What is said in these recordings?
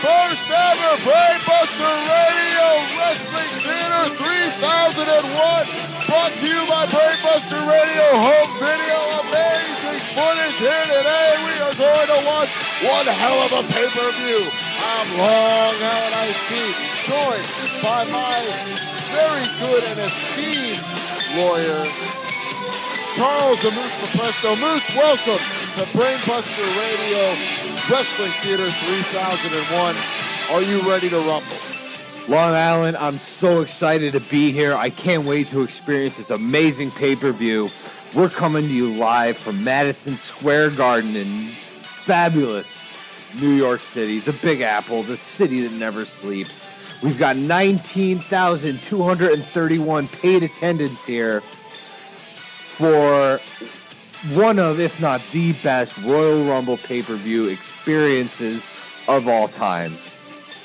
first ever Brainbuster Radio Wrestling Theater 3001, brought to you by Brainbuster Radio Home Video. Amazing footage here today. We are going to watch one hell of a pay-per-view. I'm Long Island Ice Tea, joined by my very good and esteemed lawyer, Charles the Moose Lopresto. Moose, welcome to Brainbuster Radio Wrestling Theater 3001. Are you ready to rumble? Long Island, I'm so excited to be here. I can't wait to experience this amazing pay-per-view. We're coming to you live from Madison Square Garden in fabulous New York City, the Big Apple, the city that never sleeps. We've got 19,231 paid attendants here for one of, if not the best, Royal Rumble pay-per-view experiences of all time.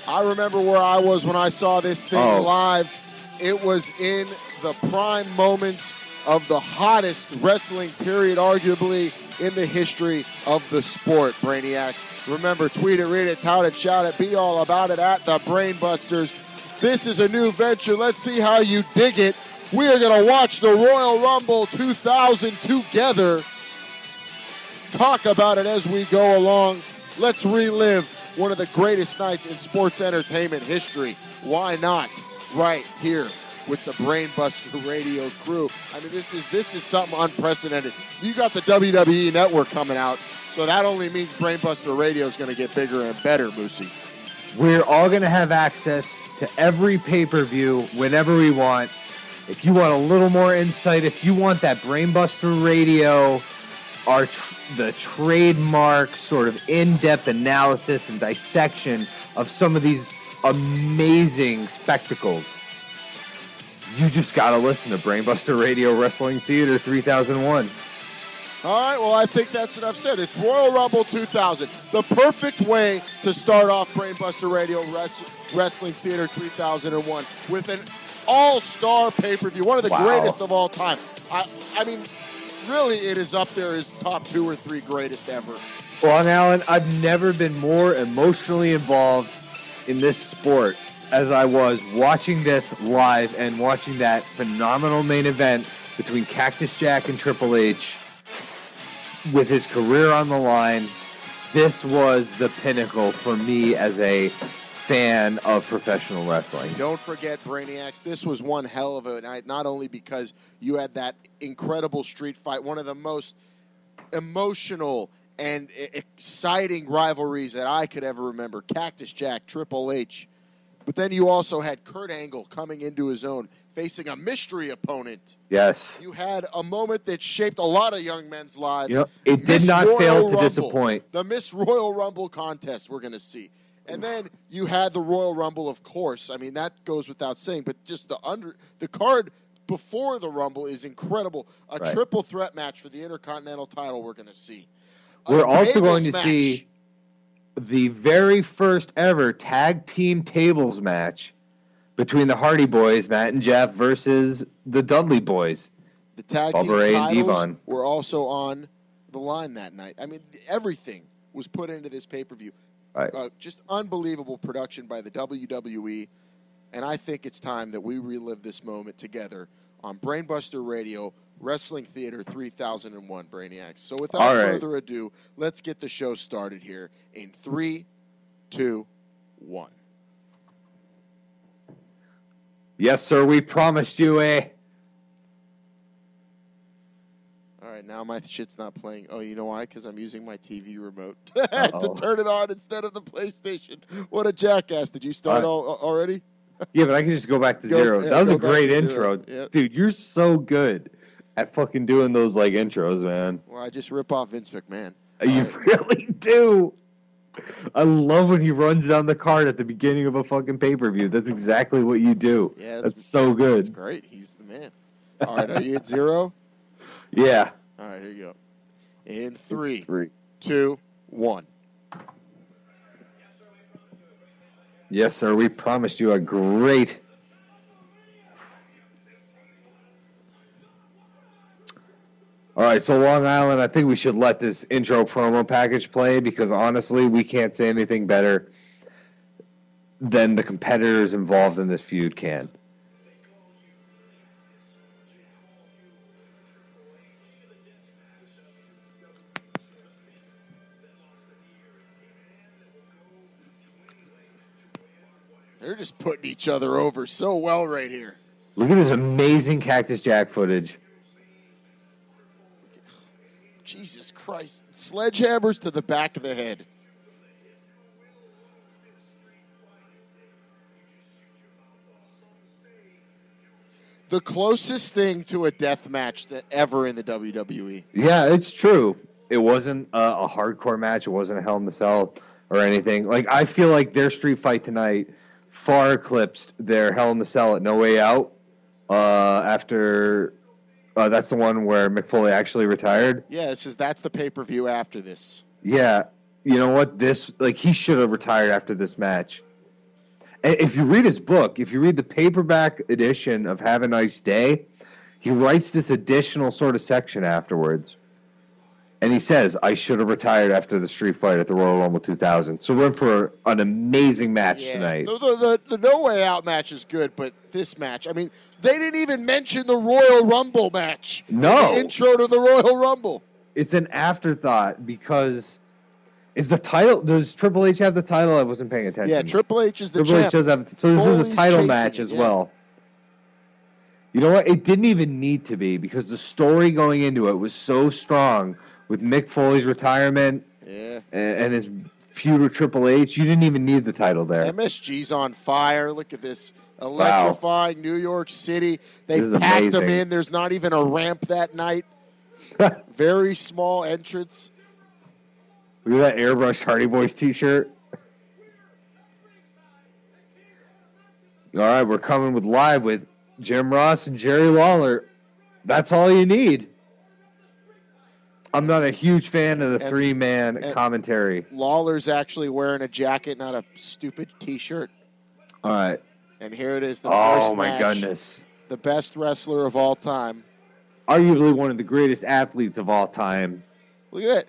I remember where I was when I saw this thing live. It was in the prime moments of the hottest wrestling period, arguably, in the history of the sport, Brainiacs. Remember, tweet it, read it, tout it, shout it, be all about it at the Brainbusters. This is a new venture. Let's see how you dig it. We are going to watch the Royal Rumble 2000 together. Talk about it as we go along. Let's relive one of the greatest nights in sports entertainment history. Why not? Right here with the Brainbuster Radio crew. I mean, this is something unprecedented. You got the WWE Network coming out, so that only means Brainbuster Radio is going to get bigger and better, Moosey. We're all going to have access to every pay-per-view whenever we want. If you want a little more insight, if you want that Brainbuster Radio, the trademark sort of in-depth analysis and dissection of some of these amazing spectacles, you just got to listen to Brainbuster Radio Wrestling Theater 3001. All right, well, I think that's enough said. It's Royal Rumble 2000, the perfect way to start off Brainbuster Radio Wrestling Theater 3001 with an all-star pay-per-view, one of the greatest of all time. I mean, really, it is up there as top 2 or 3 greatest ever. Long Island, I've never been more emotionally involved in this sport as I was watching this live and watching that phenomenal main event between Cactus Jack and Triple H with his career on the line. This was the pinnacle for me as a fan of professional wrestling. Don't forget, Brainiacs, this was one hell of a night, not only because you had that incredible street fight, one of the most emotional and exciting rivalries that I could ever remember, Cactus Jack, Triple H, but then you also had Kurt Angle coming into his own, facing a mystery opponent. Yes. You had a moment that shaped a lot of young men's lives. Yep. It did not fail to disappoint. The Miss Royal Rumble contest we're going to see. And then you had the Royal Rumble, of course. I mean, that goes without saying. But just the card before the Rumble is incredible. A triple threat match for the Intercontinental title we're going to see. We're also going to see the very first ever tag team tables match between the Hardy Boys, Matt and Jeff, versus the Dudley Boys. The tag team titles were also on the line that night. I mean, everything was put into this pay-per-view. Right. Just unbelievable production by the WWE, and I think it's time that we relive this moment together on Brainbuster Radio Wrestling Theater 3001, Brainiacs. So without further ado, let's get the show started here in 3, 2, 1. Yes, sir, we promised you a... All right, now my shit's not playing. Oh, you know why? Because I'm using my TV remote to turn it on instead of the PlayStation. What a jackass. Did you start already? Yeah, but I can just go back to zero. That was a great intro. Yep. Dude, you're so good at fucking doing those, like, intros, man. Well, I just rip off Vince McMahon. You really do. I love when he runs down the card at the beginning of a fucking pay-per-view. That's exactly what you do. Yeah, that's so good. That's great. He's the man. All right, are you at 0? Yeah. All right, here you go. In 3, 2, 1. Yes, sir. We promised you a great... All right, so Long Island, I think we should let this intro promo package play because, honestly, we can't say anything better than the competitors involved in this feud can. They're just putting each other over so well right here. Look at this amazing Cactus Jack footage. Jesus Christ. Sledgehammers to the back of the head. The closest thing to a death match that ever in the WWE. Yeah, it's true. It wasn't a hardcore match. It wasn't a Hell in the Cell or anything. Like, I feel like their street fight tonight far eclipsed their Hell in the Cell at No Way Out. After that's the one where Mick Foley actually retired. Yeah, that's the pay-per-view after this. Yeah, you know what? He should have retired after this match. If you read his book, if you read the paperback edition of Have a Nice Day, he writes this additional sort of section afterwards. And he says, I should have retired after the street fight at the Royal Rumble 2000. So we're in for an amazing match tonight. The No Way Out match is good, but this match, I mean, they didn't even mention the Royal Rumble match. No. The intro to the Royal Rumble. It's an afterthought because... Does Triple H have the title? I wasn't paying attention. Yeah, Triple H is the Triple champ. H does have, so this Foley's is a title chasing match it, as well. You know what? It didn't even need to be because the story going into it was so strong with Mick Foley's retirement and his feud with Triple H. You didn't even need the title there. MSG's on fire. Look at this. Electrifying New York City. They packed them in. There's not even a ramp that night. Very small entrance. Look at that airbrushed Hardy Boys t-shirt. All right, we're coming live with Jim Ross and Jerry Lawler. That's all you need. I'm not a huge fan of the three-man commentary. Lawler's actually wearing a jacket, not a stupid t-shirt. All right. And here it is, the first my match. Goodness. The best wrestler of all time. Arguably one of the greatest athletes of all time. Look at that.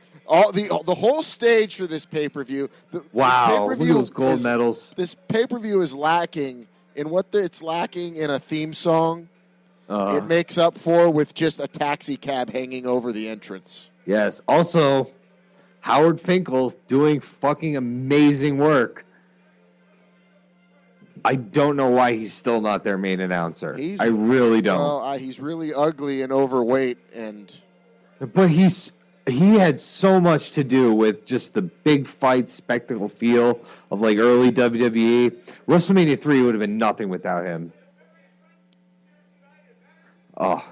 The whole stage for this pay-per-view. Wow, look at those gold medals. This pay-per-view is lacking in it's lacking in a theme song. It makes up for with just a taxi cab hanging over the entrance. Yes. Also, Howard Finkel doing fucking amazing work. I don't know why he's still not their main announcer. I really don't. Well, he's really ugly and overweight, but he had so much to do with just the big fight spectacle feel of like early WWE. WrestleMania 3 would have been nothing without him. Oh,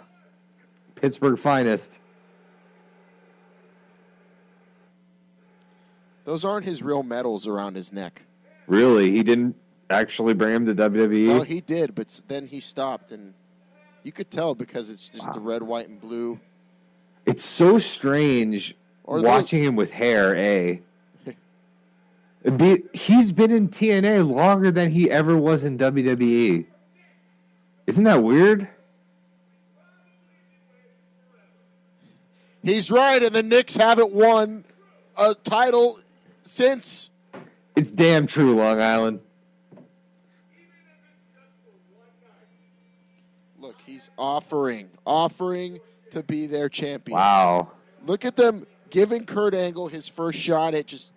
Pittsburgh finest. Those aren't his real medals around his neck. Really? He didn't actually bring him to WWE? No, he did, but then he stopped, and you could tell because it's just the red, white, and blue. It's so strange watching him with hair, He's been in TNA longer than he ever was in WWE. Isn't that weird? He's right, and the Knicks haven't won a title since. It's damn true, Long Island. Look, he's offering to be their champion. Wow. Look at them giving Kurt Angle his first shot at just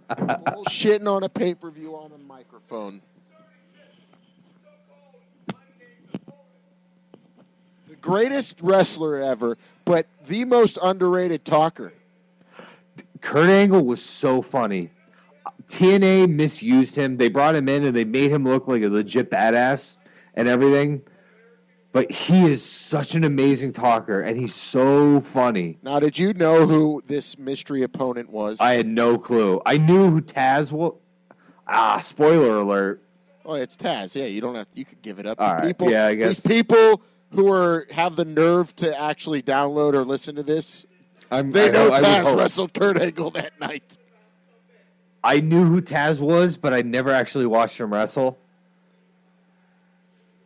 bullshitting on a pay-per-view on a microphone. The greatest wrestler ever, but the most underrated talker. Kurt Angle was so funny. TNA misused him. They brought him in and they made him look like a legit badass and everything. But he is such an amazing talker, and he's so funny. Now, did you know who this mystery opponent was? I had no clue. I knew who Taz was. Spoiler alert. Oh, it's Taz. Yeah, you don't have. You could give it up. All right. Yeah, I guess. These people who have the nerve to actually download or listen to this, they know Taz wrestled Kurt Angle that night. I knew who Taz was, but I never actually watched him wrestle.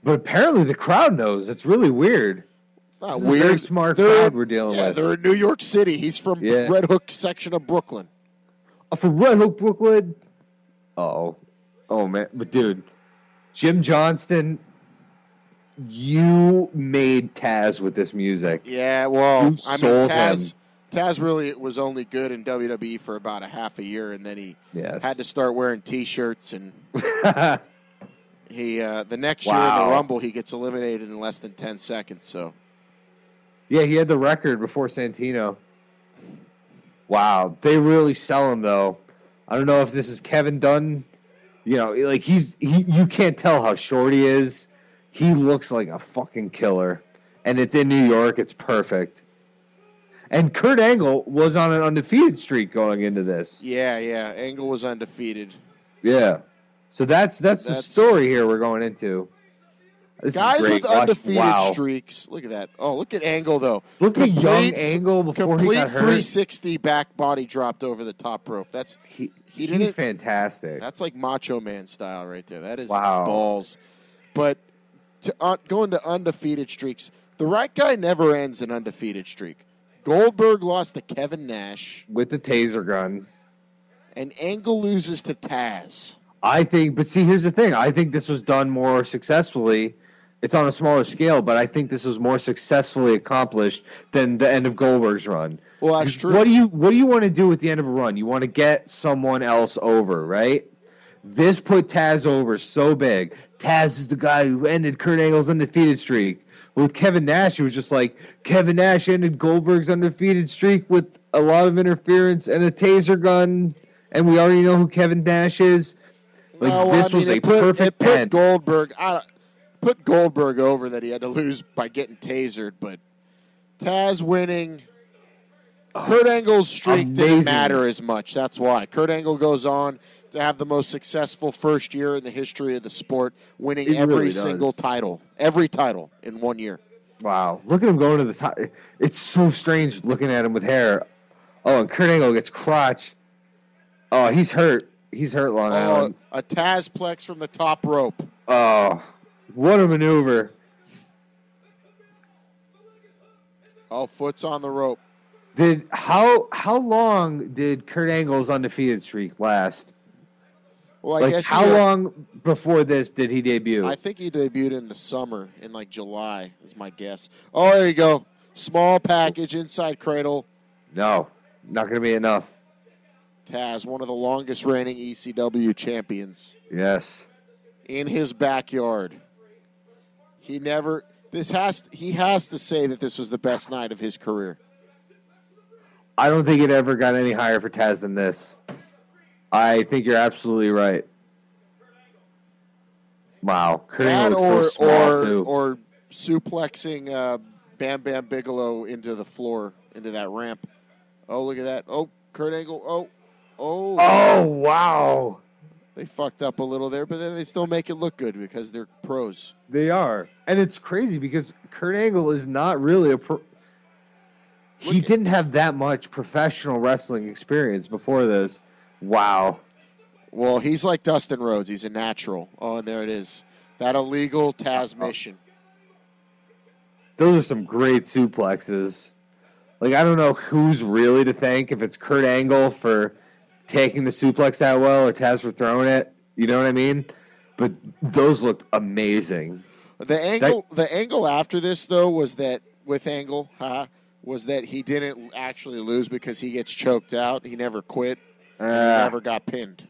But apparently the crowd knows. It's really weird. It's not weird. It's a very smart crowd we're dealing with. Yeah, they're in New York City. He's from Red Hook section of Brooklyn. From Red Hook, Brooklyn? Uh-oh. Oh, man. But, dude, Jim Johnston, you made Taz with this music. Yeah, well, you sold him. Taz really was only good in WWE for about a half a year, and then he had to start wearing T-shirts, and he the next year in the Rumble, he gets eliminated in less than 10 seconds. So, yeah, he had the record before Santino. Wow, they really sell him though. I don't know if this is Kevin Dunn. You know, like you can't tell how short he is. He looks like a fucking killer, and it's in New York. It's perfect. And Kurt Angle was on an undefeated streak going into this. Yeah. Angle was undefeated. Yeah. So that's the story here we're going into. This guys with undefeated streaks. Look at that. Oh, look at Angle, though. Look at young Angle before he got hurt. Complete 360 back body dropped over the top rope. He's fantastic. That's like Macho Man style right there. That is balls. But going to undefeated streaks, the right guy never ends an undefeated streak. Goldberg lost to Kevin Nash. With the taser gun. And Angle loses to Taz. But see, here's the thing. I think this was done more successfully. It's on a smaller scale, but I think this was more successfully accomplished than the end of Goldberg's run. Well, that's true. What do you want to do at the end of a run? You want to get someone else over, right? This put Taz over so big. Taz is the guy who ended Kurt Angle's undefeated streak. With Kevin Nash, it was just like Kevin Nash ended Goldberg's undefeated streak with a lot of interference and a taser gun, and we already know who Kevin Nash is. It put Goldberg over that he had to lose by getting tasered, but Taz winning. Kurt Angle's streak didn't matter as much. That's why. Kurt Angle goes on to have the most successful first year in the history of the sport, winning every single title. Every title in 1 year. Wow. Look at him going to the top. It's so strange looking at him with hair. Oh, and Kurt Angle gets crotch. Oh, he's hurt. He's hurt, Long Island. A Tazplex from the top rope. Oh, what a maneuver. Oh, foot's on the rope. How long did Kurt Angle's undefeated streak last? Well, I guess how long before this did he debut? I think he debuted in the summer, in like July, is my guess. Oh, there you go. Small package, inside cradle. No, not going to be enough. Taz, one of the longest reigning ECW champions. Yes. In his backyard. He has to say that this was the best night of his career. I don't think it ever got any higher for Taz than this. I think you're absolutely right. Wow. Kurt Angle looks so small, too. Or suplexing Bam Bam Bigelow into the floor, into that ramp. Oh, look at that. Oh, Kurt Angle. Oh, wow. They fucked up a little there, but then they still make it look good because they're pros. They are. And it's crazy because Kurt Angle is not really a pro. He didn't have that much professional wrestling experience before this. Wow. Well, he's like Dustin Rhodes. He's a natural. Oh, and there it is. That illegal Taz mission. Those are some great suplexes. Like, I don't know who's really to thank, if it's Kurt Angle for taking the suplex that well or Taz for throwing it. You know what I mean? But those looked amazing. The angle after this, though, was that with Angle, was that he didn't actually lose because he gets choked out. He never quit. And he never got pinned.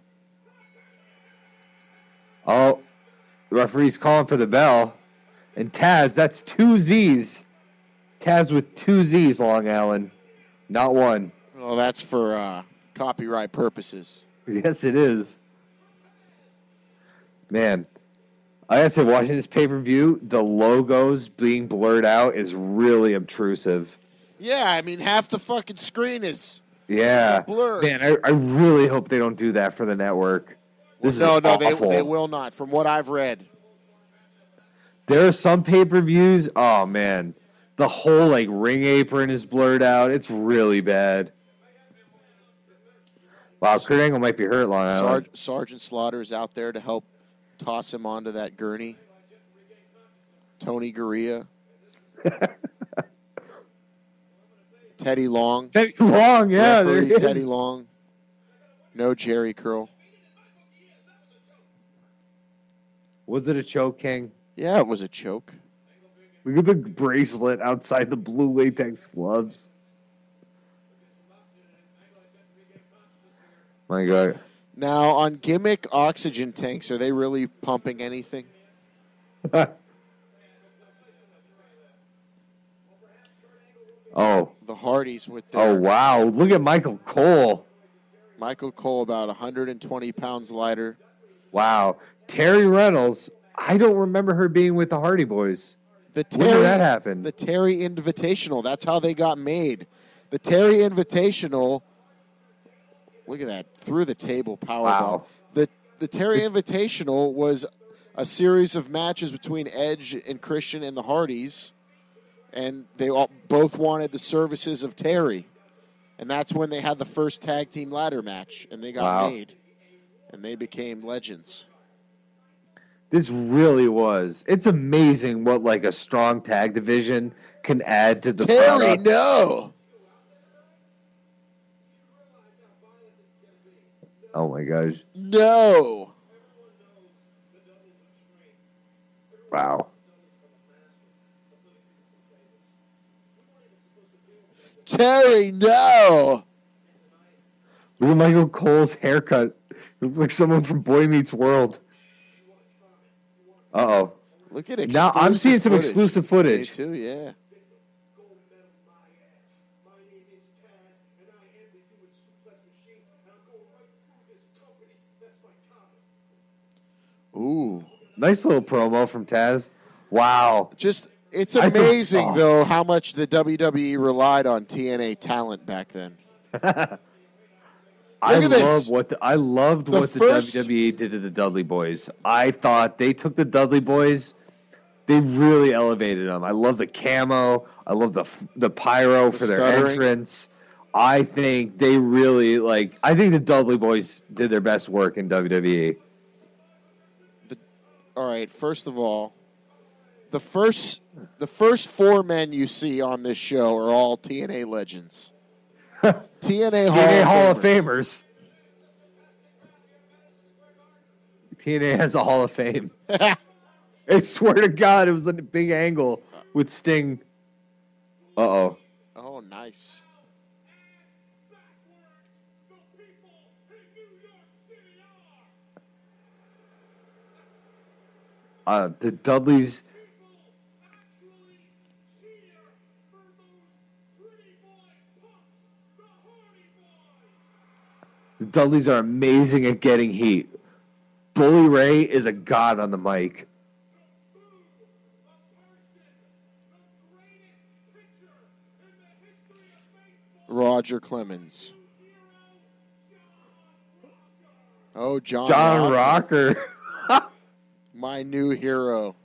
Oh, the referee's calling for the bell. And Taz, that's 2 Z's. Taz with 2 Z's, Long Island. Not one. Well, that's for copyright purposes. Yes, it is. Man, I gotta say, watching this pay-per-view, the logos being blurred out is really obtrusive. Yeah, I mean, half the fucking screen is blurred. Man, I really hope they don't do that for the network. No, they will not, from what I've read. There are some pay-per-views, oh, man, the whole, like, ring apron is blurred out. It's really bad. Wow, Kurt Angle might be hurt, Long Island. Sergeant Slaughter is out there to help toss him onto that gurney. Tony Gurria. Teddy Long. Teddy Long, yeah. Referee Teddy Long. No Jerry Curl. Was it a choke, King? Yeah, it was a choke. Look at the bracelet outside the blue latex gloves. My God. Now, on gimmick oxygen tanks, are they really pumping anything? Oh. The Hardys with their... Oh, wow. Look at Michael Cole. Michael Cole about 120 pounds lighter. Wow. Terry Reynolds, I don't remember her being with the Hardy Boys. When did that happen? The Terry Invitational. That's how they got made. The Terry Invitational... Look at that. Through the table powerbomb. Wow. The Terry Invitational was a series of matches between Edge and Christian and the Hardys, and they both wanted the services of Terry. And that's when they had the first tag team ladder match, and they got made. And they became legends. This really was. It's amazing what like a strong tag division can add to the Terry, product. no! Oh my gosh. No! Wow. Terry, no! Look at Michael Cole's haircut. It looks like someone from Boy Meets World. Uh-oh. Look at exclusive Now I'm seeing some exclusive footage. Me too, yeah. Ooh. Nice little promo from Taz. Wow. It's amazing, though, how much the WWE relied on TNA talent back then. I loved what the WWE did to the Dudley Boys. I thought they took the Dudley Boys, they really elevated them. I love the camo. I love the pyro for their entrance. I think they really I think the Dudley Boys did their best work in WWE. All right, first of all, the first 4 men you see on this show are all TNA legends. TNA Hall of Famers. TNA has a Hall of Fame. I swear to God, it was a big angle with Sting. Uh-oh. Oh, nice. The Dudleys... The Dudleys are amazing at getting heat. Bully Ray is a god on the mic. Roger Clemens. Oh, John Rocker. My new hero.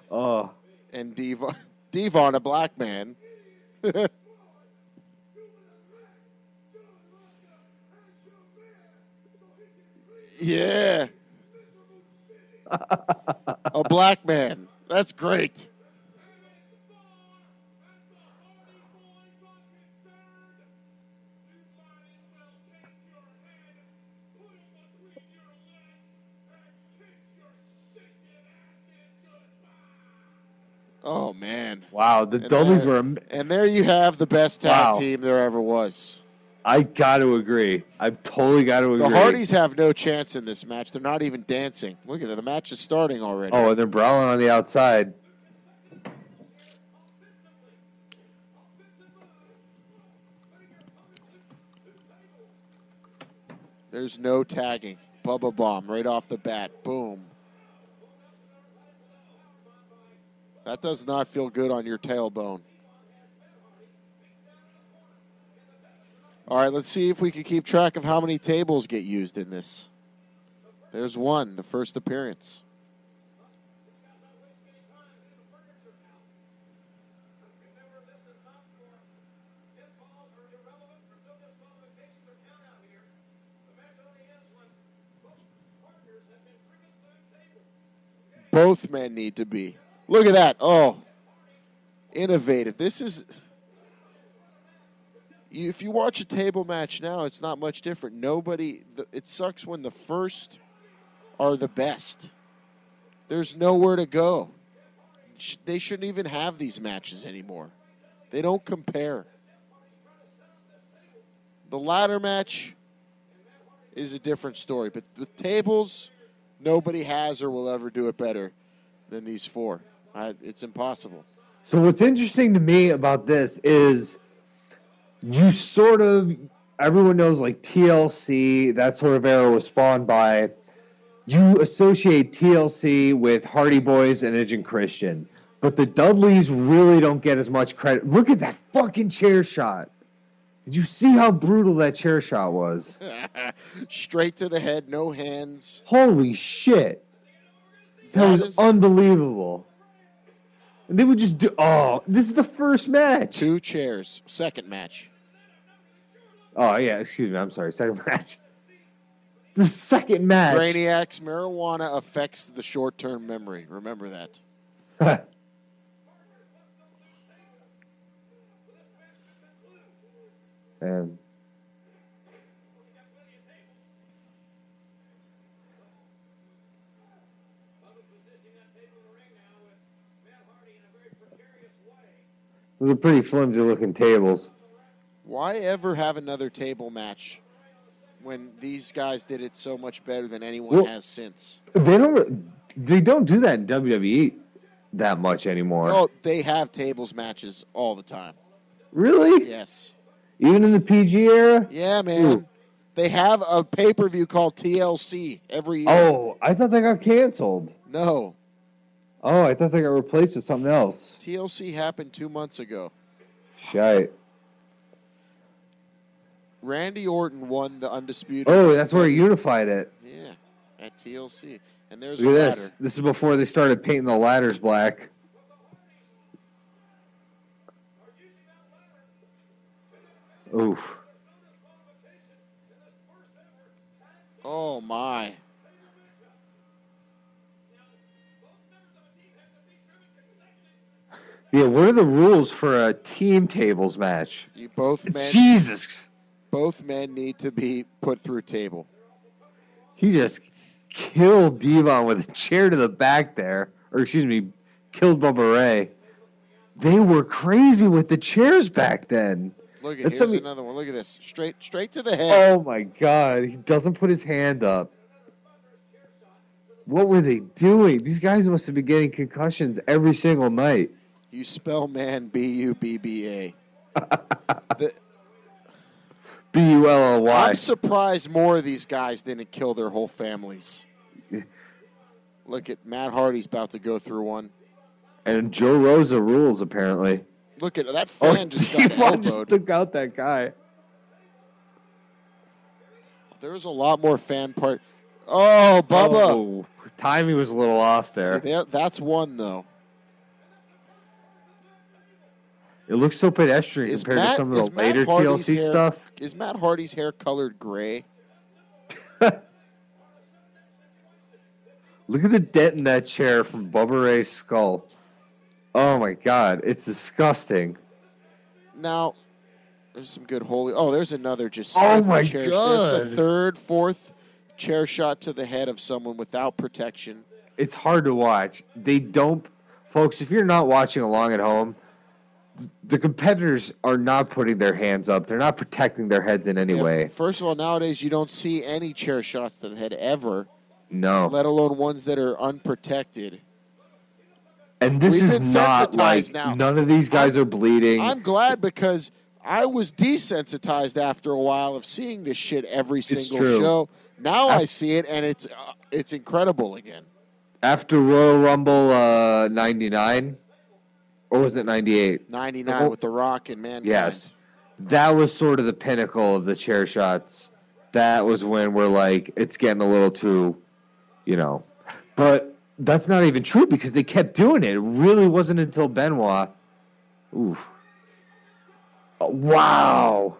Oh. And Devon, a black man. Yeah. A black man. That's great. Oh, man. Wow, the Dudleys were... And there you have the best tag team there ever was. I got to agree. I've totally got to agree. The Hardys have no chance in this match. They're not even dancing. Look at that. The match is starting already. Oh, and they're brawling on the outside. There's no tagging. Bubba Bomb right off the bat. Boom. That does not feel good on your tailbone. All right, let's see if we can keep track of how many tables get used in this. There's one, the first appearance. Both men need to be. Look at that. Oh, innovative. This is... If you watch a table match now, it's not much different. It sucks when the first are the best. There's nowhere to go. They shouldn't even have these matches anymore. They don't compare. The ladder match is a different story, but with tables, nobody has or will ever do it better than these four. It's impossible. So what's interesting to me about this is you sort of, everyone knows like TLC, that sort of era was spawned by, you associate TLC with Hardy Boys and Edge and Christian. But the Dudleys really don't get as much credit. Look at that fucking chair shot. Did you see how brutal that chair shot was? Straight to the head, no hands. Holy shit. That was unbelievable. And they would just do, this is the first match. 2 chairs. Second match. Oh, yeah, excuse me. I'm sorry. Second match. The second match. Brainiacs, marijuana affects the short-term memory. Remember that. And those are pretty flimsy-looking tables. Why ever have another table match when these guys did it so much better than anyone has since? They don't do that in WWE that much anymore. Oh, they have tables matches all the time. Really? Yes. Even in the PG era? Yeah, man. Ooh. They have a pay-per-view called TLC every year. Oh, I thought they got canceled. No. Oh, I thought they got replaced with something else. TLC happened 2 months ago. Shite. Randy Orton won the Undisputed. Oh, that's where he unified it. Yeah, at TLC. And there's Look a at ladder. This is before they started painting the ladders black. Oof. Oh, my. Yeah, what are the rules for a team tables match? Jesus. Both men need to be put through table. He just killed Devon with a chair to the back there. Or, excuse me, killed Bubba Ray. They were crazy with the chairs back then. Look at here's another one. Look at this. Straight to the head. Oh, my God. He doesn't put his hand up. What were they doing? These guys must have been getting concussions every single night. You spell man B-U-B-B-A. B-U-L-L-Y. I'm surprised more of these guys didn't kill their whole families. Look at Matt Hardy's about to go through one. And Joe Rosa rules, apparently. Look at that fan just got elbowed. Just took out that guy. There's a lot more fan part. Oh, Bubba. Oh, timing was a little off there. See, that's one, though. It looks so pedestrian compared to some of the later TLC stuff. Is Matt Hardy's hair colored gray? Look at the dent in that chair from Bubba Ray's skull. Oh, my God. It's disgusting. Now, there's some good holy... Oh, there's another just... Oh, my chair. God. There's the third, fourth chair shot to the head of someone without protection. It's hard to watch. They don't... Folks, if you're not watching along at home, the competitors are not putting their hands up. They're not protecting their heads in any way. First of all, nowadays you don't see any chair shots to the head ever. No. Let alone ones that are unprotected. And this is not like now. None of these guys are bleeding. I'm glad because I was desensitized after a while of seeing this shit every single show. Now I see it and it's incredible again. After Royal Rumble 99, or was it 98? 99 with The Rock and Mankind. Yes. That was sort of the pinnacle of the chair shots. That was when we're like, it's getting a little too, But that's not even true because they kept doing it. It really wasn't until Benoit. Oof. Oh, wow.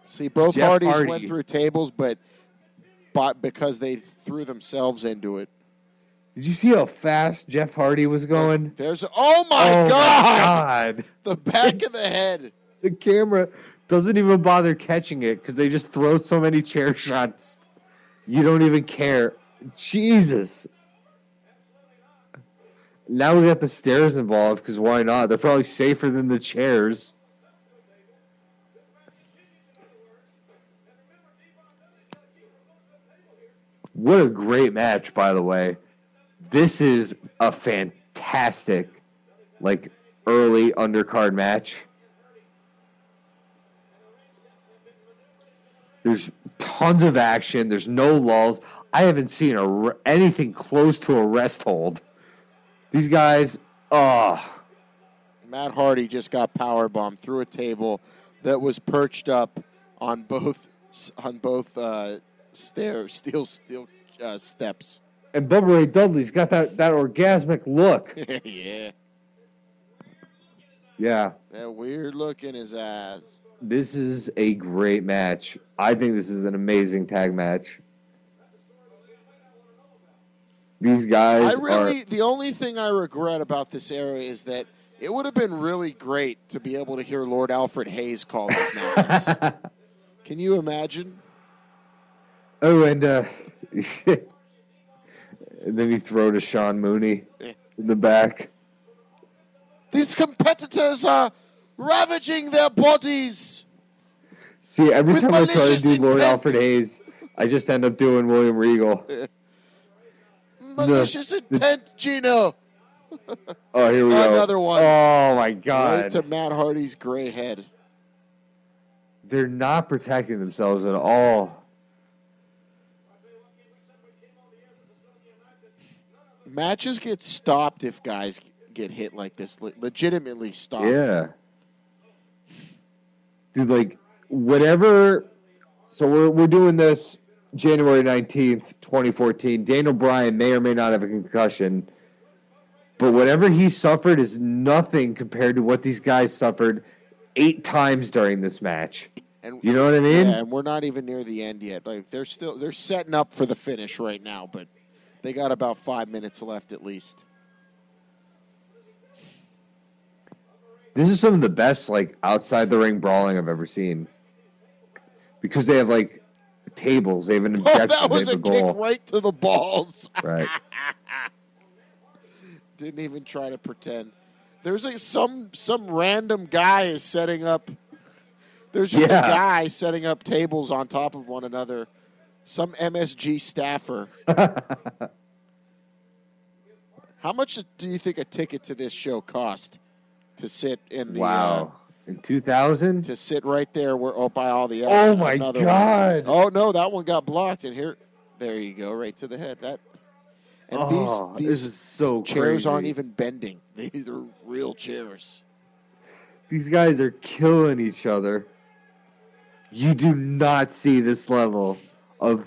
See, both Hardys went through tables, but because they threw themselves into it. Did you see how fast Jeff Hardy was going? Oh my God! The back of the head. The camera doesn't even bother catching it because they just throw so many chair shots. You don't even care. Jesus. Now we got the stairs involved, because why not? They're probably safer than the chairs. What a great match, by the way. This is a fantastic, early undercard match. There's tons of action. There's no lulls. I haven't seen anything close to a rest hold. These guys, Matt Hardy just got powerbombed through a table that was perched up on both steel steps. And Bubba Ray Dudley's got that orgasmic look. Yeah. Yeah. That weird look in his ass. This is a great match. I think this is an amazing tag match. These guys the only thing I regret about this era is that it would have been really great to be able to hear Lord Alfred Hayes call these matches. Can you imagine? Oh, and and then he throw to Sean Mooney in the back. These competitors are ravaging their bodies. See, every time I try to do Lord Alfred Hayes, I just end up doing William Regal. Malicious intent, Gino. Oh, here we go. Another one. Oh, my God. Right to Matt Hardy's gray head. They're not protecting themselves at all. Matches get stopped if guys get hit like this. Legitimately stopped. Yeah. Dude, whatever. So we're doing this January 19th, 2014. Daniel Bryan may or may not have a concussion. But whatever he suffered is nothing compared to what these guys suffered 8 times during this match. And, you know what I mean? Yeah, and we're not even near the end yet. They're setting up for the finish right now, but they got about 5 minutes left at least. This is some of the best outside the ring brawling I've ever seen. Because they have tables, they have an objective, that was they have a goal. Kick right to the balls. Right. Didn't even try to pretend. There's some random guy is setting up. There's just a guy setting up tables on top of one another. Some MSG staffer. How much do you think a ticket to this show cost to sit in the? Wow. In 2000? To sit right there by all the. Oh my God! One. Oh no, that one got blocked, and there you go, right to the head. And these this is so chairs crazy. aren't even bending. These are real chairs. These guys are killing each other. You do not see this level of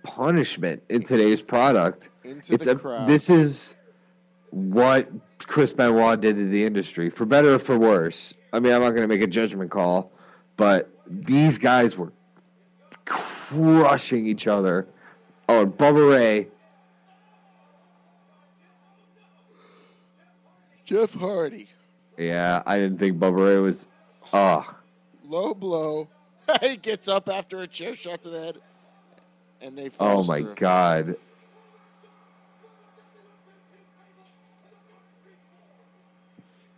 punishment in today's product. This is what Chris Benoit did to the industry, for better or for worse. I mean, I'm not going to make a judgment call, but these guys were crushing each other. Oh, and Bubba Ray. Jeff Hardy. Yeah, I didn't think Bubba Ray was... Low blow. He gets up after a chair shot to the head, and they fall Oh, my God.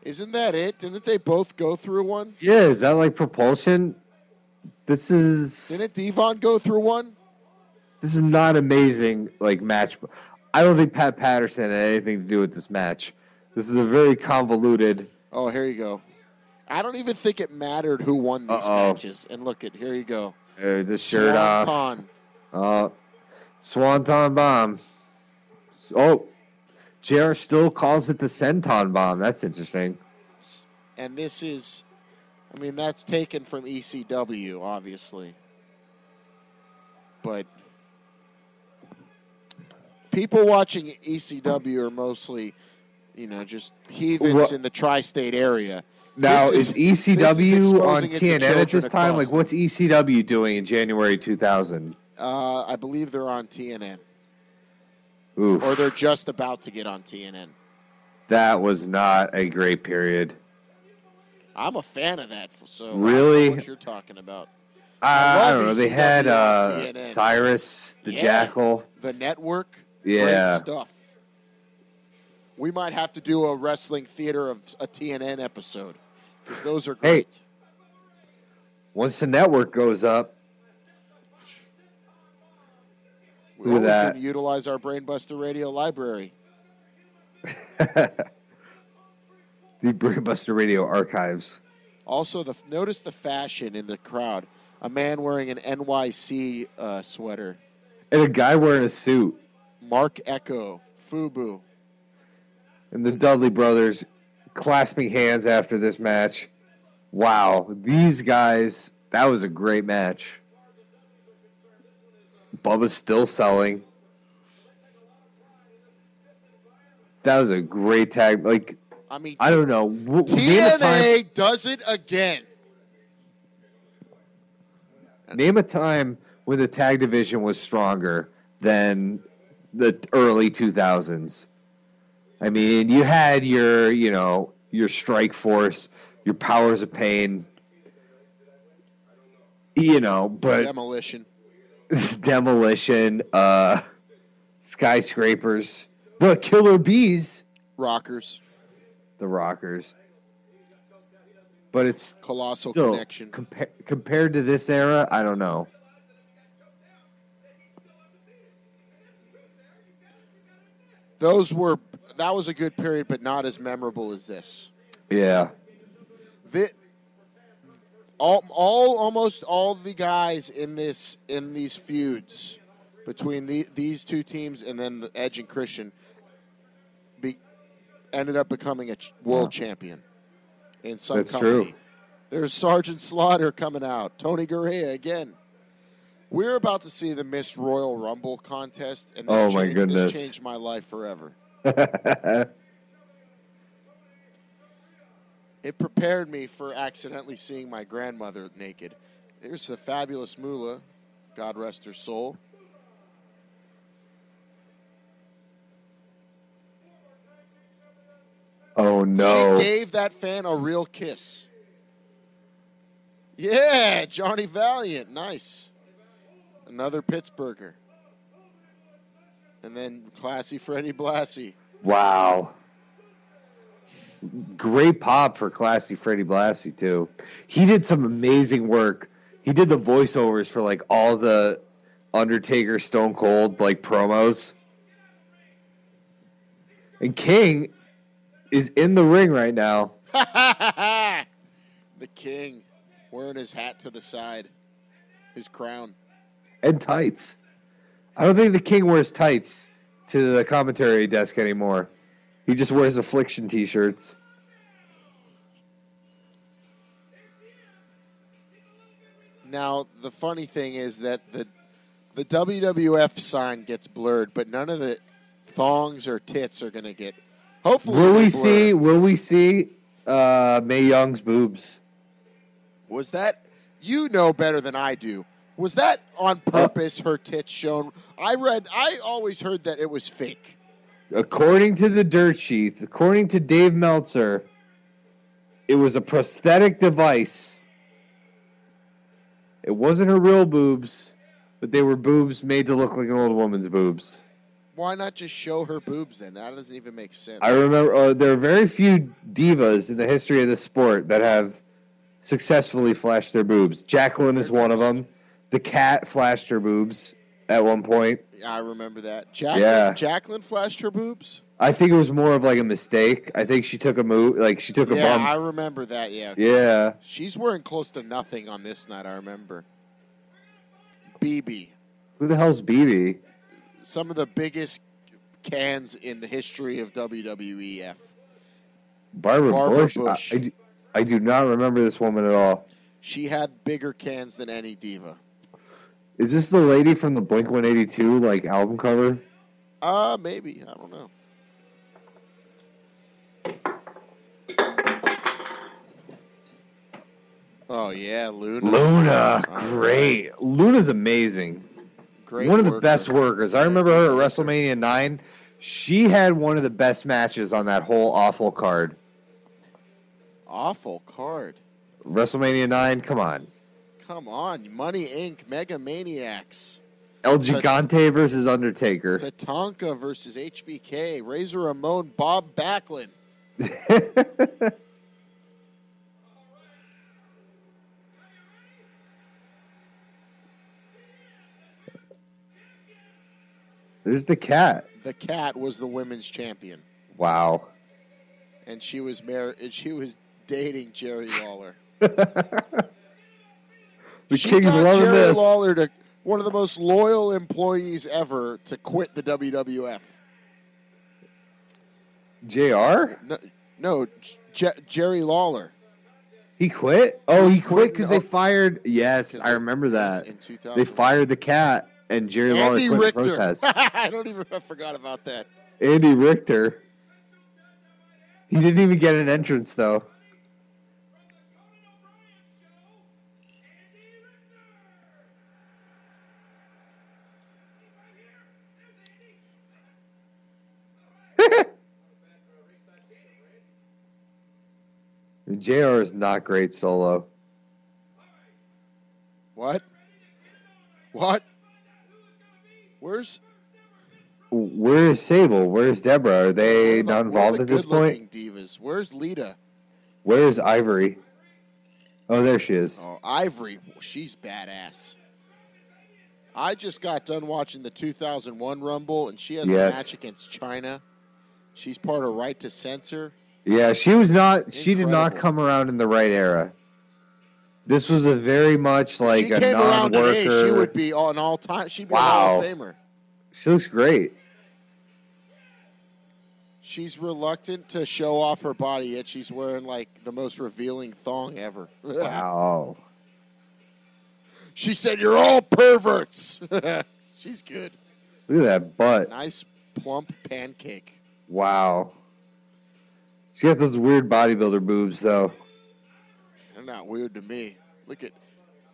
Isn't that it? Didn't they both go through one? Yeah, is that propulsion? Didn't Devon go through one? This is not amazing, match. I don't think Pat Patterson had anything to do with this match. This is a very convoluted... Oh, here you go. I don't even think it mattered who won these matches. And look, here you go. The shirt off. Swanton bomb. Oh, JR still calls it the Senton bomb. That's interesting. And this is, that's taken from ECW, obviously. But people watching ECW are mostly, just heathens in the tri-state area. Now, is ECW on TNN at this time? What's ECW doing in January 2000? I believe they're on TNN. Oof. Or they're just about to get on TNN. That was not a great period. I'm a fan of that, so really? I don't know what you're talking about. I don't know. They had Cyrus, the Jackal. The Network. Yeah. Great stuff. We might have to do a wrestling theater of a TNN episode because those are great. Hey, once the network goes up, we can utilize our Brainbuster Radio library. The Brainbuster Radio archives. Also, notice the fashion in the crowd. A man wearing an NYC sweater. And a guy wearing a suit. Mark Echo, FUBU. And the Dudley brothers clasping hands after this match. Wow, these guys, that was a great match. Bubba's still selling. That was a great tag. Like, I don't know. TNA does it again. Name a time when the tag division was stronger than the early 2000s. I mean, you had your Strike Force, your Powers of Pain, but Demolition, Skyscrapers, the Killer Bees, the Rockers. But it's Colossal still, Connection. Compared to this era, I don't know. That was a good period, but not as memorable as this. Yeah. Almost all the guys in these feuds between these two teams and then the Edge and Christian ended up becoming a world champion in some That's company. True. There's Sergeant Slaughter coming out. Tony Gurria again. We're about to see the Miss Royal Rumble contest, and this changed my life forever. It prepared me for accidentally seeing my grandmother naked. There's the fabulous Moolah, God rest her soul. Oh, no. She gave that fan a real kiss. Yeah, Johnny Valiant. Nice. Another Pittsburgher. And then classy Freddie Blassie. Wow. Great pop for classy Freddie Blassie, too. He did some amazing work. He did the voiceovers for, like, all the Undertaker, Stone Cold, like, promos. And King is in the ring right now. The King wearing his hat to the side. His crown. And tights. I don't think the King wears tights to the commentary desk anymore. He just wears Affliction t-shirts. Now, the funny thing is that the WWF sign gets blurred, but none of the thongs or tits are going to get... Hopefully Will we see Mae Young's boobs? Was that... You know better than I do. Was that on purpose, her tits shown? I always heard that it was fake. According to the dirt sheets, according to Dave Meltzer, it was a prosthetic device. It wasn't her real boobs, but they were boobs made to look like an old woman's boobs. Why not just show her boobs then? That doesn't even make sense. I remember there are very few divas in the history of the sport that have successfully flashed their boobs. Jacqueline is one of them. The Cat flashed her boobs at one point. I remember that. Jacqueline flashed her boobs? I think it was more of like a mistake. I think she took a move, like she took a bump. Yeah, I remember that, yeah. Yeah. She's wearing close to nothing on this night, I remember. BB. Who the hell's BB? Some of the biggest cans in the history of WWEF. Barbara Bush? I do not remember this woman at all. She had bigger cans than any diva. Is this the lady from the Blink-182 like album cover? Maybe. I don't know. Oh, yeah, Luna. Luna, great. Right. Luna's amazing. Great one of the best workers. I remember her at WrestleMania 9. She had one of the best matches on that whole awful card. Awful card? WrestleMania 9, come on. Come on. Money Inc., Mega Maniacs. El Gigante versus Undertaker. Tatanka versus HBK. Razor Ramon, Bob Backlund. There's the Cat. The Cat was the women's champion. Wow. And she was married. She was dating Jerry Lawler. The she King's got loving Jerry this. Lawler to one of the most loyal employees ever to quit the WWF. JR? No, Jerry Lawler. He quit? Oh, he quit because they fired. Yes, I remember that. In 2000. They fired the Cat, and Jerry Lawler quit Richter. in protest. I forgot about that. Andy Richter. He didn't even get an entrance, though. JR is not great solo. What? Where's Sable? Where's Deborah? Are they not involved at this point? Divas. Where's Lita? Where's Ivory? Oh, there she is. Oh, Ivory. She's badass. I just got done watching the 2001 Rumble, and she has a match against China. She's part of Right to Censor. Yeah, she was not. She did not come around in the right era. This was a very much like a non-worker. She came around today, she would be an all-time. She'd be a Hall of Famer. She looks great. She's reluctant to show off her body, yet she's wearing like the most revealing thong ever. Wow. She said, "You're all perverts." She's good. Look at that butt. Nice plump pancake. Wow. She got those weird bodybuilder boobs, though. They're not weird to me. Look at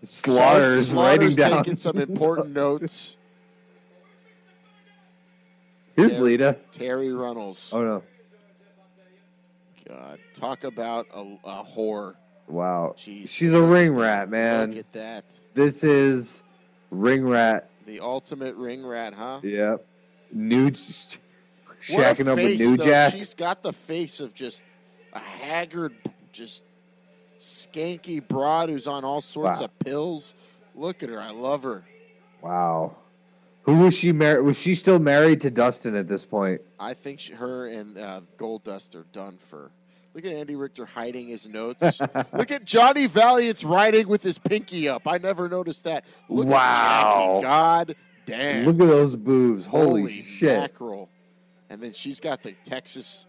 Slaughter's writing down. Taking some important notes. Here's Lita. Terry Runnels. Oh, no. God. Talk about a whore. Wow. Jeez. She's a ring rat, man. Look at that. This is ring rat. The ultimate ring rat, huh? Yep. Shacking up with New Jack. She's got the face of just a haggard, just skanky broad who's on all sorts of pills. Look at her. I love her. Wow. Who was she married? Was she still married to Dustin at this point? I think her and Goldust are done for. Look at Andy Richter hiding his notes. Look at Johnny Valiant's writing with his pinky up. I never noticed that. Look at Jackie. God damn. Look at those boobs. Holy shit. Mackerel. And then she's got Texas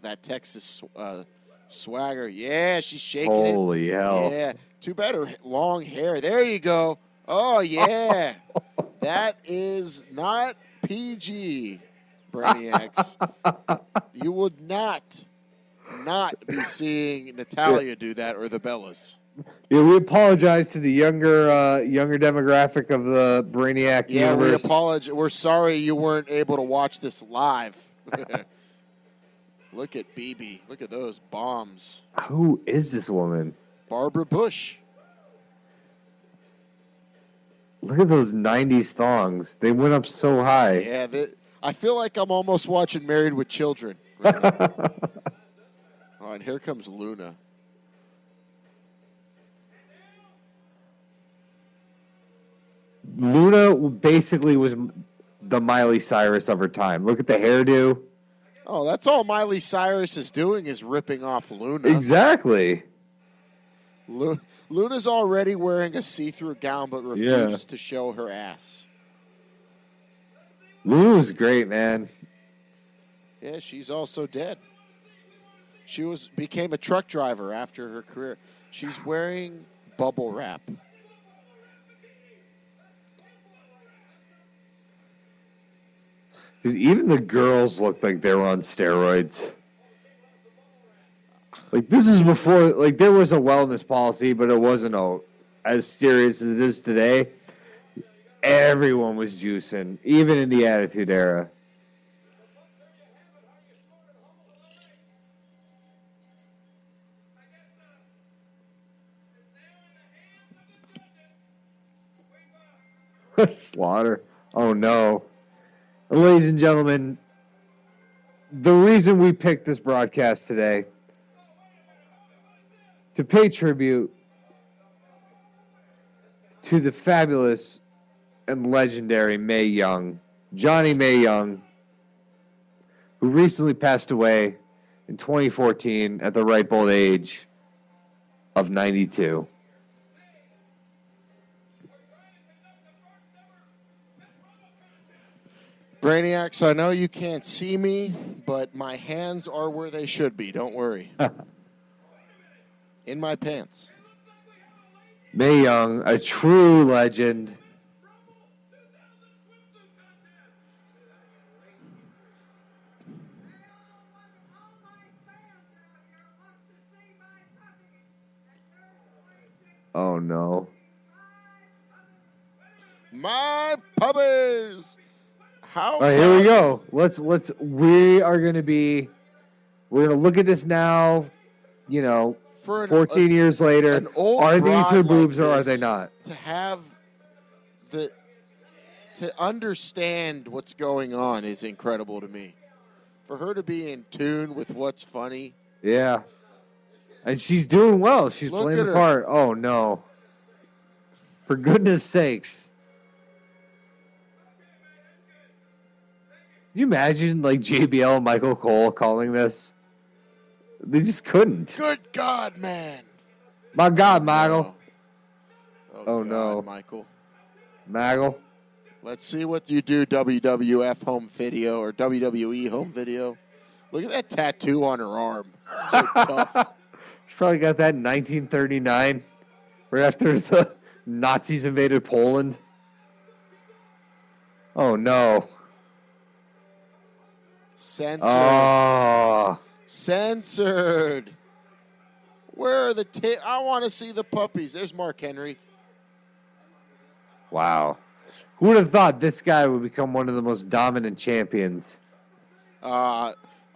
swagger. Yeah, she's shaking it. Holy hell. Yeah. Too bad her long hair. There you go. Oh, yeah. That is not PG, Brainiacs. You would not be seeing Natalia do that or the Bellas. Yeah, we apologize to the younger demographic of the Brainiac universe. We apologize. We're sorry you weren't able to watch this live. Look at BB. Look at those bombs. Who is this woman? Barbara Bush. Look at those 90s thongs. They went up so high. Yeah, I feel like I'm almost watching Married with Children. Right. Oh, and here comes Luna. Luna basically was the Miley Cyrus of her time. Look at the hairdo. Oh, that's all Miley Cyrus is doing is ripping off Luna. Exactly. Luna's already wearing a see-through gown but refuses to show her ass. Luna was great, man. Yeah, she's also dead. She became a truck driver after her career. She's wearing bubble wrap. Dude, even the girls looked like they were on steroids. Like, this is before, like, there was a wellness policy, but it wasn't as serious as it is today. Everyone was juicing, even in the Attitude Era. Slaughter. Oh, no. Ladies and gentlemen, the reason we picked this broadcast today to pay tribute to the fabulous and legendary Mae Young, Johnny Mae Young, who recently passed away in 2014 at the ripe old age of 92. Brainiacs, I know you can't see me, but my hands are where they should be. Don't worry. In my pants. Mae Young, a true legend. Oh no. My puppies. How? All right, here we go. We're gonna look at this now. You know, 14 years later, are these her boobs or are they not? To understand what's going on is incredible to me. For her to be in tune with what's funny. Yeah. And she's doing well. She's playing the part. Oh, no. For goodness sakes. Can you imagine, like, JBL and Michael Cole calling this? They just couldn't. Good God, man. My God, Michael. Oh, no. Michael. Maggle. Let's see what you do, WWF home video or WWE home video. Look at that tattoo on her arm. So tough. She probably got that in 1939, right after the Nazis invaded Poland. Oh, no. Censored. Oh. Censored. Where are the I want to see the puppies. There's Mark Henry. Wow. Who would have thought this guy would become one of the most dominant champions?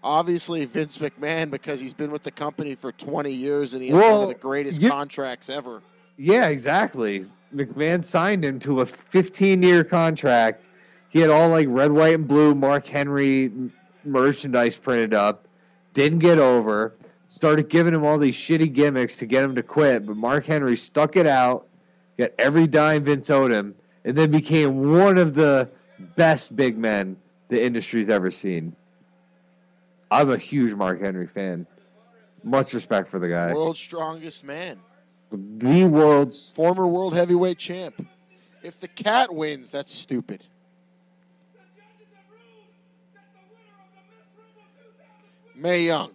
Obviously, Vince McMahon, because he's been with the company for 20 years and he has one of the greatest contracts ever. Yeah, exactly. McMahon signed him to a 15-year contract. He had all like red, white, and blue Mark Henry merchandise printed up. Didn't get over. Started giving him all these shitty gimmicks to get him to quit. But Mark Henry stuck it out. Got every dime Vince owed him. And then became one of the best big men the industry's ever seen. I'm a huge Mark Henry fan. Much respect for the guy. World's strongest man. The world's... Former world heavyweight champ. If the cat wins, that's stupid. Mae Young.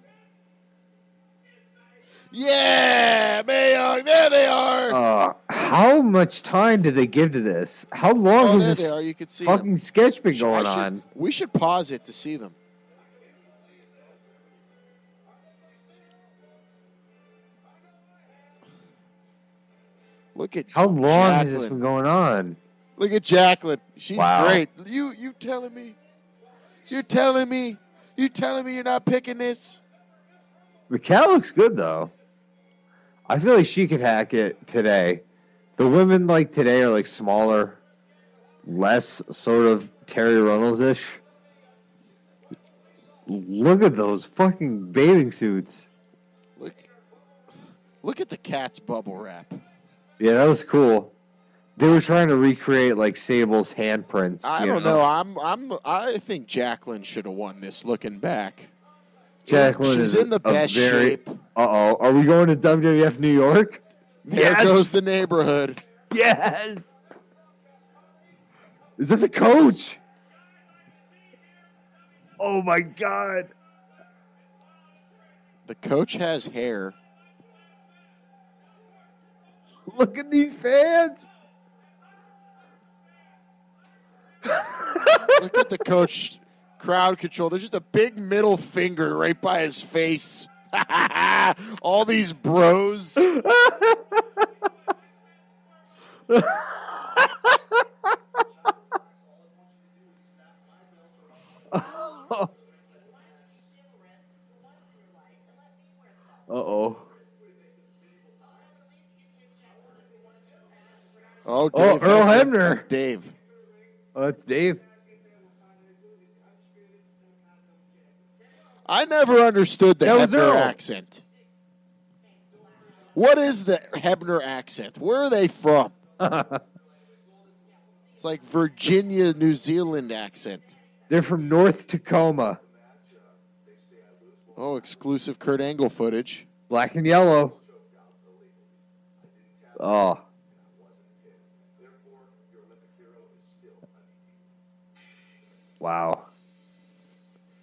Yeah, Mae Young. There they are. How much time did they give to this? How long has this you could see fucking sketch been going on? We should pause it to see them. Look at how long has this been going on? Look at Jacqueline. She's great. You telling me? You're telling me you're not picking this? The cat looks good though. I feel like she could hack it today. The women like today are like smaller, less sort of Terry Reynolds-ish. Look at those fucking bathing suits. Look at the cat's bubble wrap. Yeah, that was cool. They were trying to recreate like Sable's handprints. I don't know. I think Jacqueline should have won this. Looking back, Jacqueline she's in the best shape. Are we going to WWF New York? There goes the neighborhood. Yes. Is that the coach? Oh my God. The coach has hair. Look at these fans. Look at the coach crowd control. There's just a big middle finger right by his face. All these bros. Uh-oh. Oh, Dave Earl Hebner. That's Dave. Oh, that's Dave. I never understood the Hebner accent. What is the Hebner accent? Where are they from? It's like Virginia, New Zealand accent. They're from North Tacoma. Oh, exclusive Kurt Angle footage. Black and yellow. Oh. Wow.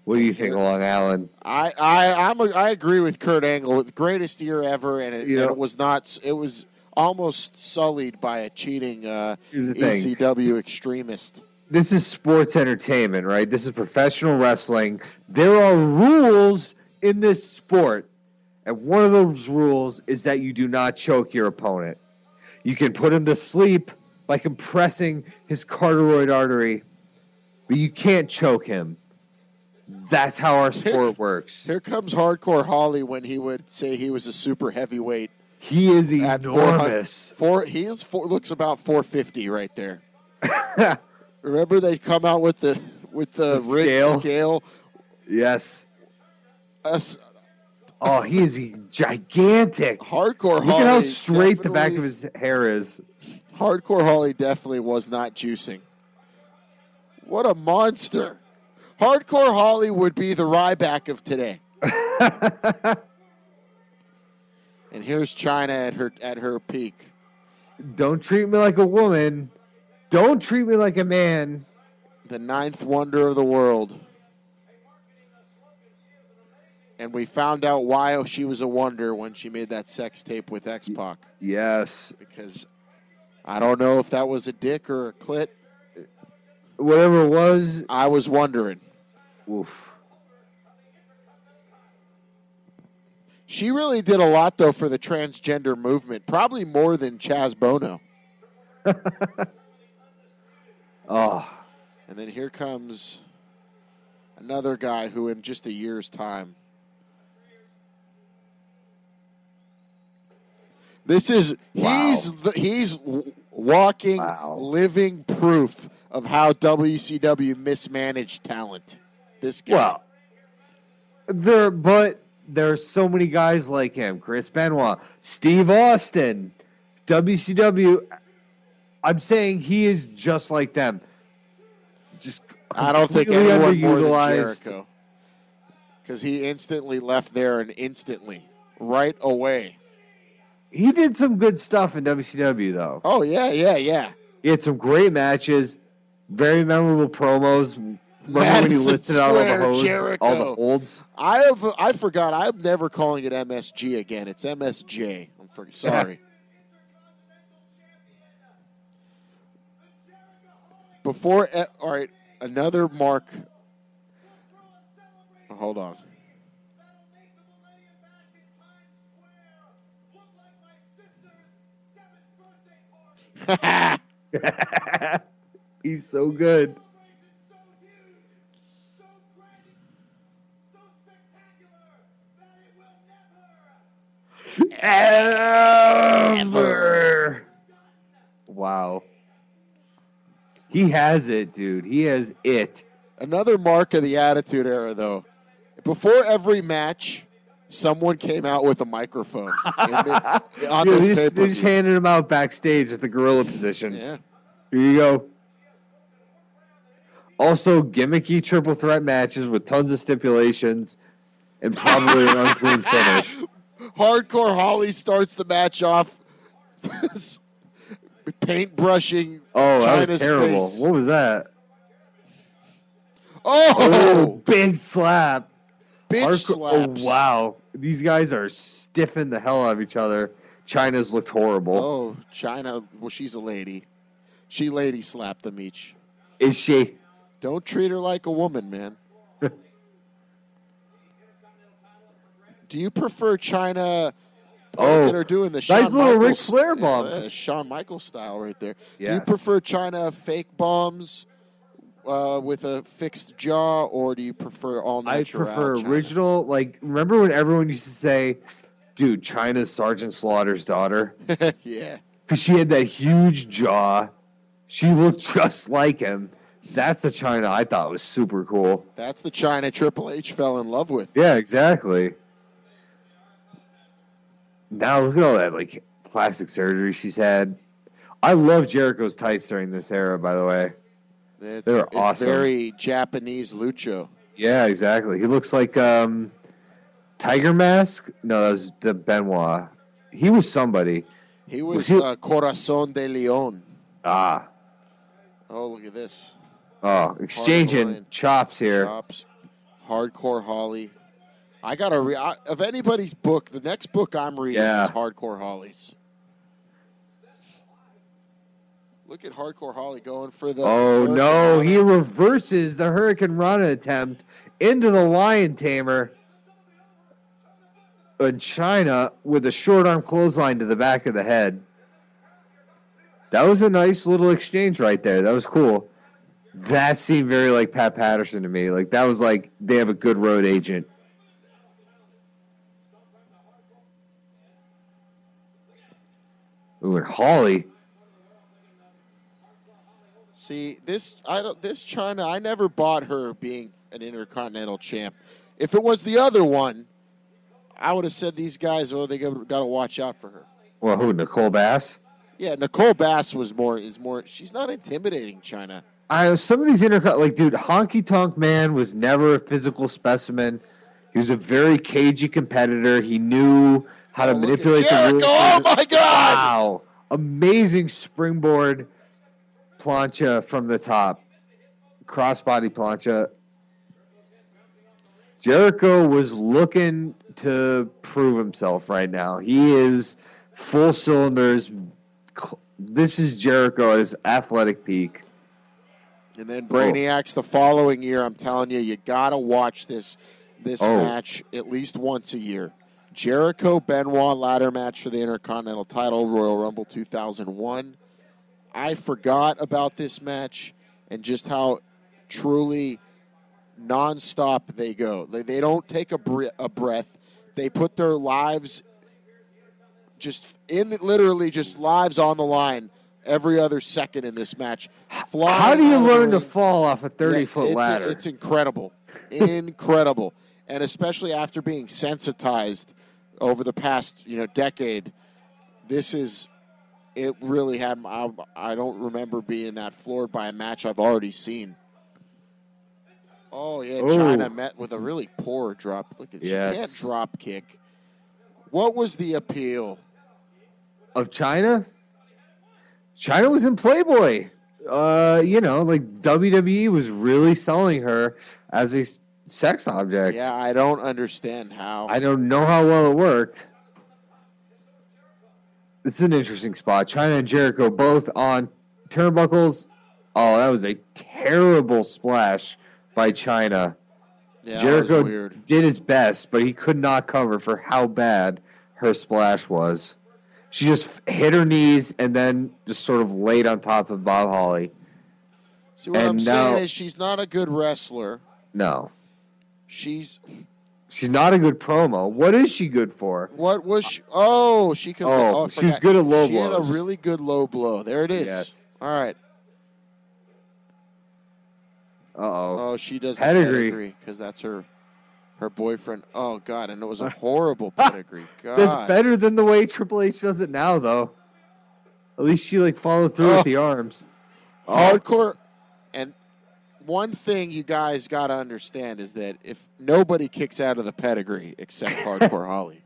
What do you think, Long Island? I agree with Kurt Angle. The greatest year ever, and it was not. It was almost sullied by a cheating ECW extremist. This is sports entertainment, right? This is professional wrestling. There are rules in this sport, and one of those rules is that you do not choke your opponent. You can put him to sleep by compressing his carotid artery, but you can't choke him. That's how our sport works. Here comes Hardcore Holly when he would say he was a super heavyweight. He is enormous. Looks about 450 right there. Remember they come out with the rigged scale? Yes. Oh, he is gigantic. Hardcore Holly. Look at how straight the back of his hair is. Hardcore Holly definitely was not juicing. What a monster. Hardcore Holly would be the Ryback of today. And here's Chyna at her peak. Don't treat me like a woman. Don't treat me like a man. The ninth wonder of the world. And we found out why she was a wonder when she made that sex tape with X-Pac. Yes. Because I don't know if that was a dick or a clit. Whatever it was. I was wondering. Oof. She really did a lot, though, for the transgender movement. Probably more than Chaz Bono. Oh. And then here comes another guy who in just a year's time. He's walking, living proof of how WCW mismanaged talent. This guy. Well, there's so many guys like him. Chris Benoit, Steve Austin, WCW. I'm saying he is just like them. Just I don't think anyone more than Jericho. Because he instantly left there and right away. He did some good stuff in WCW, though. Oh, yeah. He had some great matches, very memorable promos. Remember when he listed out all the holds? I forgot. I'm never calling it MSG again. It's MSJ. I'm sorry. All right, another mark. Oh, hold on. He's so good. Ever. Wow. He has it, dude. He has it. Another mark of the Attitude Era, though. Before every match, someone came out with a microphone they just handed him out backstage at the gorilla position. Yeah. Here you go. Also, gimmicky triple threat matches with tons of stipulations and probably an unclean finish. Hardcore Holly starts the match off paintbrushing that was terrible. Face. What was that? Oh, big slap. Bitch slaps. Oh, wow. These guys are stiffing the hell out of each other. Chyna's looked horrible. Oh, Chyna. Well, she's a lady. She lady slapped them each. Is she? Don't treat her like a woman, man. Do you prefer Chyna? Look at her doing the nice little Ric Flair bomb. Shawn Michaels style right there. Yes. Do you prefer Chyna fake bombs with a fixed jaw, or do you prefer all natural? I prefer Chyna? original. Like, remember when everyone used to say, dude, Chyna's Sergeant Slaughter's daughter? Yeah. Because she had that huge jaw. She looked just like him. That's the China I thought was super cool. That's the China Triple H fell in love with. Yeah, exactly. Now look at all that like plastic surgery she's had. I love Jericho's tights during this era, by the way. They were awesome. It's very Japanese lucha. Yeah, exactly. He looks like Tiger Mask. No, that was the Benoit. He was somebody. He was Corazon de Leon. Ah. Oh, look at this. Oh, exchanging chops here. Chops. Hardcore Holly. I got to of anybody's book, the next book I'm reading is Hardcore Holly's. Look at Hardcore Holly going for the... Oh, no. He reverses the Hurricane Rana attempt into the Lion Tamer. And China with a short arm clothesline to the back of the head. That was a nice little exchange right there. That was cool. That seemed very like Pat Patterson to me. Like, that was like they have a good road agent. Ooh, and Holly... See, this China, I never bought her being an Intercontinental champ. If it was the other one, I would have said these guys, they got to watch out for her. Well, who, Nicole Bass? Yeah, Nicole Bass is more. She's not intimidating, China. Some of these like, dude, Honky Tonk Man was never a physical specimen. He was a very cagey competitor. He knew how to manipulate the rules. Oh my God! Wow, amazing springboard. Plancha from the top. Crossbody plancha. Jericho was looking to prove himself right now. He is full cylinders. This is Jericho at his athletic peak. And then Brainiacs the following year. I'm telling you, you got to watch this match at least once a year. Jericho Benoit ladder match for the Intercontinental title, Royal Rumble 2001. I forgot about this match and just how truly nonstop they go. They don't take a breath. They put their lives literally lives on the line every other second in this match. How do you learn to fall off a 30-foot ladder? It's incredible. Incredible. And especially after being sensitized over the past decade, it really had. I don't remember being that floored by a match I've already seen. Oh yeah, China met with a really poor drop. Look at she can't drop kick. What was the appeal of China? China was in Playboy. Like WWE was really selling her as a sex object. Yeah, I don't understand how. I don't know how well it worked. This is an interesting spot. China and Jericho both on turnbuckles. Oh, that was a terrible splash by China. Yeah, Jericho that was weird. Did his best, but he could not cover for how bad her splash was. She just hit her knees and then just sort of laid on top of Bob Holly. See, what I'm saying is she's not a good wrestler. No. She's not a good promo. What is she good for? What was she? Oh, she could. Oh, she's good at low blows. She had a really good low blow. There it is. Yes. All right. Uh-oh. Oh, she does pedigree because that's her boyfriend. Oh, God, and it was a horrible pedigree. God. That's better than the way Triple H does it now, though. At least she, followed through with the arms. Hardcore. And one thing you guys got to understand is that if nobody kicks out of the pedigree except Hardcore Holly.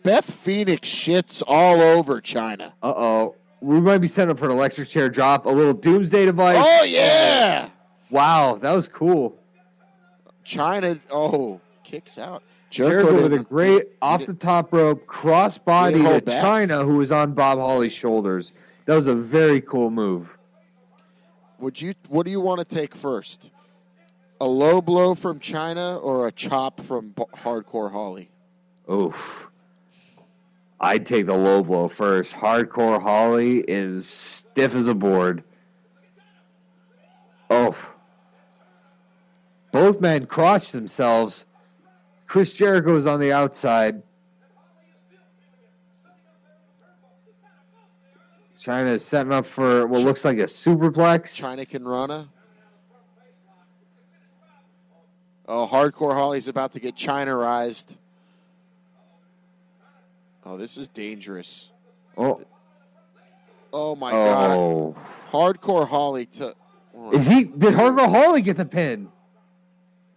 Beth Phoenix shits all over China. Uh-oh. We might be set up for an electric chair drop. A little doomsday device. Oh, yeah. Wow, that was cool. China, kicks out. Jericho with a great off-the-top rope cross-body to China, who was on Bob Holly's shoulders. That was a very cool move. What do you want to take first? A low blow from China or a chop from Hardcore Holly? Oof. I'd take the low blow first. Hardcore Holly is stiff as a board. Oh. Both men crotched themselves. Chris Jericho is on the outside. China's setting up for what looks like a superplex. China can run. Oh, Hardcore Holly's about to get China-ized. Oh, this is dangerous. Oh my God. Hardcore Holly to... Did Hardcore Holly get the pin?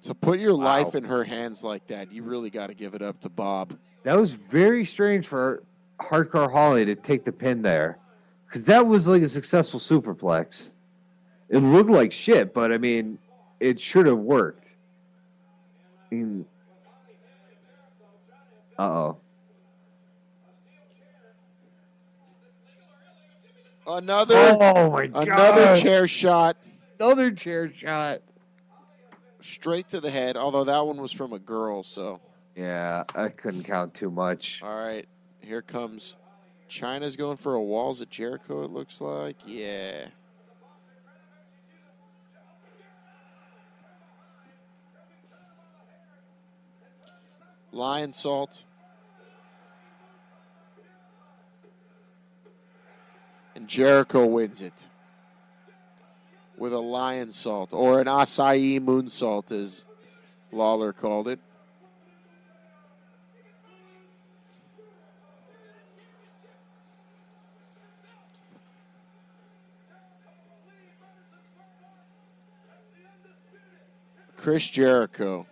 To put your life in her hands like that, you really got to give it up to Bob. That was very strange for Hardcore Holly to take the pin there. Because that was like a successful superplex. It looked like shit, but I mean, it should have worked. Uh-oh. Another chair shot. Another chair shot. Straight to the head, although that one was from a girl, so. Yeah, I couldn't count too much. All right, here comes. China's going for a Walls at Jericho, it looks like. Yeah. Lion Salt. And Jericho wins it with a Lion Salt, or an acai moonsault, as Lawler called it. Chris Jericho,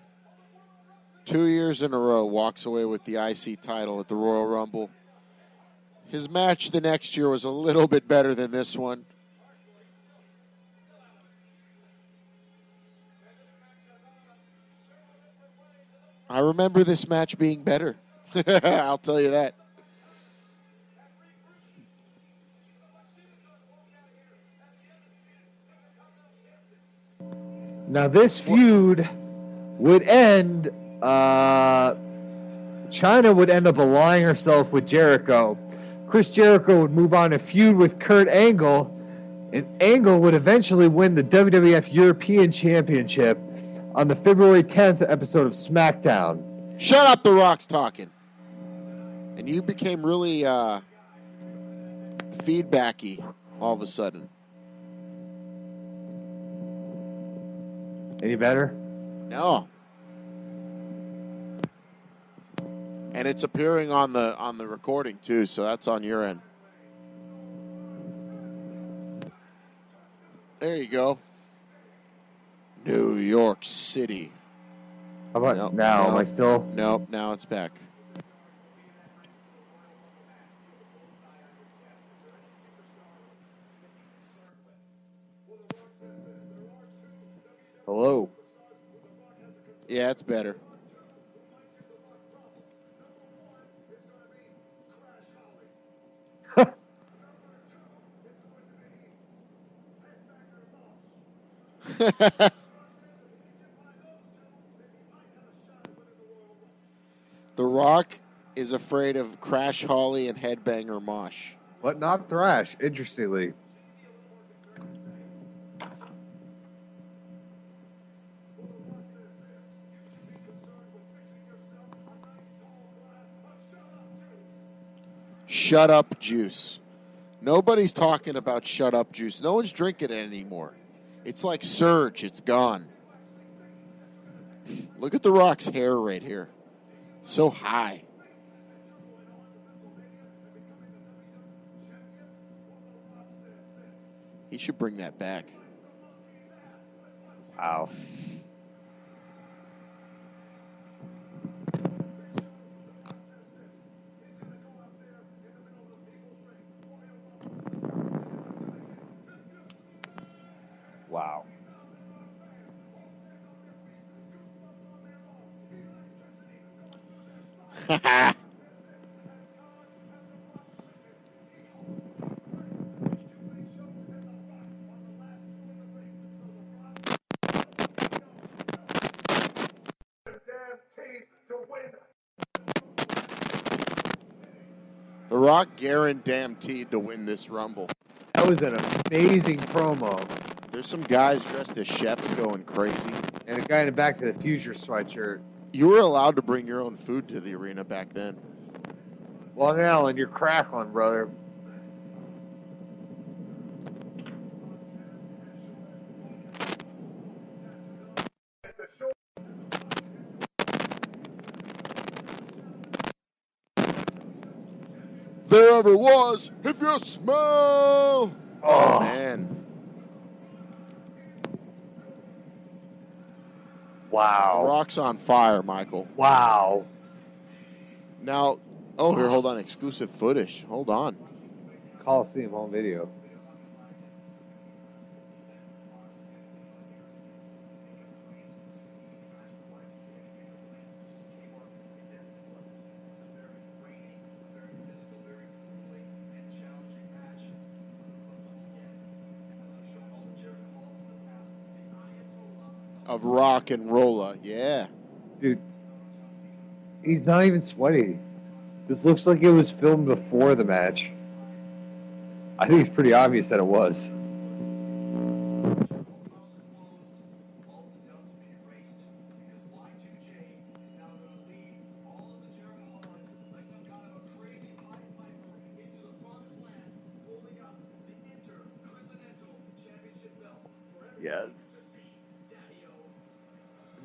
2 years in a row, walks away with the IC title at the Royal Rumble. His match the next year was a little bit better than this one. I remember this match being better. I'll tell you that. Now this feud would end. China would end up allying herself with Jericho. Chris Jericho would move on to feud with Kurt Angle, and Angle would eventually win the WWF European Championship on the February 10th episode of SmackDown. Shut up, The Rock's talking. And you became really feedbacky all of a sudden. Any better? No. And it's appearing on the recording too, so that's on your end. There you go. New York City. How about now? Nope. Am I still? Nope, now it's back. Hello. Yeah, it's better. The Rock is afraid of Crash Holly and Headbanger Mosh. But not Thrash, interestingly. Shut Up Juice. Nobody's talking about Shut Up Juice. No one's drinking it anymore. It's like Surge. It's gone. Look at The Rock's hair right here. It's so high. He should bring that back. Wow. Wow. The Rock guaranteed to win this Rumble. That was an amazing promo. There's some guys dressed as chefs going crazy. And a guy in a Back to the Future sweatshirt. You were allowed to bring your own food to the arena back then. Long Island, you're crackling, brother. there ever was. If you smell. Oh, man. Wow. The Rock's on fire, Michael. Wow. Now, here, hold on. Exclusive footage. Hold on. Coliseum home video. Of rock and rolla, yeah. Dude, he's not even sweaty. This looks like it was filmed before the match. I think it's pretty obvious that it was. Yes.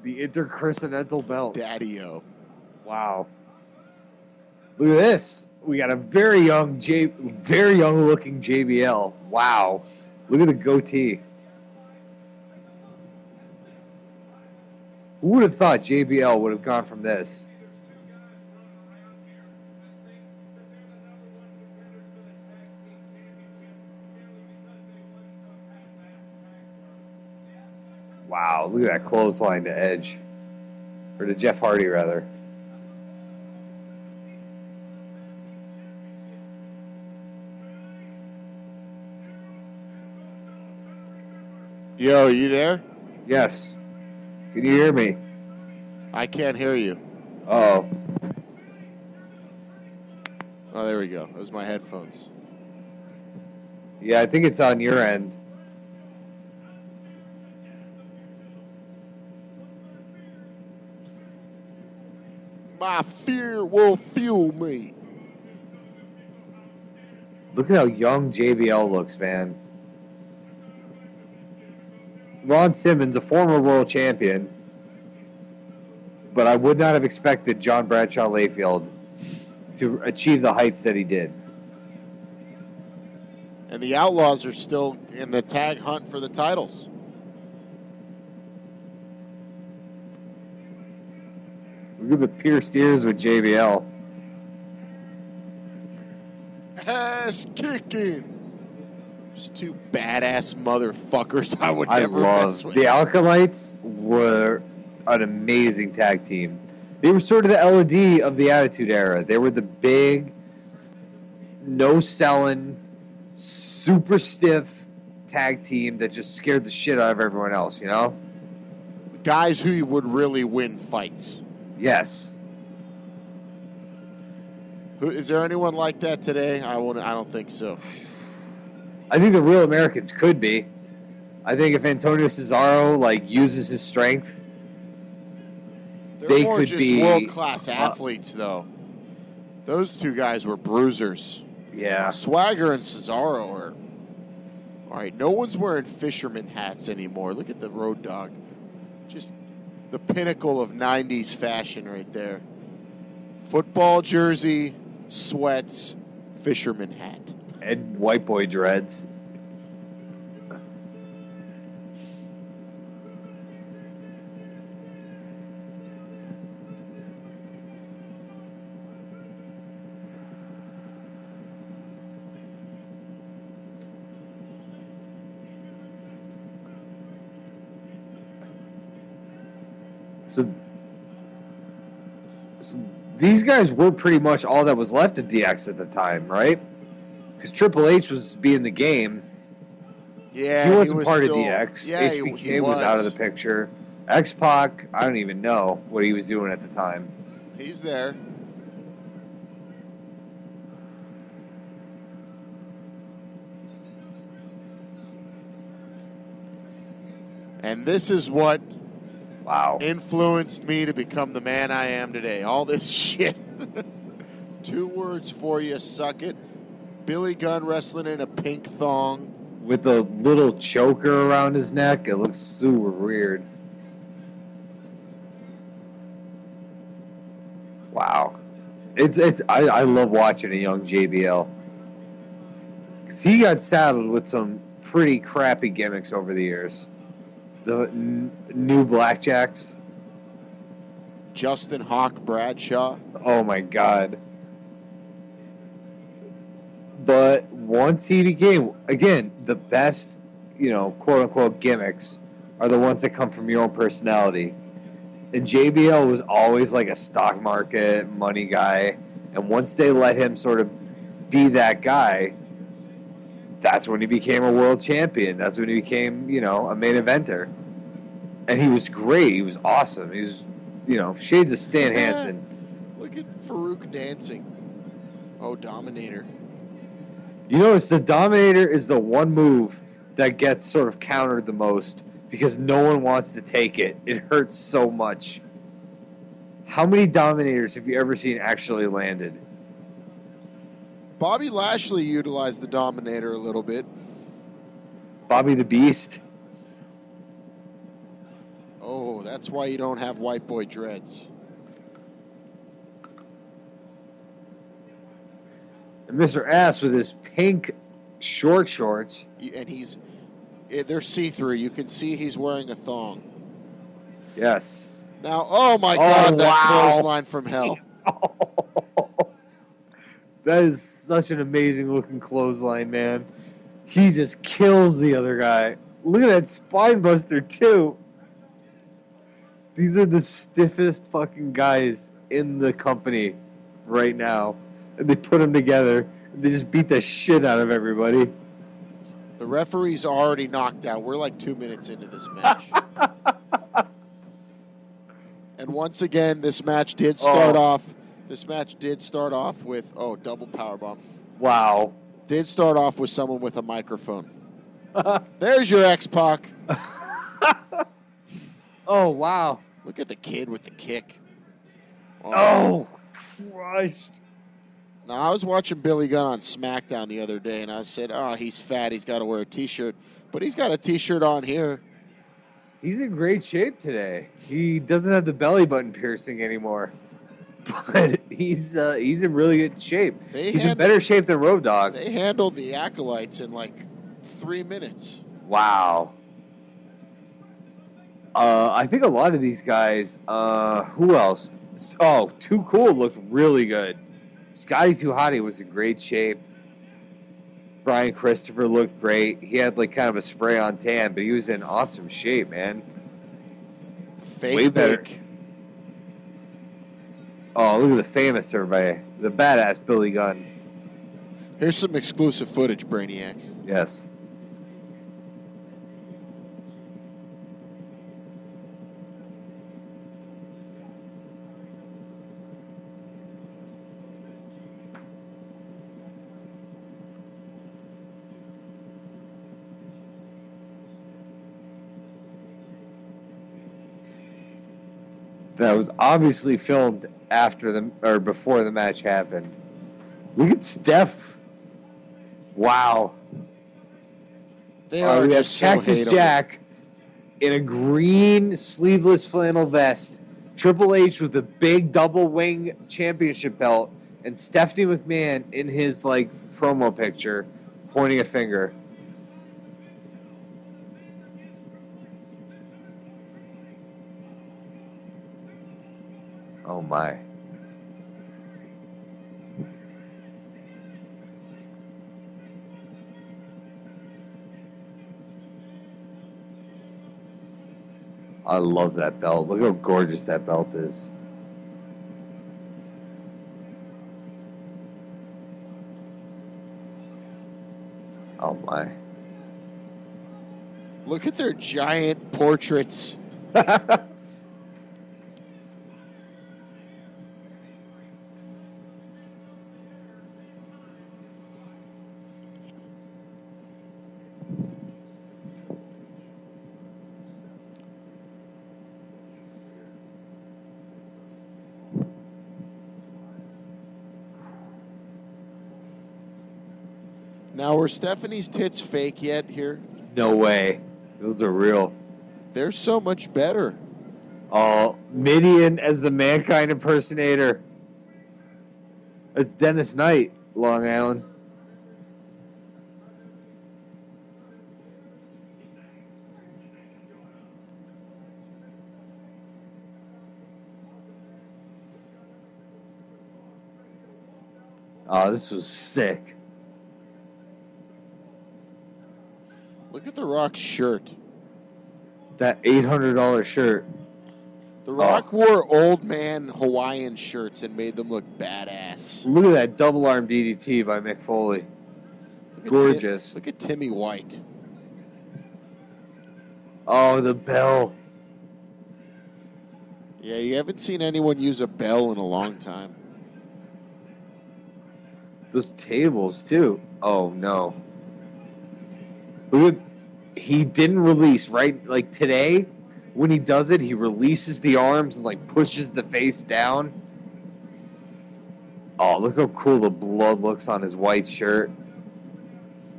The Intercontinental belt. Daddy-o. Wow. Look at this. We got a very young looking JBL. Wow. Look at the goatee. Who would have thought JBL would have gone from this? Wow, look at that clothesline to Edge. Or to Jeff Hardy, rather. Yo, you there? Yes. Can you hear me? I can't hear you. Oh. Oh, there we go. That was my headphones. Yeah, I think it's on your end. My fear will fuel me. Look at how young JBL looks, man. Ron Simmons, a former world champion, but I would not have expected John Bradshaw Layfield to achieve the heights that he did. And the Outlaws are still in the tag hunt for the titles. Look at the pierced ears with JBL. Ass kicking. Just two badass motherfuckers I would never mess with. The Alkalites were an amazing tag team. They were sort of the LOD of the Attitude Era. They were the big, no-selling, super stiff tag team that just scared the shit out of everyone else, you know? Guys who would really win fights. Yes. Is there anyone like that today? I don't think so. I think the real Americans could be. I think if Antonio Cesaro uses his strength, they could be world-class athletes, though. Those two guys were bruisers. Yeah. Swagger and Cesaro are. All right, no one's wearing fisherman hats anymore. Look at the Road Dogg. Just the pinnacle of 90s fashion right there. Football jersey, sweats, fisherman hat. And white boy dreads. So these guys were pretty much all that was left of DX at the time, right? Because Triple H was being the game. Yeah, he wasn't part of DX. Yeah, HBK he was out of the picture. X-Pac, I don't even know what he was doing at the time. He's there. And this is what influenced me to become the man I am today. All this shit. 2 words for you, suck it. Billy Gunn wrestling in a pink thong. With a little choker around his neck. It looks super weird. Wow. I love watching a young JBL. 'Cause he got saddled with some pretty crappy gimmicks over the years. The new Blackjacks. Justin Hawk Bradshaw. Oh my God. But once he became, again, the best, quote unquote gimmicks are the ones that come from your own personality. And JBL was always like a stock market money guy. And once they let him sort of be that guy, that's when he became a world champion. That's when he became, a main eventer. And he was great. He was awesome. He was, shades of Stan Hansen. Look at Farouk dancing. Oh, Dominator. You notice the Dominator is the one move that gets sort of countered the most because no one wants to take it. It hurts so much. How many Dominators have you ever seen actually landed? Bobby Lashley utilized the Dominator a little bit. Bobby the Beast. Oh, that's why you don't have white boy dreads. And Mr. Ass with his pink short shorts. And they're see-through. You can see he's wearing a thong. Yes. Now, oh my God, that clothesline from hell. That is such an amazing looking clothesline, man. He just kills the other guy. Look at that spine buster, too. These are the stiffest fucking guys in the company right now. And they put them together. And they just beat the shit out of everybody. The referee's already knocked out. We're like 2 minutes into this match. And once again, this match did start off. This match did start off with double powerbomb. Wow. Did start off with someone with a microphone. There's your X-Pac. Oh, wow. Look at the kid with the kick. Oh, crushed. Now, I was watching Billy Gunn on SmackDown the other day, and I said, he's fat. He's got to wear a T-shirt. But he's got a T-shirt on here. He's in great shape today. He doesn't have the belly button piercing anymore. But he's in really good shape. He's in better shape than Road Dogg. They handled the Acolytes in like 3 minutes. Wow. I think a lot of these guys, who else? Oh, Too Cool looked really good. Scotty 2 Hotty was in great shape. Brian Christopher looked great. He had like kind of a spray on tan, but he was in awesome shape, man. Way better. Oh, look at the famous everybody. The badass Billy Gunn. Here's some exclusive footage, Brainiacs. Yes. That was obviously filmed before the match happened. Look at Steph. Wow. They are we have just so Cactus hateable. Jack in a green sleeveless flannel vest. Triple H with a big double wing championship belt, and Stephanie McMahon in his promo picture pointing a finger. Oh my. I love that belt. Look how gorgeous that belt is. Oh my. Look at their giant portraits. Now, were Stephanie's tits fake yet here? No way. Those are real. They're so much better. Oh, Midian as the Mankind impersonator. It's Dennis Knight, Long Island. Oh, this was sick. Look at The Rock's shirt. That $800 shirt. The Rock wore old man Hawaiian shirts and made them look badass. Look at that double arm DDT by Mick Foley. Gorgeous. Look at Timmy White. Oh, the bell. Yeah, you haven't seen anyone use a bell in a long time. Those tables, too. Oh, no. Look at, he didn't release, right? Like today, when he does it, he releases the arms and like pushes the face down. Oh, look how cool the blood looks on his white shirt.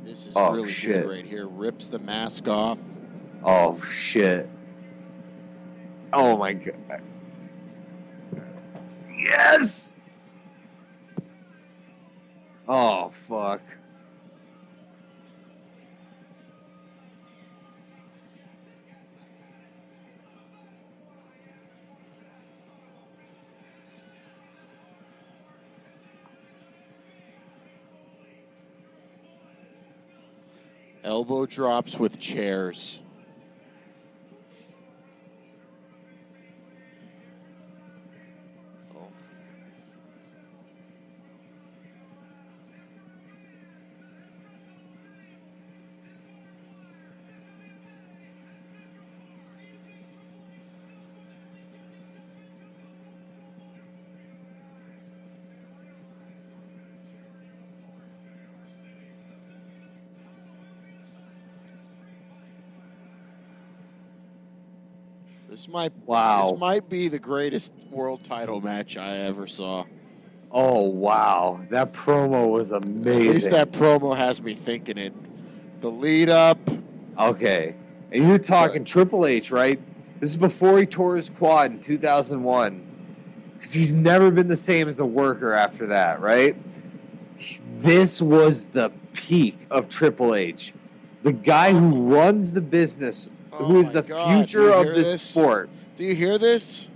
This is really shit. good right here. Rips the mask off. Oh, shit. Oh, my God. Yes! Oh, fuck. Elbow drops with chairs. This might be the greatest world title match I ever saw. Oh, wow. That promo was amazing. At least that promo has me thinking it. The lead up. Okay. And you're talking Triple H, right? This is before he tore his quad in 2001. Because he's never been the same as a worker after that, right? This was the peak of Triple H. The guy who runs the business, who is the future of this sport. Do you hear this?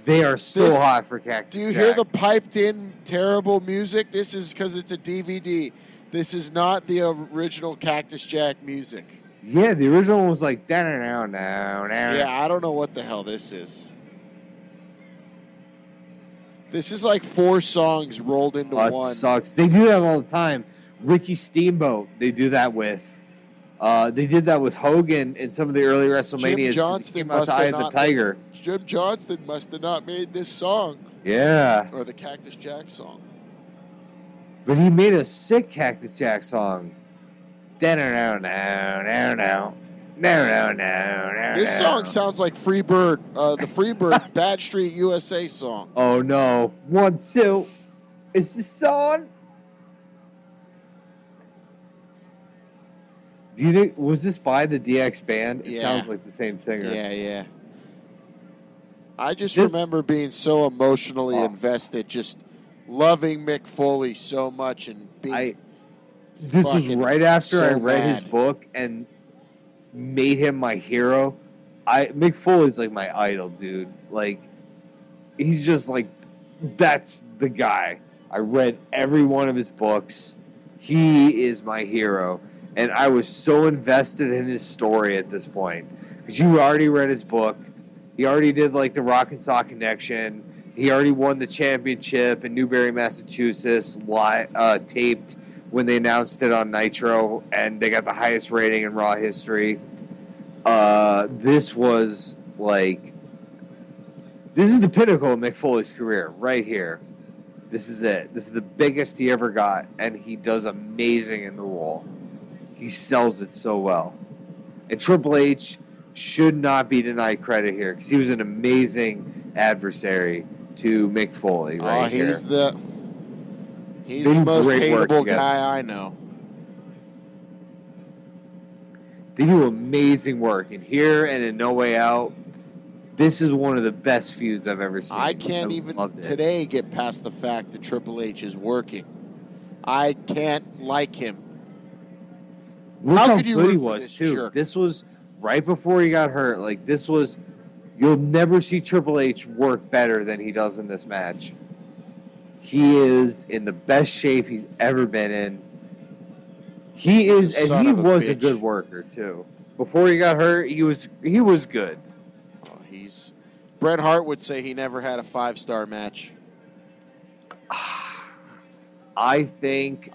They are so hot for Cactus Do you Jack. hear the piped-in terrible music? This is because it's a DVD. This is not the original Cactus Jack music. Yeah, the original one was like now. Yeah, I don't know what the hell this is. This is like 4 songs rolled into one. It sucks. They do that all the time. Ricky Steamboat, they do that with. They did that with Hogan in some of the early WrestleManias. Jim Johnston must have the Tiger. Jim Johnston must have not made this song. Yeah. Or the Cactus Jack song. But he made a sick Cactus Jack song. This song sounds like Freebird, the Freebird Bad Street USA song. Oh no. 1, 2. It's the song. Do you think, was this by the DX band? It sounds like the same singer. Yeah. I just remember being so emotionally invested, just loving Mick Foley so much and being. This was right after I read his book and made him my hero. Mick Foley's like my idol, dude. Like, he's just like, that's the guy. I read every one of his books. He is my hero. And I was so invested in his story at this point. Because you already read his book. He already did, like, the Rock and Sock Connection. He already won the championship in Newbury, Massachusetts, taped when they announced it on Nitro. And they got the highest rating in Raw history. This was, like... This is the pinnacle of Mick Foley's career, right here. This is it. This is the biggest he ever got. And he does amazing in the role. He sells it so well. And Triple H should not be denied credit here because he was an amazing adversary to Mick Foley here. He's the most hateable guy I know. They do amazing work in here and in No Way Out. This is one of the best feuds I've ever seen. I can't even today get past the fact that Triple H is working. I can't like him. Look how good he was, too. Jerk? This was right before he got hurt. Like, this was... You'll never see Triple H work better than he does in this match. He is in the best shape he's ever been in. He is, and he was a good worker, too. Before he got hurt, he was good. Bret Hart would say he never had a 5-star match. I think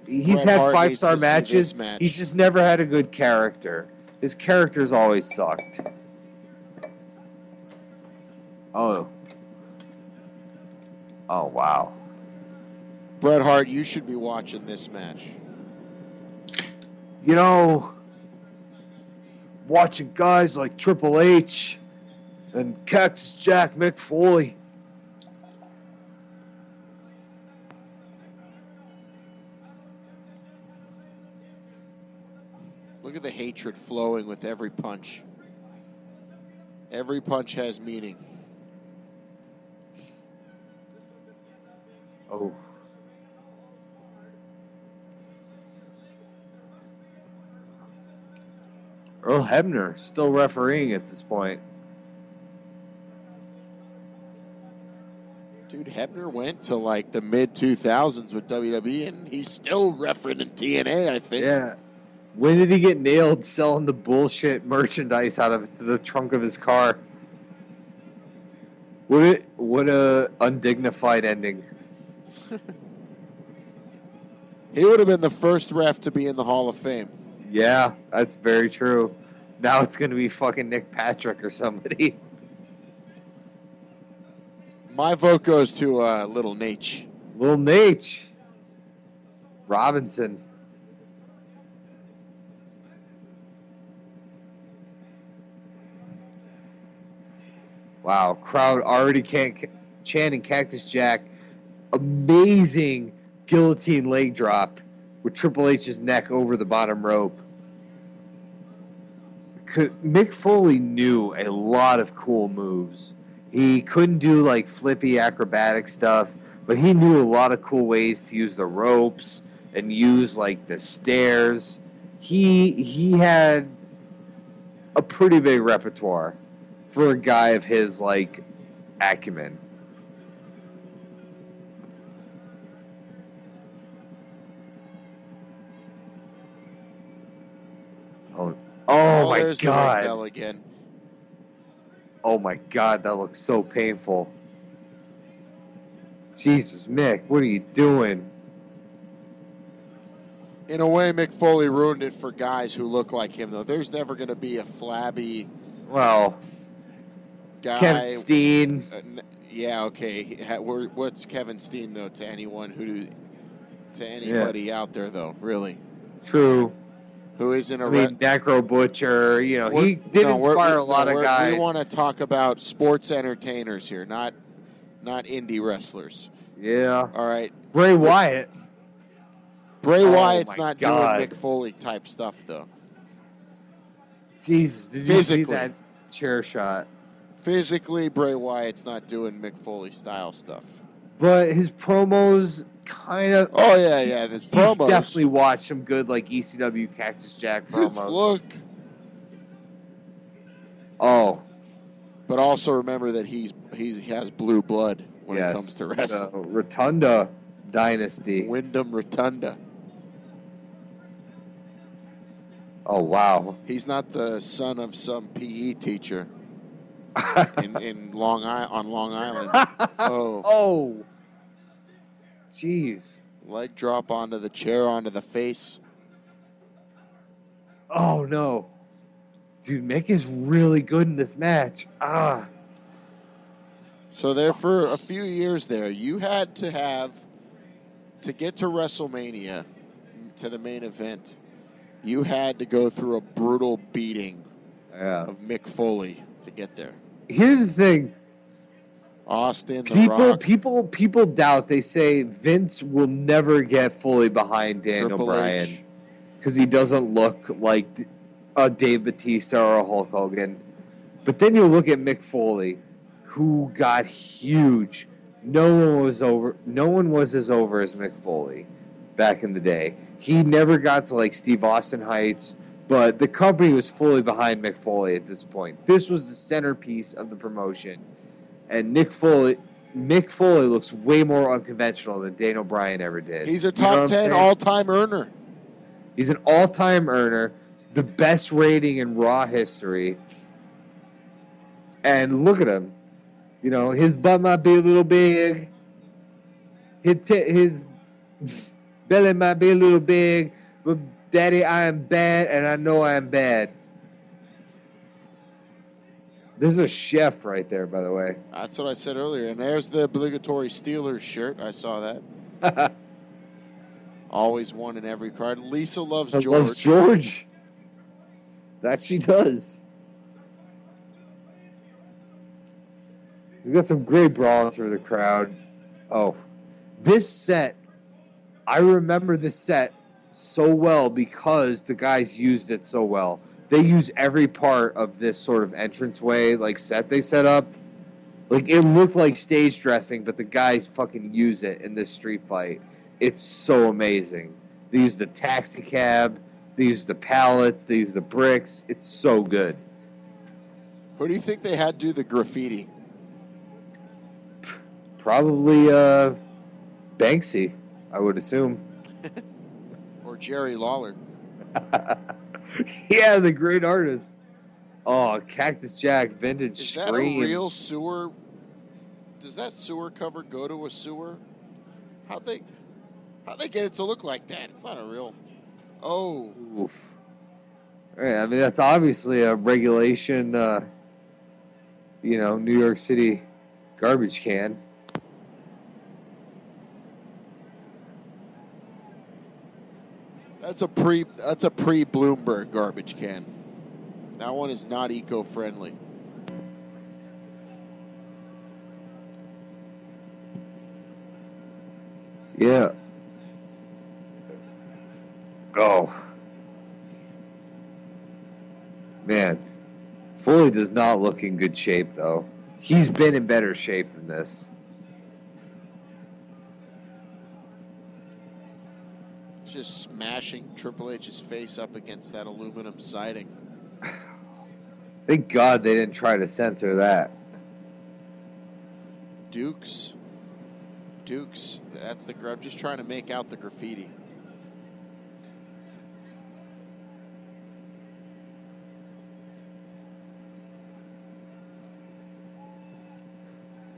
he's had 5-star matches. He's just never had a good character. His character's always sucked. Oh, wow. Bret Hart, you should be watching this match. You know, watching guys like Triple H and Cactus Jack Mick Foley. Look at the hatred flowing with every punch. Every punch has meaning. Oh. Earl Hebner still refereeing at this point. Dude, Hebner went to like the mid-2000s with WWE, and he's still refereeing in TNA, I think. Yeah. When did he get nailed selling the bullshit merchandise out of the trunk of his car? What a undignified ending. He would have been the first ref to be in the Hall of Fame. Yeah, that's very true. Now it's going to be fucking Nick Patrick or somebody. My vote goes to Little Nate. Little Nate. Robinson. Wow, crowd already chanting Cactus Jack. Amazing guillotine leg drop with Triple H's neck over the bottom rope. Mick Foley knew a lot of cool moves. He couldn't do like flippy acrobatic stuff, but he knew a lot of cool ways to use the ropes and use like the stairs. He had a pretty big repertoire for a guy of his like acumen. Oh my God. The ring bell again. Oh my God, that looks so painful. Jesus, Mick, what are you doing? In a way, Mick Foley ruined it for guys who look like him, though. There's never going to be a flabby guy. Kevin Steen. Yeah, okay. What's Kevin Steen, though, to anybody out there, though, really? True. Who isn't a... Necro Butcher, he did inspire a lot of guys. We want to talk about sports entertainers here, not indie wrestlers. Yeah. All right. Bray Wyatt. Bray Wyatt's not doing Mick Foley type stuff, though. Jesus, did you see that chair shot? Physically, Bray Wyatt's not doing Mick Foley style stuff. But his promos kind of... Oh, yeah, his promos. Definitely watched some good, like, ECW Cactus Jack promos. Look. Oh. But also remember that he has blue blood when it comes to wrestling. The Rotunda dynasty. Wyndham Rotunda. Oh, wow. He's not the son of some PE teacher on Long Island. Oh. Jeez. Leg drop onto the chair, onto the face. Oh, no. Dude, Mick is really good in this match. So there, for a few years there, you had to get to WrestleMania, to the main event, you had to go through a brutal beating of Mick Foley to get there. Here's the thing. Austin, The Rock. People doubt. They say Vince will never get fully behind Daniel Bryan because he doesn't look like a Dave Bautista or a Hulk Hogan. But then you look at Mick Foley, who got huge. No one was as over as Mick Foley back in the day. He never got to like Steve Austin heights, but the company was fully behind Mick Foley at this point. This was the centerpiece of the promotion. And Mick Foley looks way more unconventional than Dane O'Brien ever did. He's a top 10 all-time earner. He's an all-time earner, the best rating in Raw history. And look at him. You know, his butt might be a little big. His belly might be a little big. But, Daddy, I am bad, and I know I am bad. There's a chef right there, by the way. That's what I said earlier. And there's the obligatory Steelers shirt. I saw that. Always one in every card. Lisa loves George. Loves George. That she does. We got some great brawling through the crowd. Oh, this set, I remember this set so well because the guys used it so well. They use every part of this sort of entranceway, like set they set up. Like it looked like stage dressing, but the guys fucking use it in this street fight. It's so amazing. They use the taxi cab, they use the pallets, they use the bricks. It's so good. Who do you think they had do the graffiti? Probably Banksy, I would assume. Or Jerry Lawler. Yeah, the great artist. Oh, Cactus Jack, vintage Is screen. that a real sewer? Does that sewer cover go to a sewer? How'd they get it to look like that? It's not a real. Oh. Oof. Yeah, I mean, that's obviously a regulation, New York City garbage can. That's a pre-Bloomberg garbage can. That one is not eco-friendly. Yeah. Oh. Man. Foley does not look in good shape, though. He's been in better shape than this. Just smashing Triple H's face up against that aluminum siding. Thank God they didn't try to censor that. Dukes. That's I'm just trying to make out the graffiti.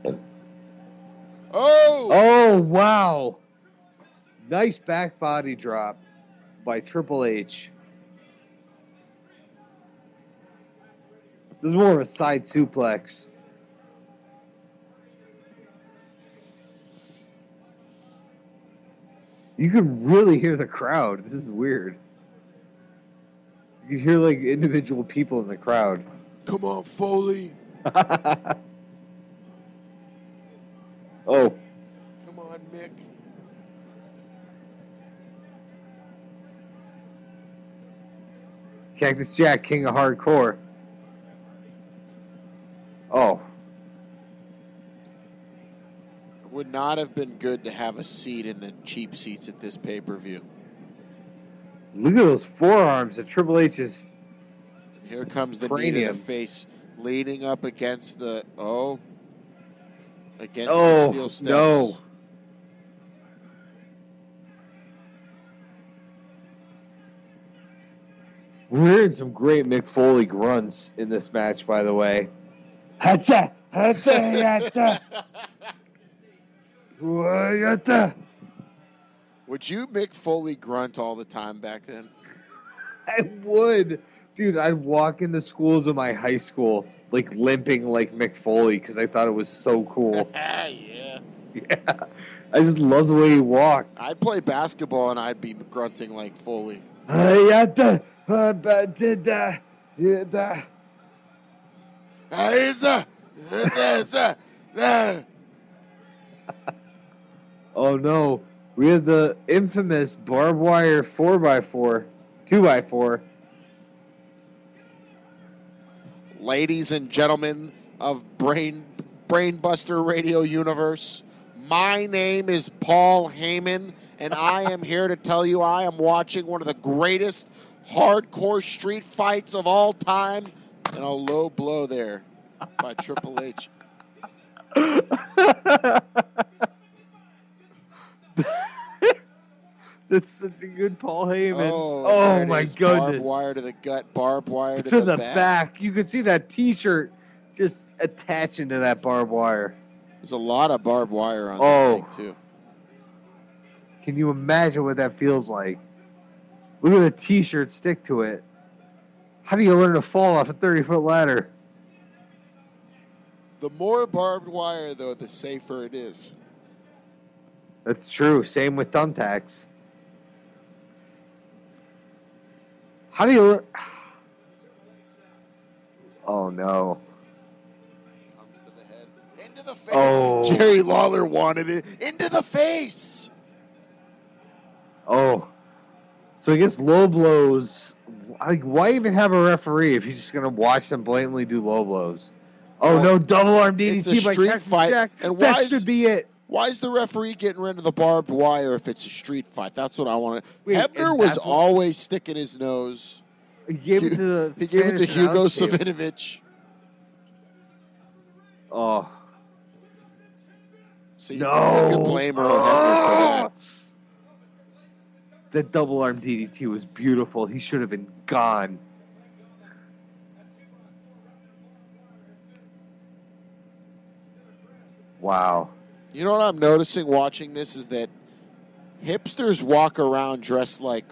Oh! Oh, wow. Nice back body drop by Triple H. This is more of a side suplex. You can really hear the crowd. This is weird. You can hear like individual people in the crowd. Come on, Foley. Oh. Come on, Mick. Cactus Jack, king of hardcore. Oh. Would not have been good to have a seat in the cheap seats at this pay-per-view. Look at those forearms that Triple H is. Here comes the knee to the face, leaning up against the against the steel steps. No. We're hearing some great Mick Foley grunts in this match, by the way. Hatcha! Hatcha! Hatcha! Would you Mick Foley grunt all the time back then? I would. Dude, I'd walk into schools in my high school, like limping like Mick Foley because I thought it was so cool. Yeah. Yeah. I just love the way he walked. I'd play basketball and I'd be grunting like Foley. Oh no, we had the infamous barbed wire 2x4. ladies and gentlemen of Brainbuster Radio Universe. My name is Paul Heyman, and I am here to tell you I am watching one of the greatest hardcore street fights of all time, and a low blow there by Triple H. That's such a good Paul Heyman. Oh my goodness. goodness. Barbed wire to the gut, barbed wire to the back. You could see that T-shirt just attaching to that barbed wire. There's a lot of barbed wire on that thing, too. Can you imagine what that feels like? Look at the T-shirt stick to it. How do you learn to fall off a 30-foot ladder? The more barbed wire, though, the safer it is. That's true. Same with thumbtacks. How do you learn? Oh, no. Comes to the head. Into the face. Oh. Jerry Lawler wanted it. Into the face. Oh. So I guess low blows. Like, why even have a referee if you're just going to watch them blatantly do low blows? Oh, no, double arm DDT it's a street fight. Jack. And that should be it. Why is the referee getting rid of the barbed wire if it's a street fight? That's what I want to. Hebner was always sticking his nose. He gave it to Hugo Savinovich. Oh. See, no. You can blame Earl Hebner for that. That double arm DDT was beautiful. He should have been gone. Wow. You know what I'm noticing watching this is that hipsters walk around dressed like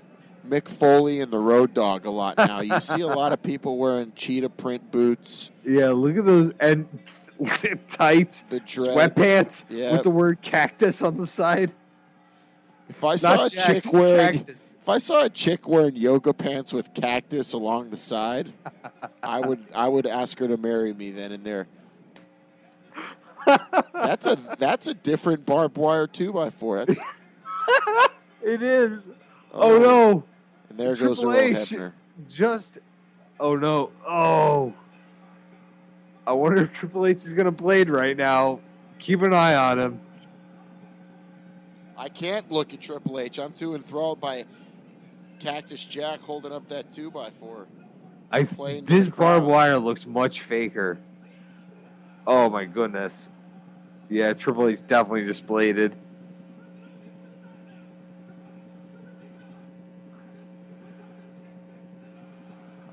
Mick Foley and the Road Dogg a lot now. You see a lot of people wearing cheetah print boots. Yeah, look at those and tights, the sweatpants with the word cactus on the side. If I saw a chick wearing yoga pants with cactus along the side, I would ask her to marry me then and there. That's a different barbed wire 2x4. It is. Oh no! And there goes Earl Hebner. Oh no! Oh! I wonder if Triple H is gonna blade right now. Keep an eye on him. I can't look at Triple H. I'm too enthralled by Cactus Jack holding up that 2x4. This barbed wire looks much faker. Oh my goodness. Yeah, Triple H definitely just bladed.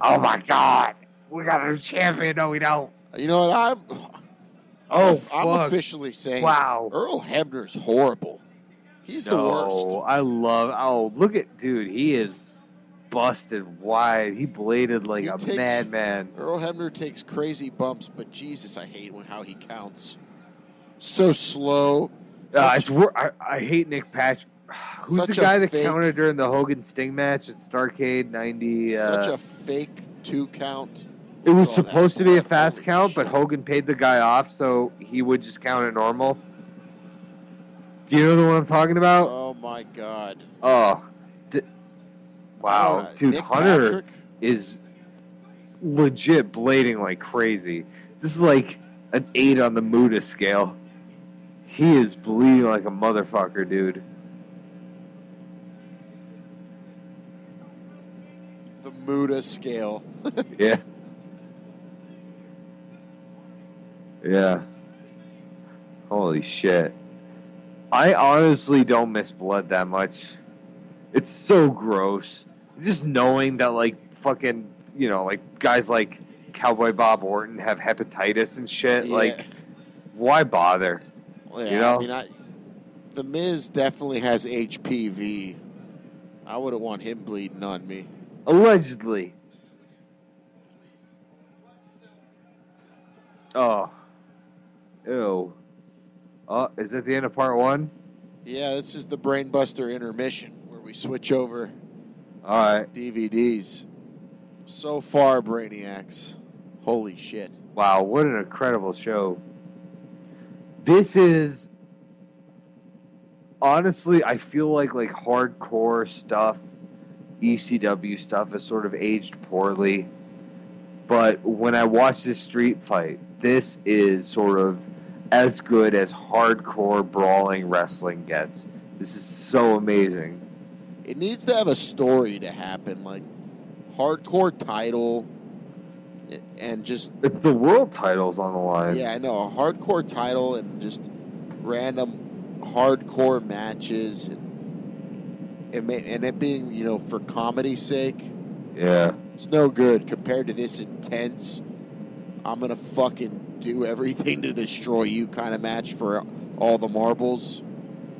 Oh my God. We got a new champion. No, we don't. You know what? I'm officially saying Earl Hebner's horrible. He's the worst. Look at, dude, he is busted wide. He bladed like a madman. Earl Hebner takes crazy bumps, but Jesus, I hate how he counts. So slow. I hate Nick Patrick. Who's the guy that counted during the Hogan Sting match at Starrcade 90? Such a fake 2 count. It was supposed to be a fast count, but Hogan paid the guy off, so he would just count it normal. Do you know the one I'm talking about? Oh, my God. Oh. Wow. Dude, Nick Hunter Patrick is legit blading like crazy. This is like an 8 on the Muda scale. He is bleeding like a motherfucker, dude. The Muda scale. Yeah. Yeah. Holy shit. I honestly don't miss blood that much. It's so gross. Just knowing that, like, fucking, you know, like, guys like Cowboy Bob Orton have hepatitis and shit. Yeah. Like, why bother? Well, yeah, you know? I mean, The Miz definitely has HPV. I wouldn't want him bleeding on me. Allegedly. Oh. Ew. Oh, is that the end of part 1? Yeah, this is the Brainbuster intermission where we switch over Alright. DVDs. So far, Brainiacs. Holy shit. Wow, what an incredible show. This is... Honestly, I feel like hardcore stuff, ECW stuff, has sort of aged poorly. But when I watch this street fight, this is sort of as good as hardcore brawling wrestling gets. This is so amazing. It needs to have a story to happen, like hardcore title and just... It's the world titles on the line. Yeah, I know. A hardcore title and just random hardcore matches and it being, you know, for comedy's sake. Yeah. It's no good compared to this intense, I'm going to fucking do everything to destroy you kind of match for all the marbles.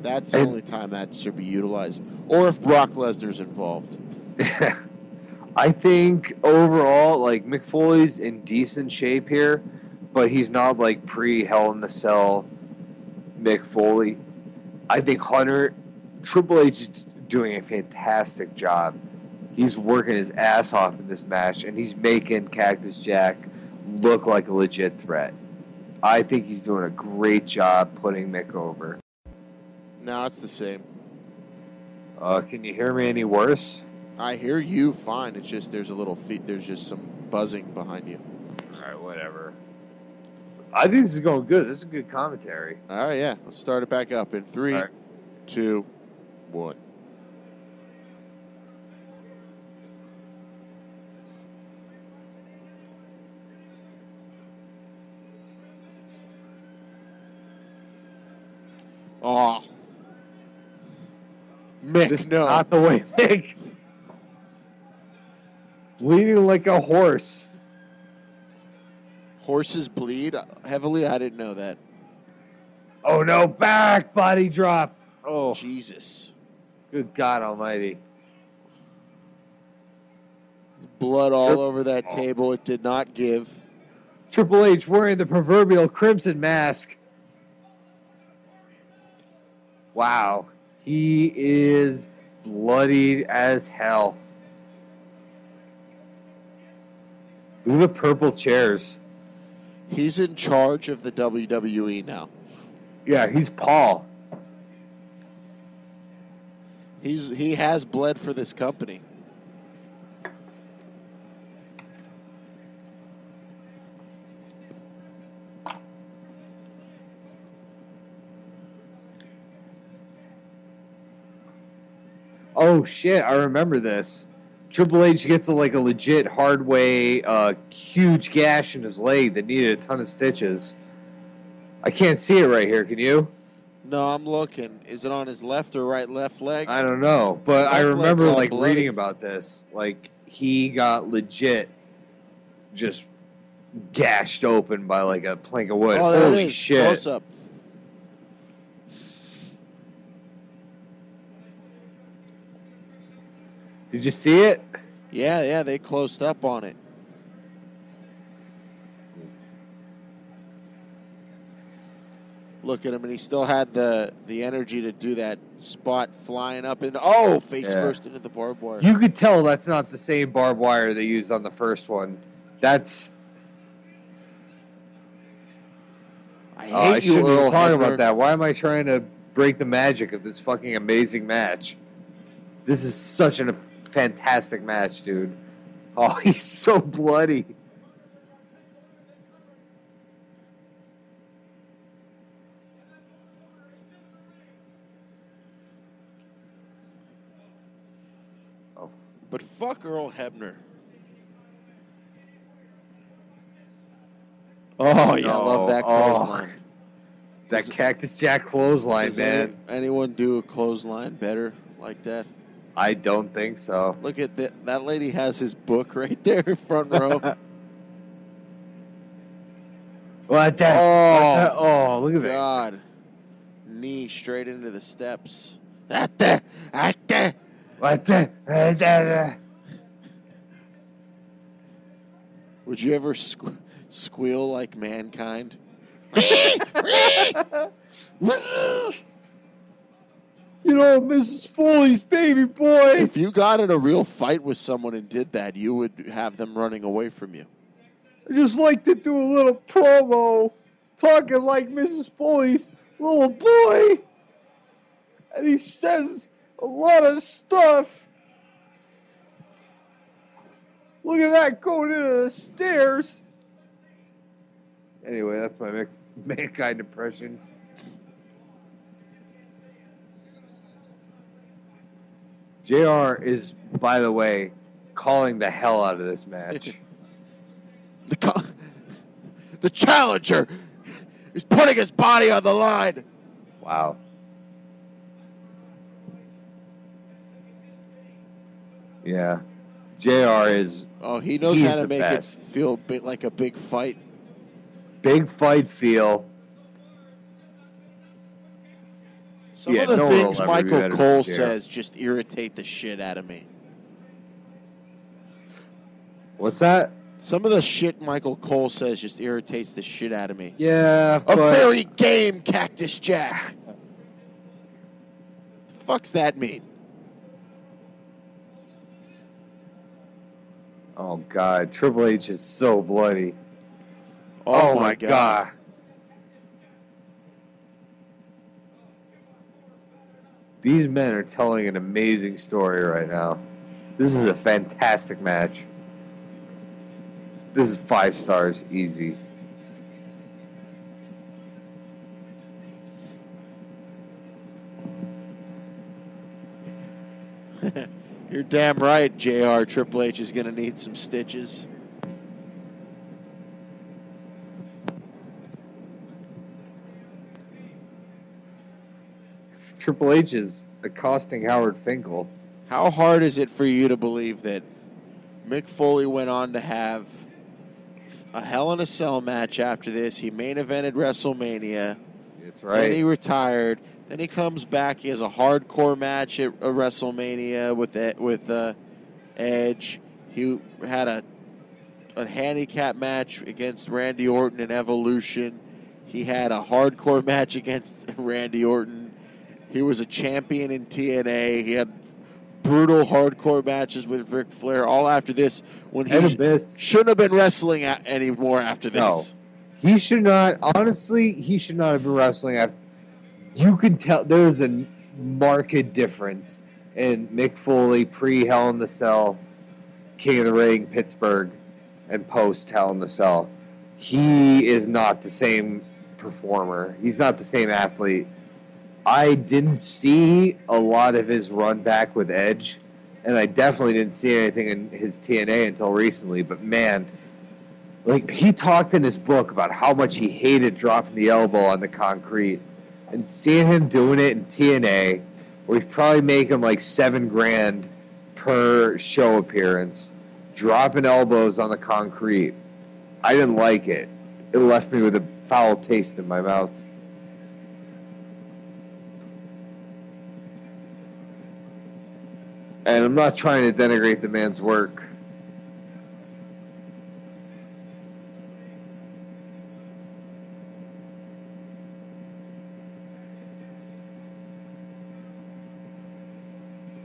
That's the only time that should be utilized. Or if Brock Lesnar's involved. I think overall, like, Mick Foley's in decent shape here, but he's not like pre-Hell in the Cell Mick Foley. I think Triple H is doing a fantastic job. He's working his ass off in this match, and he's making Cactus Jack look like a legit threat. I think he's doing a great job putting Mick over. No, it's the same. Can you hear me any worse? I hear you fine. It's just there's just some buzzing behind you. All right, whatever. I think this is going good. This is good commentary. All right, yeah. Let's start it back up in 3, 2, 1. Oh. Mick, this no. Is not the way Mick. Bleeding like a horse. Horses bleed heavily? I didn't know that. Oh, no. Back body drop. Oh. Jesus. Good God almighty. Blood all over that table. It did not give. Triple H wearing the proverbial crimson mask. Wow. He is bloodied as hell. Look at the purple chairs. He's in charge of the WWE now. Yeah, he's Paul. He has bled for this company. Oh shit, I remember this. Triple H gets a legit hard way, huge gash in his leg that needed a ton of stitches. I can't see it right here, can you? No, I'm looking. Is it on his left or left leg? I don't know, but I remember bloody. reading about this. Like, he got legit just gashed open by a plank of wood. Oh, Holy shit. Close up. Did you see it? Yeah, they closed up on it. Look at him, and he still had the energy to do that spot flying up in. Face first into the barbed wire. You could tell that's not the same barbed wire they used on the first one. That's. I hate you, shouldn't Earl even talk Hebner. about that. Why am I trying to break the magic of this fucking amazing match? This is such a fantastic match, dude. Oh, he's so bloody. But fuck Earl Hebner. Oh, yeah, I love that clothesline. That Cactus Jack clothesline, man. Anyone do a clothesline better like that? I don't think so. Look at that. That lady has his book right there, front row. What the? Oh, look at that. God. Knee straight into the steps. Would you ever squeal like Mankind? You know, Mrs. Foley's baby boy. If you got in a real fight with someone and did that, you would have them running away from you. I just like to do a little promo, talking like Mrs. Foley's little boy. And he says a lot of stuff. Look at that going into the stairs. Anyway, that's my Mankind impression. JR is, by the way, calling the hell out of this match. The challenger is putting his body on the line. Wow. Yeah. JR is... Oh, he knows how to make it feel like a big fight. Big fight feel. Some of the things Michael Cole says just irritate the shit out of me. What's that? Some of the shit Michael Cole says just irritates the shit out of me. Yeah, but... A very game Cactus Jack. The fuck's that mean? Oh, God. Triple H is so bloody. Oh my God. These men are telling an amazing story right now. This is a fantastic match. This is 5 stars, easy. You're damn right, JR. Triple H is going to need some stitches. Triple H is accosting Howard Finkel. How hard is it for you to believe that Mick Foley went on to have a Hell in a Cell match after this? He main evented WrestleMania. That's right. Then he retired. Then he comes back. He has a hardcore match at WrestleMania with Edge. He had a handicap match against Randy Orton in Evolution. He had a hardcore match against Randy Orton. He was a champion in TNA. He had brutal hardcore matches with Ric Flair. All after this, when he shouldn't have been wrestling anymore after this. No, he should not. Honestly, he should not have been wrestling after. You could tell there's a marked difference in Mick Foley pre-Hell in the Cell, King of the Ring, Pittsburgh, and post-Hell in the Cell. He is not the same performer. He's not the same athlete. I didn't see a lot of his run back with Edge, and I definitely didn't see anything in his TNA until recently. But man, like he talked in his book about how much he hated dropping the elbow on the concrete, and seeing him doing it in TNA, where he's probably making like $7,000 per show appearance, dropping elbows on the concrete. I didn't like it. It left me with a foul taste in my mouth. And I'm not trying to denigrate the man's work.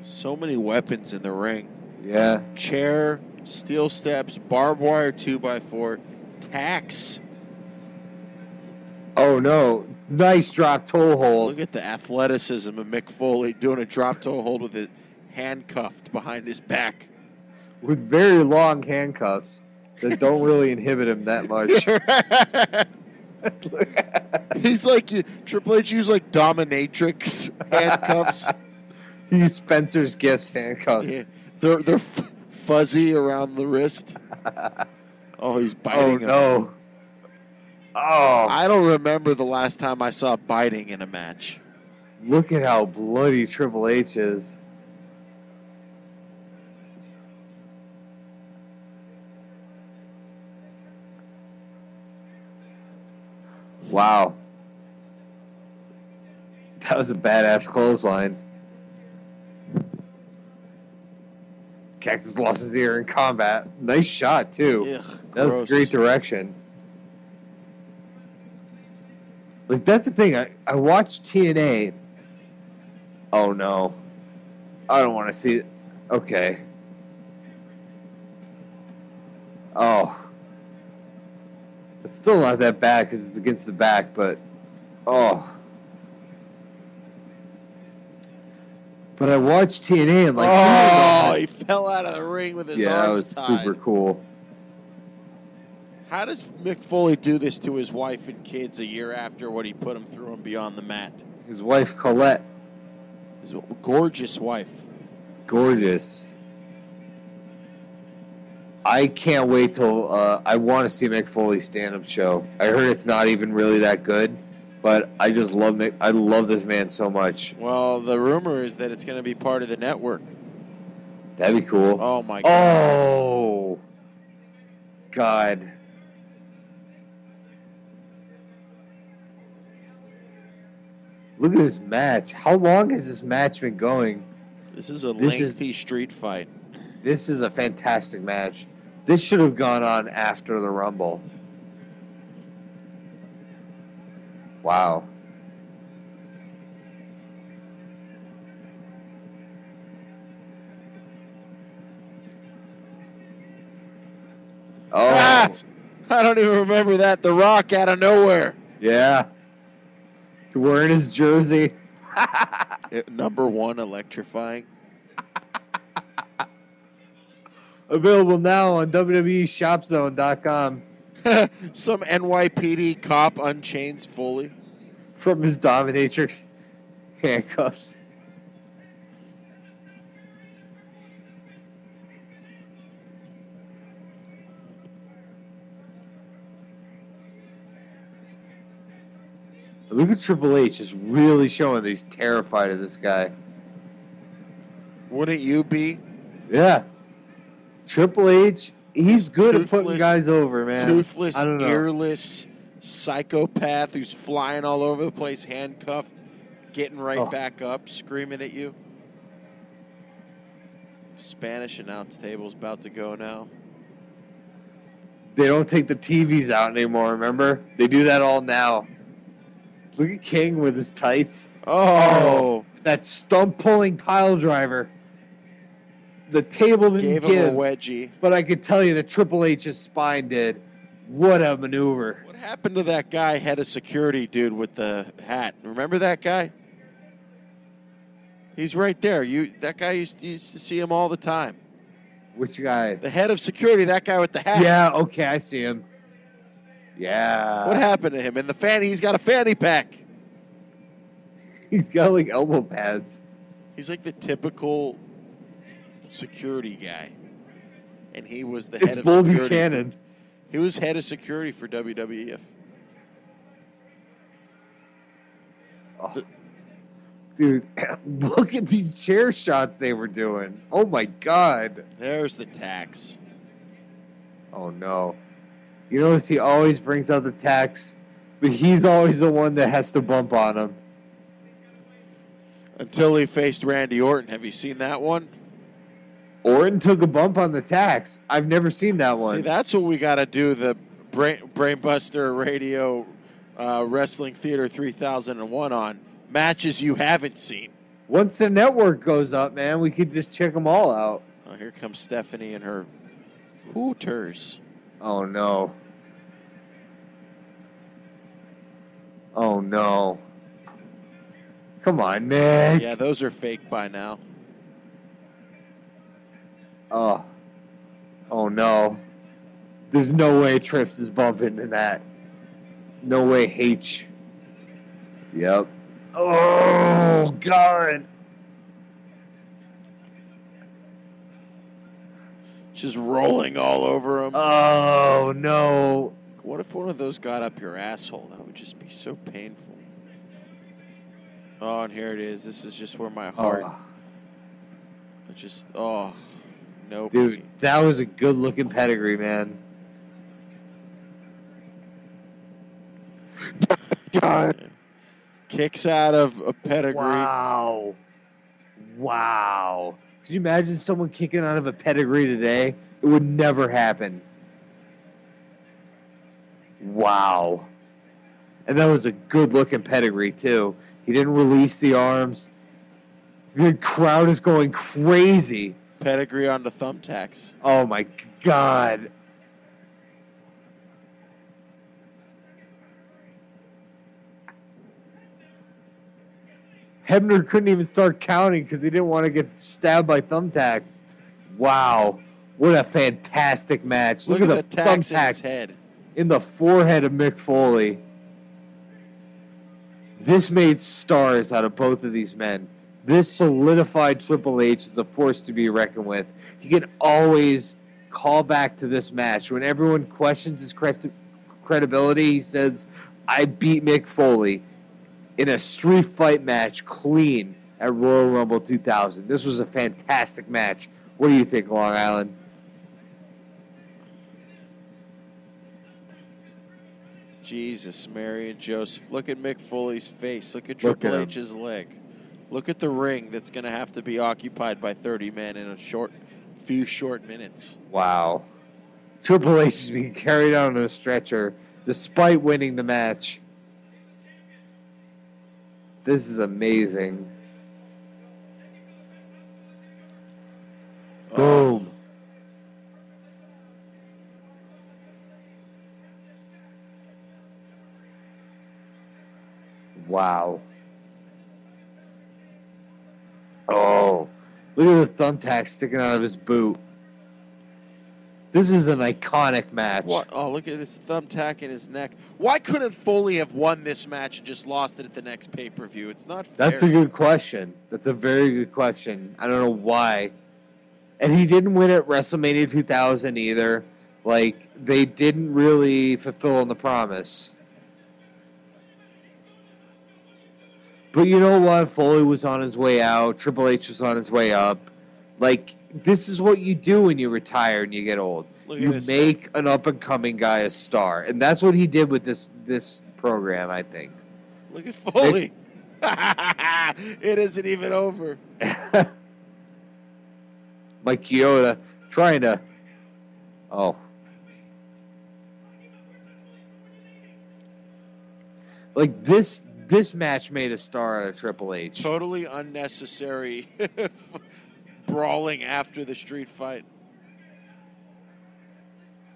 So many weapons in the ring. Yeah. Chair, steel steps, barbed wire 2x4, tacks. Oh no. Nice drop toe hold. Look at the athleticism of Mick Foley doing a drop toe hold with it handcuffed behind his back. With very long handcuffs that don't really inhibit him that much. He's like, Triple H used like dominatrix handcuffs. He used Spencer's Gifts handcuffs. Yeah. They're fuzzy around the wrist. Oh, he's biting him. No. Oh. I don't remember the last time I saw biting in a match. Look at how bloody Triple H is. Wow. That was a badass clothesline. Cactus lost his ear in combat. Nice shot, too. Ugh, that was great direction. Like, that's the thing. I watched TNA. Oh, no. I don't want to see it. Okay. Oh. It's still not that bad because it's against the back, but... Oh. But I watched TNA and like... Oh, he fell out of the ring with his Yeah, that was arms tied. super cool. How does Mick Foley do this to his wife and kids a year after what he put him through and beyond the mat? His wife, Colette. His gorgeous wife. Gorgeous. I can't wait till I want to see Mick Foley's stand-up show. I heard it's not even really that good, but I just love Mick. I love this man so much. Well, the rumor is that it's going to be part of the network. That'd be cool. Oh, my God. Oh, God. Look at this match. How long has this match been going? This is a lengthy street fight. This is a fantastic match. This should have gone on after the Rumble. Wow. Oh. Ah, I don't even remember that. The Rock out of nowhere. Yeah. Wearing his jersey. Number one, electrifying. Available now on WWEShopZone.com. Some NYPD cop unchains Foley. From his dominatrix handcuffs. Look at Triple H is really showing that he's terrified of this guy. Wouldn't you be? Yeah. Triple H, he's good at putting guys over, man. Toothless, earless psychopath who's flying all over the place, handcuffed, getting right back up, screaming at you. Spanish announce table's about to go now. They don't take the TVs out anymore, remember? They do that all now. Look at King with his tights. Oh. That stump-pulling pile driver. The table didn't give him a wedgie. But I could tell you that Triple H's spine did. What a maneuver. What happened to that guy, head of security dude with the hat? Remember that guy? He's right there. That guy used to see him all the time. Which guy? The head of security, that guy with the hat. Yeah, okay, I see him. Yeah. What happened to him? In the fanny, he's got a fanny pack. He's got like elbow pads. He's like the typical security guy. And he was the head of Bull security. Buchanan. He was head of security for WWF. Oh. Dude, look at these chair shots they were doing. Oh my God. There's the tax. Oh no. You notice he always brings out the tax, but he's always the one that has to bump on him. Until he faced Randy Orton. Have you seen that one? Orton took a bump on the tax. I've never seen that one. See, that's what we got to do, the Brainbuster Radio Wrestling Theater 3001 on. Matches you haven't seen. Once the network goes up, man, we could just check them all out. Oh, here comes Stephanie and her Hooters. Oh, no. Oh, no. Come on, Nick. Yeah, those are fake by now. Oh. Oh, no. There's no way Trips is bumping in that. No way H. Yep. Oh, God. Just rolling all over him. Oh, no. What if one of those got up your asshole? That would just be so painful. Oh, and here it is. This is just where my heart... Nope. Dude, that was a good-looking pedigree, man. God. Kicks out of a pedigree. Wow. Wow. Could you imagine someone kicking out of a pedigree today? It would never happen. Wow. And that was a good-looking pedigree, too. He didn't release the arms. The crowd is going crazy. Pedigree on the thumbtacks. Oh, my God. Hebner couldn't even start counting because he didn't want to get stabbed by thumbtacks. Wow. What a fantastic match. Look at the tacks in his head. In the forehead of Mick Foley. This made stars out of both of these men. This solidified Triple H as a force to be reckoned with. He can always call back to this match. When everyone questions his credibility, he says, I beat Mick Foley in a street fight match clean at Royal Rumble 2000. This was a fantastic match. What do you think, Long Island? Jesus, Mary and Joseph. Look at Mick Foley's face. Look at Triple H's leg. Look at the ring that's going to have to be occupied by 30 men in a few short minutes. Wow. Triple H is being carried out on a stretcher despite winning the match. This is amazing. Boom. Wow. Oh, look at the thumbtack sticking out of his boot. This is an iconic match. What? Oh, look at this thumbtack in his neck. Why couldn't Foley have won this match and just lost it at the next pay-per-view? It's not fair. That's a good question. That's a very good question. I don't know why. And he didn't win at WrestleMania 2000 either. Like, they didn't really fulfill on the promise. But you know what? Foley was on his way out. Triple H was on his way up. Like, this is what you do when you retire and you get old. You make an up-and-coming guy a star. And that's what he did with this program, I think. Look at Foley. It isn't even over. Mike Chioda trying to... Oh. Like, this match made a star out of Triple H. Totally unnecessary brawling after the street fight.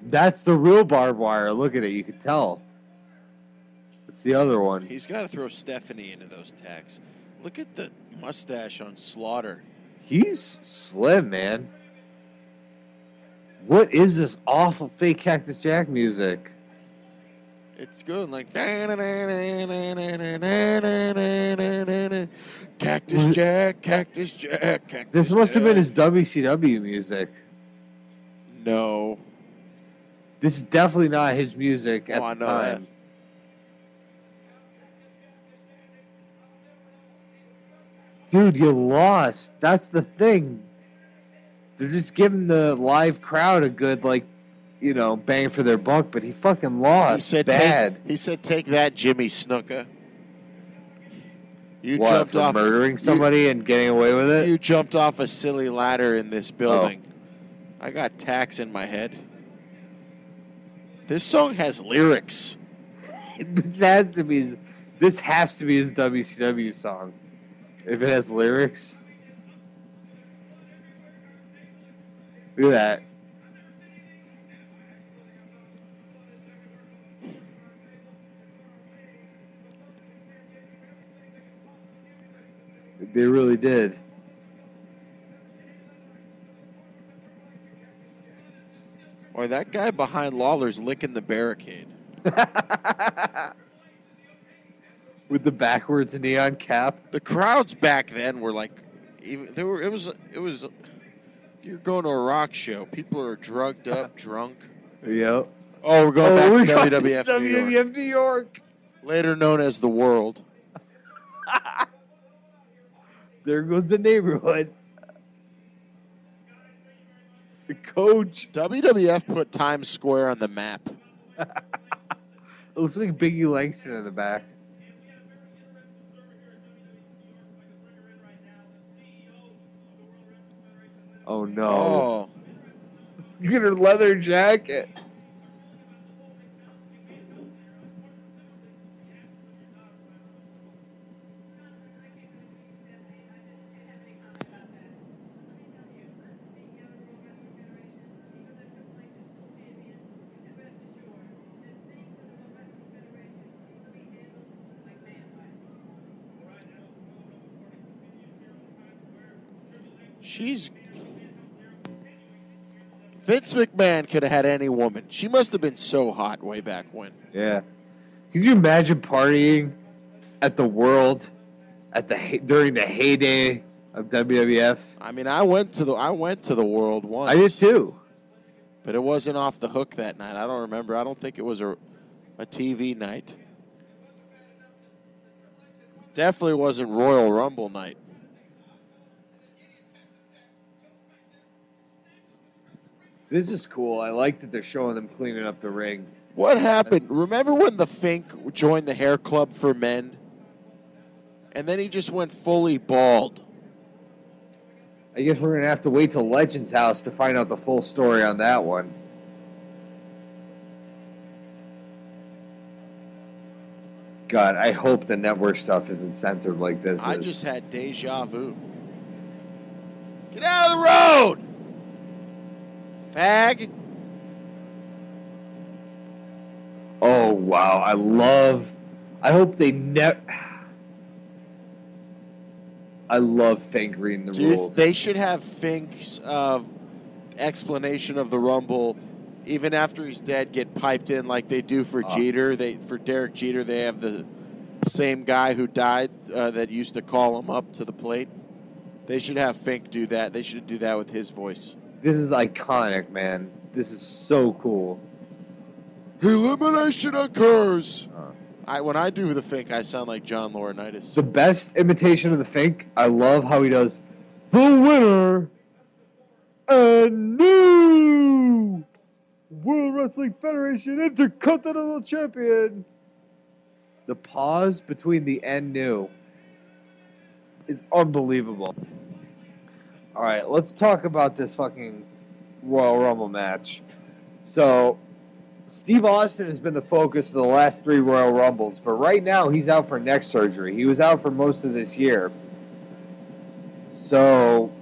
That's the real barbed wire. Look at it. You can tell. It's the other one. He's got to throw Stephanie into those tacks. Look at the mustache on Slaughter. He's slim, man. What is this awful fake Cactus Jack music? It's good, like Cactus Jack, Cactus Jack, Cactus This must have been Jack. his WCW music. No. This is definitely not his music at the time. Dude, you lost. That's the thing. They're just giving the live crowd a good, like, you know, bang for their buck, but he fucking lost. He said, bad. He said, take that, Jimmy Snuka. You What, jumped for off murdering somebody and getting away with it? You jumped off a silly ladder in this building. Oh. I got tacks in my head. This song has lyrics. This has to be his WCW song. If it has lyrics. Look at that. They really did. Boy, that guy behind Lawler's licking the barricade. With the backwards neon cap. The crowds back then were like, it was. You're going to a rock show. People are drugged up, drunk. Yep. Oh, we're going back to WWF New York. WWF New York. Later known as the World. There goes the neighborhood. The coach. WWF put Times Square on the map. It looks like Biggie Langston in the back. Oh, no. Oh. Look at her leather jacket. Vince McMahon could have had any woman. She must have been so hot way back when. Yeah. Can you imagine partying at the World during the heyday of WWF? I mean, I went to the World once. I did too. But it wasn't off the hook that night. I don't remember. I don't think it was a TV night. Definitely wasn't Royal Rumble night. This is cool. I like that they're showing them cleaning up the ring. What happened? Remember when the Fink joined the hair club for men? And then he just went fully bald. I guess we're going to have to wait till Legend's house to find out the full story on that one. God, I hope the network stuff isn't censored like this. I just had deja vu. Get out of the road! Fag. Oh, wow. I hope they never... I love Fink reading the rules. They should have Fink's explanation of the Rumble, even after he's dead, get piped in like they do for Jeter. For Derek Jeter, they have the same guy who died that used to call him up to the plate. They should have Fink do that. They should do that with his voice. This is iconic, man. This is so cool. Elimination occurs. When I do the Fink, I sound like John Laurinaitis. The best imitation of the Fink, I love how he does, the winner and new World Wrestling Federation Intercontinental Champion. The pause between the and new is unbelievable. All right, let's talk about this fucking Royal Rumble match. So, Steve Austin has been the focus of the last 3 Royal Rumbles, but right now he's out for neck surgery. He was out for most of this year. So,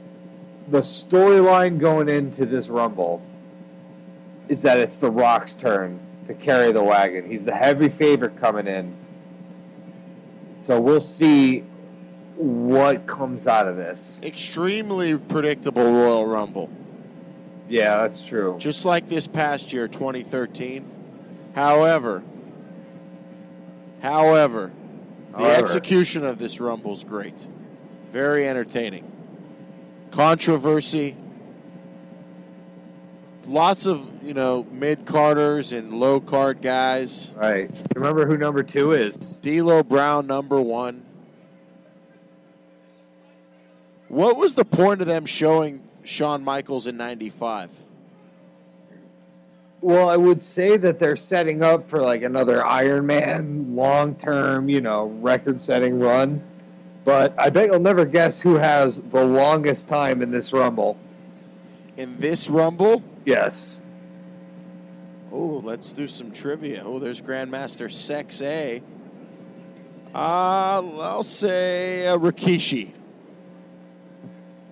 the storyline going into this Rumble is that it's The Rock's turn to carry the wagon. He's the heavy favorite coming in. So, we'll see what comes out of this. Extremely predictable Royal Rumble. Yeah, that's true. Just like this past year, 2013. However, the execution of this Rumble is great. Very entertaining. Controversy. Lots of, mid-carders and low-card guys. Right. Remember who number 2 is? D'Lo Brown, number 1. What was the point of them showing Shawn Michaels in 95? Well, I would say that they're setting up for another Iron Man long-term, record-setting run. But I bet you'll never guess who has the longest time in this Rumble. In this Rumble? Yes. Oh, let's do some trivia. Oh, there's Grandmaster Sex A. I'll say Rikishi.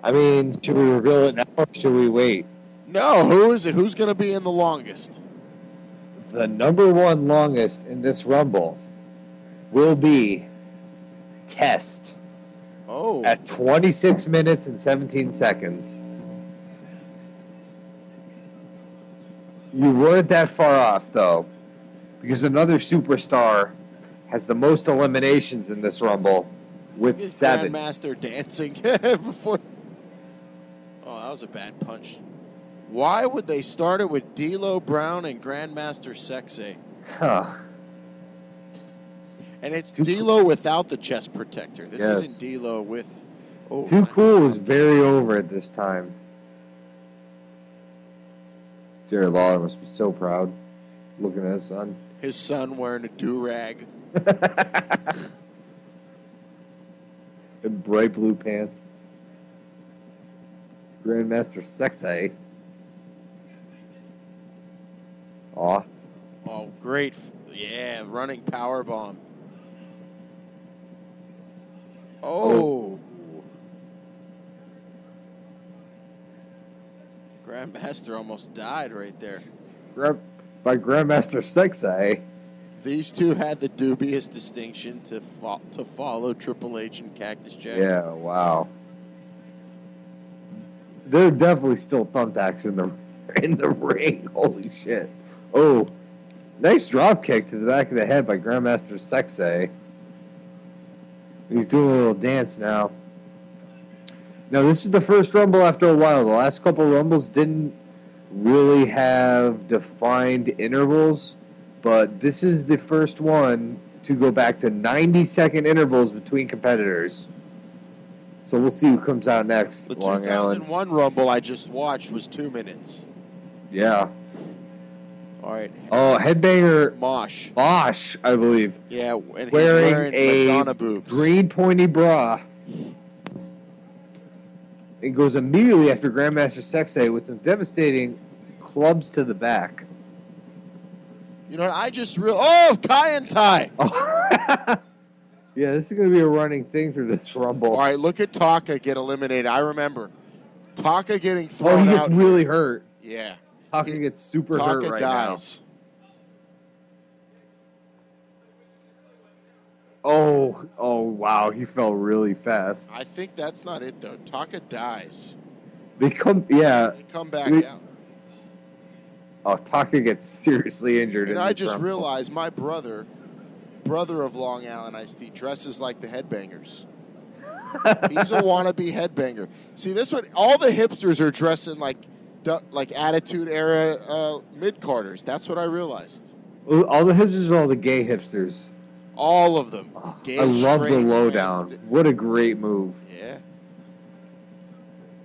I mean, should we reveal it now or should we wait? No, who is it? Who's going to be in the longest? The number 1 longest in this Rumble will be Test. Oh. At 26 minutes and 17 seconds. You weren't that far off, though, because another superstar has the most eliminations in this Rumble with 7. Grandmaster dancing before... Oh, that was a bad punch. Why would they start it with D'Lo Brown and Grandmaster Sexay? Huh. And it's D'Lo without the chest protector. This isn't D'Lo with... Oh, Too Cool was very over at this time. Jerry Lawler must be so proud looking at his son. His son wearing a do-rag. And bright blue pants. Grandmaster Sexay. Aw. Oh, great. Yeah, running power bomb. Oh. Grandmaster almost died right there. By Grandmaster Sexay. These two had the dubious distinction to follow Triple H and Cactus Jack. Yeah, wow. There are definitely still thumbtacks in in the ring. Holy shit. Oh, nice drop kick to the back of the head by Grandmaster Sexay. He's doing a little dance now. Now, this is the first Rumble after a while. The last couple Rumbles didn't really have defined intervals, but this is the first one to go back to 90-second intervals between competitors. So we'll see who comes out next. The 2001 Rumble I just watched was 2 minutes. Yeah. All right. Oh, headbanger. Mosh, I believe. Yeah, and he's wearing a Madonna boobs. green pointy bra. It goes immediately after Grandmaster Sexay with some devastating clubs to the back. You know what? I just Kai and Tai. Oh. Yeah, this is going to be a running thing through this Rumble. All right, look at Taka get eliminated. I remember Taka getting thrown out. Oh, he gets really hurt. Yeah. Taka gets super hurt right dies. now. Oh, wow, he fell really fast. I think that's not it, though. Taka dies. They come back out. Oh, Taka gets seriously injured. And I just realized my brother of Long Island Iced Tea, dresses like the Headbangers. He's a wannabe headbanger. See, this one, all the hipsters are dressing like Attitude Era mid-carders. That's what I realized. All the hipsters are all the gay hipsters. All of them. Gay, I love the lowdown. Trans. What a great move. Yeah.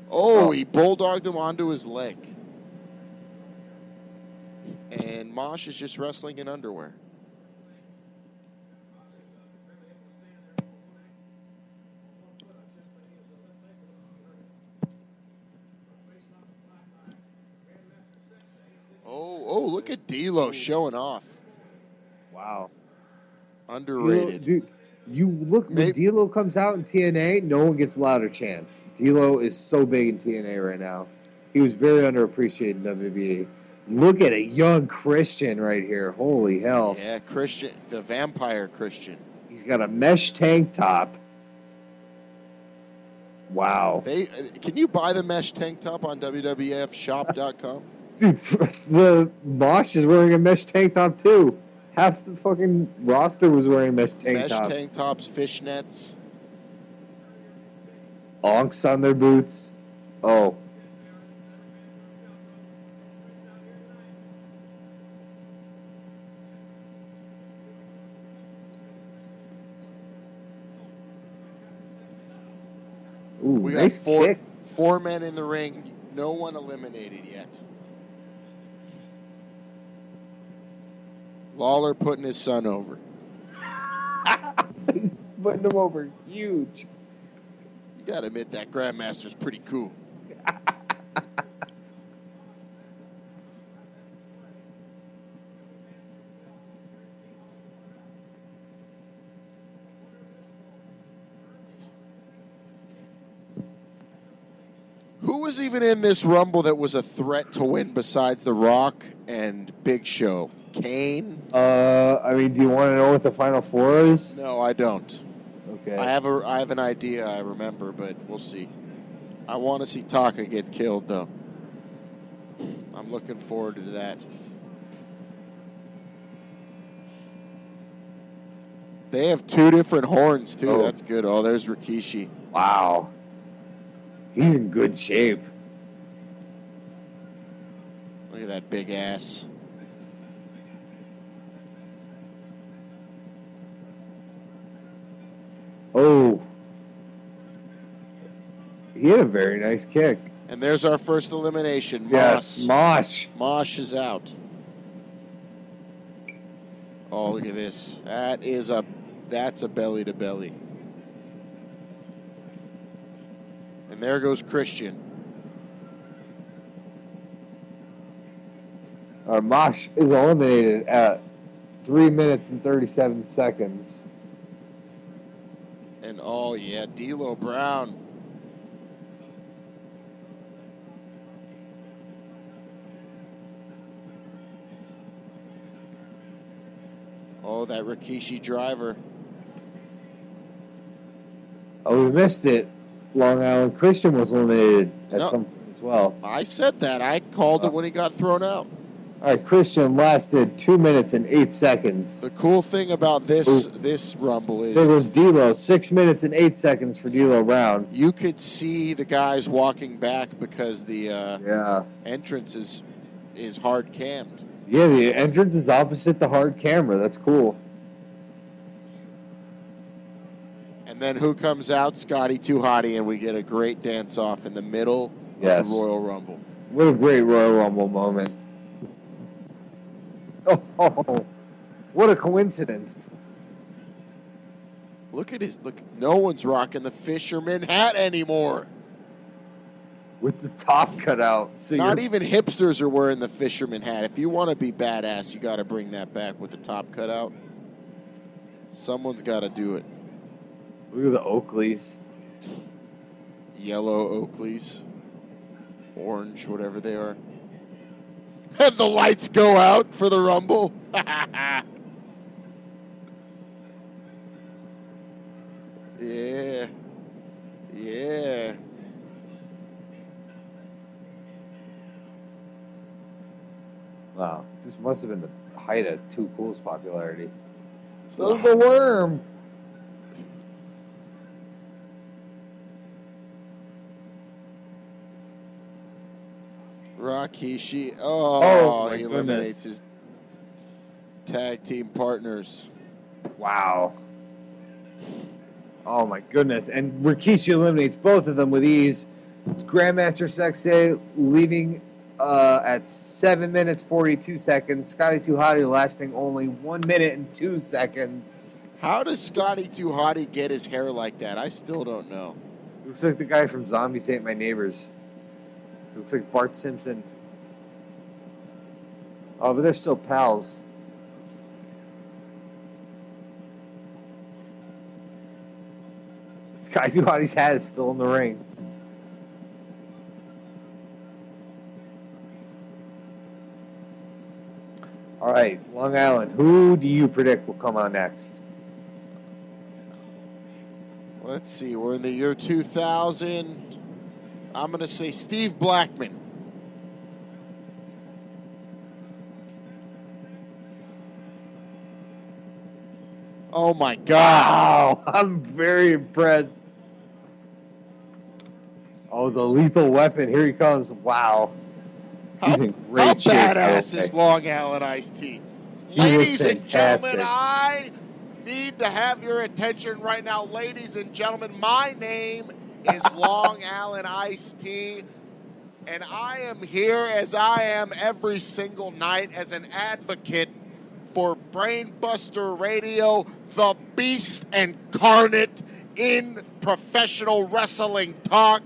Oh, he bulldogged him onto his leg. And Mosh is just wrestling in underwear. Oh, look at D'Lo showing off. Wow. Underrated. Dude, you look, when D'Lo comes out in TNA, no one gets louder chants. D'Lo is so big in TNA right now. He was very underappreciated in WWE. Look at a young Christian right here. Holy hell. Yeah, Christian, the vampire Christian. He's got a mesh tank top. Wow. Can you buy the mesh tank top on WWFshop.com? Dude, the Mosh is wearing a mesh tank top too. Half the fucking roster was wearing mesh tank tops. Mesh tank tops, fishnets. Onks on their boots. Oh. Ooh, we nice got kick. four men in the ring. No one eliminated yet. Lawler putting his son over. He's putting him over huge. You got to admit that Grandmaster's pretty cool. Who was even in this Rumble that was a threat to win besides The Rock and Big Show? Kane? I mean, do you want to know what the Final Four is? No, I don't. Okay. I have an idea, I remember, but we'll see. I want to see Taka get killed, though. I'm looking forward to that. They have two different horns, too. Oh. That's good. Oh, there's Rikishi. Wow. He's in good shape. Look at that big ass. Oh. He had a very nice kick. And there's our first elimination. Mosh. Yes, Mosh. Mosh is out. Oh, look at this. That's a belly to belly. And there goes Christian. Mosh is eliminated at 3 minutes and 37 seconds. And oh yeah, D'Lo Brown. Oh, that Rikishi driver. Oh, we missed it. Long Island Christian was eliminated at some. as well. I said that. I called it when he got thrown out. All right, Christian lasted 2 minutes and 8 seconds. The cool thing about this Rumble is... There goes D'Lo. 6 minutes and 8 seconds for D'Lo Brown. You could see the guys walking back because the entrance is hard cammed. Yeah, the entrance is opposite the hard camera. That's cool. And then who comes out? Scotty 2 Hotty, and we get a great dance-off in the middle of the Royal Rumble. What a great Royal Rumble moment. Oh, what a coincidence. Look. No one's rocking the fisherman hat anymore. With the top cut out. So Not even hipsters are wearing the fisherman hat. If you want to be badass, you got to bring that back with the top cut out. Someone's got to do it. Look at the Oakleys. Yellow Oakleys. Orange, whatever they are. And the lights go out for the Rumble. Yeah. Yeah. Wow. This must have been the height of Too Cool's popularity. So's the Worm. Rikishi. He eliminates his tag team partners. Wow. Oh, my goodness. And Rikishi eliminates both of them with ease. Grandmaster Sexay leaving at 7 minutes, 42 seconds. Scotty 2 Hotty lasting only 1 minute and 2 seconds. How does Scotty 2 Hotty get his hair like that? I still don't know. Looks like the guy from Zombies Ate My Neighbors. Looks like Bart Simpson. Oh, but they're still pals. Sky 2 Hotty's hat is still in the ring. All right, Long Island. Who do you predict will come on next? Let's see. We're in the year 2000. I'm going to say Steve Blackman. Oh, my God. Wow, I'm very impressed. Oh, the Lethal Weapon. Here he comes. Wow. He's in great shape. How badass is Long Island Iced Tea? Ladies and gentlemen, I need to have your attention right now. Ladies and gentlemen, my name is Long Island Iced Tea, and I am here as I am every single night as an advocate for Brainbuster Radio, the beast incarnate in professional wrestling talk,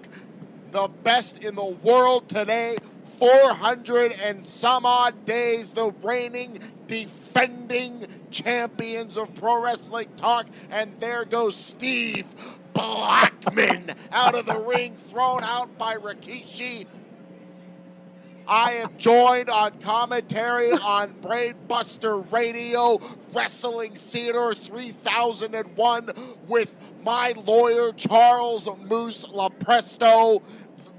the best in the world today. 400 and some odd days, the reigning, defending champions of pro wrestling talk, and there goes Steve Blackman out of the ring, thrown out by Rikishi. I am joined on commentary on Brainbuster Radio, Wrestling Theater 3001, with my lawyer, Charles Moose Lopresto.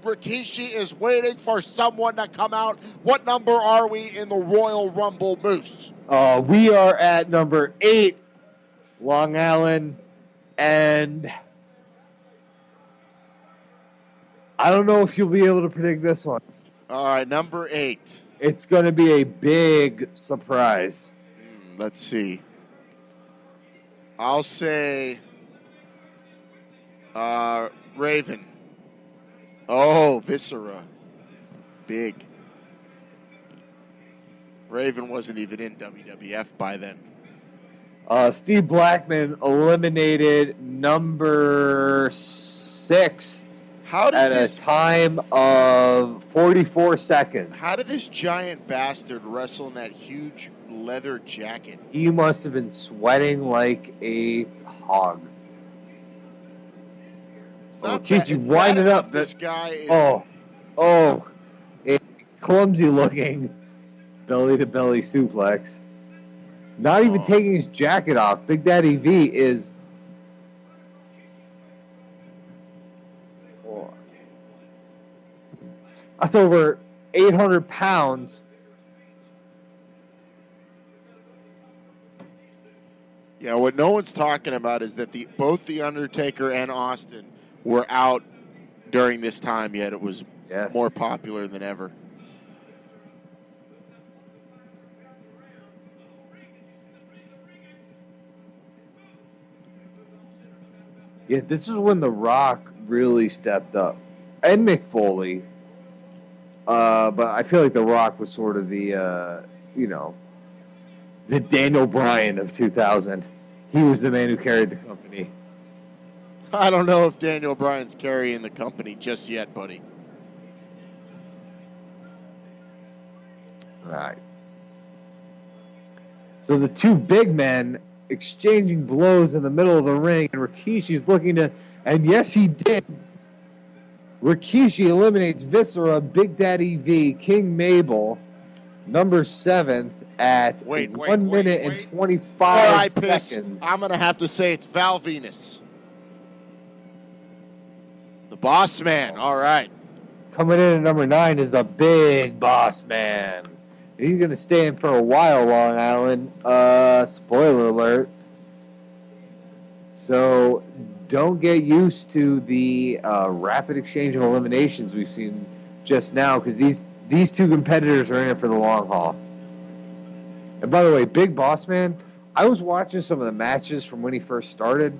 Rikishi is waiting for someone to come out. What number are we in the Royal Rumble, Moose? We are at number 8, Long Island, and I don't know if you'll be able to predict this one. All right, number 8. It's going to be a big surprise. Let's see. I'll say Raven. Oh, Viscera. Big. Raven wasn't even in WWF by then. Steve Blackman eliminated number 6 at a time of 44 seconds. How did this giant bastard wrestle in that huge leather jacket? He must have been sweating like a hog. You wind it up. This guy is... a clumsy looking belly-to-belly suplex. Not even taking his jacket off. Big Daddy V is... That's over 800 pounds. Yeah, what no one's talking about is that both The Undertaker and Austin were out during this time, yet it was more popular than ever. Yeah, this is when The Rock really stepped up. And Mick Foley. But I feel like The Rock was sort of the Daniel Bryan of 2000. He was the man who carried the company. I don't know if Daniel Bryan's carrying the company just yet, buddy. All right. So the two big men exchanging blows in the middle of the ring, and Rikishi's looking to, and yes, he did. Rikishi eliminates Viscera, Big Daddy V, King Mabel, number 7th at 1 minute and 25 seconds. I'm going to have to say it's Val Venus. The Boss Man, all right. Coming in at number 9 is the Big Boss Man. He's going to stay in for a while, Long Island. Spoiler alert. So don't get used to the rapid exchange of eliminations we've seen just now, because these two competitors are in it for the long haul. And by the way, Big Boss Man, I was watching some of the matches from when he first started.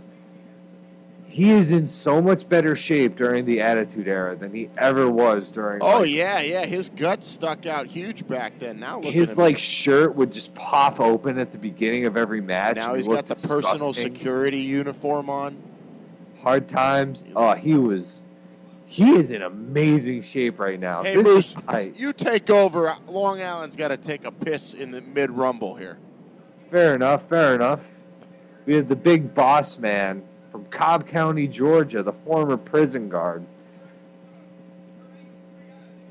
He is in so much better shape during the Attitude Era than he ever was during. Oh yeah. His guts stuck out huge back then. Now his shirt would just pop open at the beginning of every match. Now he's got the personal security uniform on. Hard times. Oh, he is in amazing shape right now. Hey, Moose, you take over. Long Island's got to take a piss in the mid-rumble here. Fair enough. We have the Big Boss Man from Cobb County, Georgia, the former prison guard.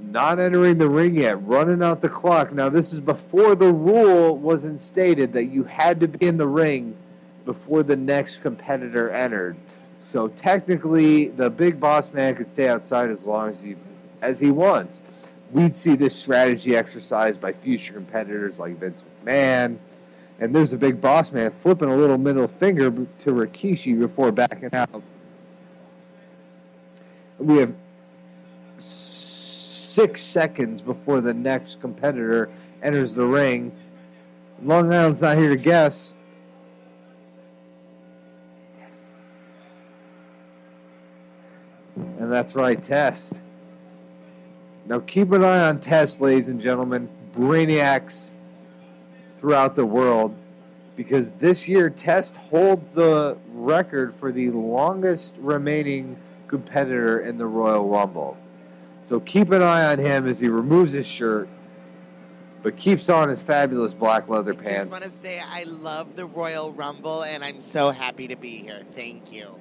Not entering the ring yet, running out the clock. Now, this is before the rule was instated that you had to be in the ring before the next competitor entered. So technically, the Big Boss Man could stay outside as long as he wants. We'd see this strategy exercised by future competitors like Vince McMahon. And there's a Big Boss Man flipping a little middle finger to Rikishi before backing out. We have 6 seconds before the next competitor enters the ring. Long Island's not here to guess. And that's right, Test. Now keep an eye on Test, ladies and gentlemen. Brainiacs throughout the world, because this year Test holds the record for the longest remaining competitor in the Royal Rumble. So keep an eye on him as he removes his shirt, but keeps on his fabulous black leather pants. I just want to say I love the Royal Rumble, and I'm so happy to be here. Thank you.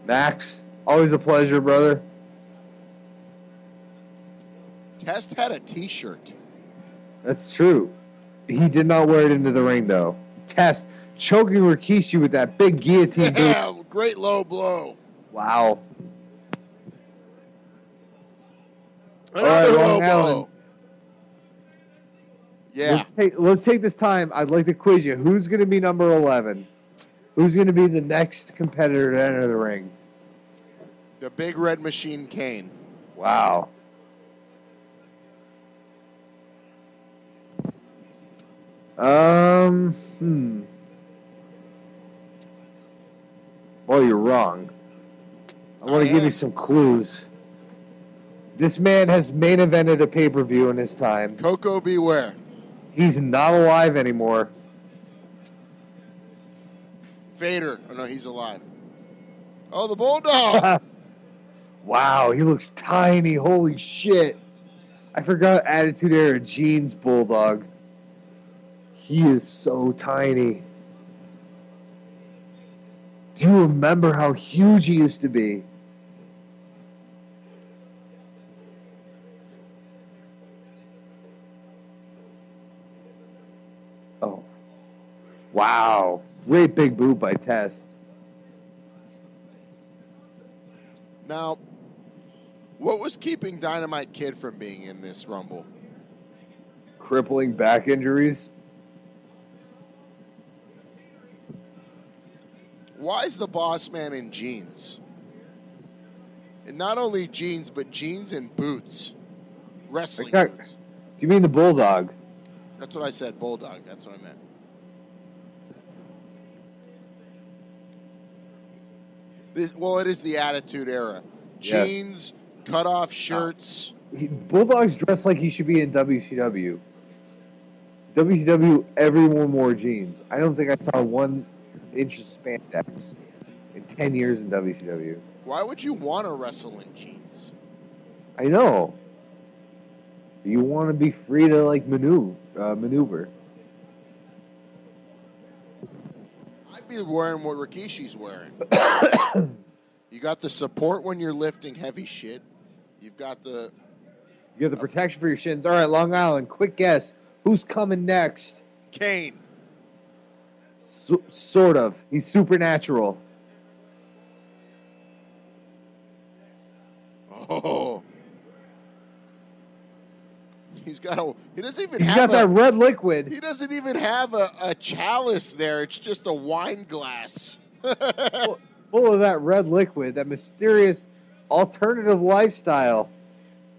Max, always a pleasure, brother. Test had a T-shirt. That's true. He did not wear it into the ring, though. Test choking Rikishi with that big guillotine boot. Yeah, great low blow. Wow. Another low blow. Yeah. Let's take this time. I'd like to quiz you. Who's going to be number 11? Who's going to be the next competitor to enter the ring? The Big Red Machine Kane. Wow. Well, you're wrong. I want to give you some clues. This man has main evented a pay-per-view in his time. Coco Beware. He's not alive anymore. Vader. Oh, no, he's alive. Oh, the Bulldog. Wow, he looks tiny. Holy shit. I forgot Attitude Era Gene's Bulldog. He is so tiny. Do you remember how huge he used to be? Oh. Wow. Great big boot by Test. Now, what was was keeping Dynamite Kid from being in this Rumble? Crippling back injuries. Why is the Boss Man in jeans? And not only jeans, but jeans and boots. Wrestling boots. Do you mean the Bulldog? That's what I said, Bulldog. That's what I meant. It is the Attitude Era. Jeans, cut-off shirts. Bulldog's dressed like he should be in WCW. WCW, everyone wore jeans. I don't think I saw 1 inch of spandex in 10 years in WCW. Why would you want to wrestle in jeans? I know. You want to be free to like maneuver. I'd be wearing what Rikishi's wearing. You got the support when you're lifting heavy shit. You got the protection for your shins. All right, Long Island. Quick guess. Who's coming next? Kane. Sort of. He's supernatural. Oh. He doesn't even He's have got that red liquid. He doesn't even have a chalice there. It's just a wine glass. Full of that red liquid, that mysterious alternative lifestyle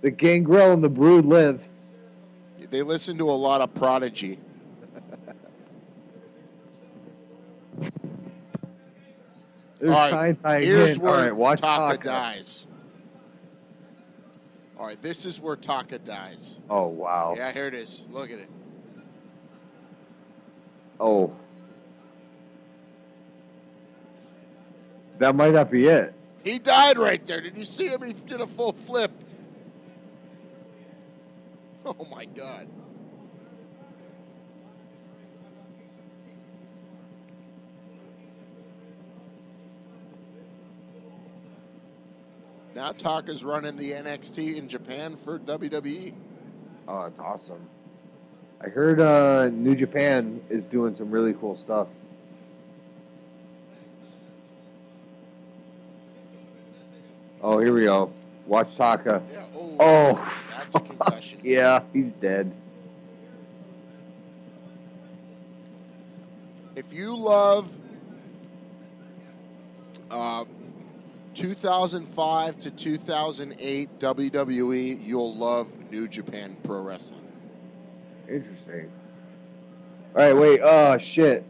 that Gangrel and the Brood live. They listen to a lot of Prodigy. All right, here's where all right, watch Taka dies. All right, this is where Taka dies. Oh, wow. Yeah, here it is. Look at it. Oh. That might not be it. He died right there. Did you see him? He did a full flip. Oh, my God. Now Taka's running the NXT in Japan for WWE. Oh, that's awesome. I heard New Japan is doing some really cool stuff. Oh, here we go. Watch Taka. Yeah. Oh, that's a concussion. Yeah, he's dead. If you love 2005 to 2008 WWE, you'll love New Japan Pro Wrestling. Interesting. All right, wait. Oh, shit.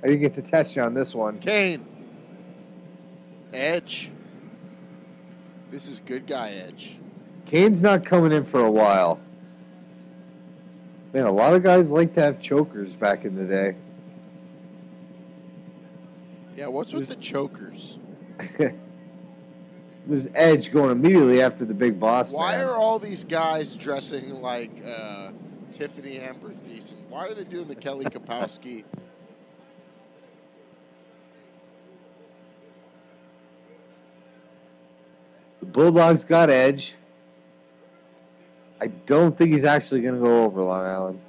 I didn't get to test you on this one. Kane. Edge. This is good guy Edge. Kane's not coming in for a while. Man, a lot of guys like to have chokers back in the day. Yeah, what's with the chokers? There's Edge going immediately after the big boss. Why are all these guys dressing like Tiffany Amber Thiessen? Why are they doing the Kelly Kapowski? The Bulldog's got Edge. I don't think he's actually going to go over Long Island.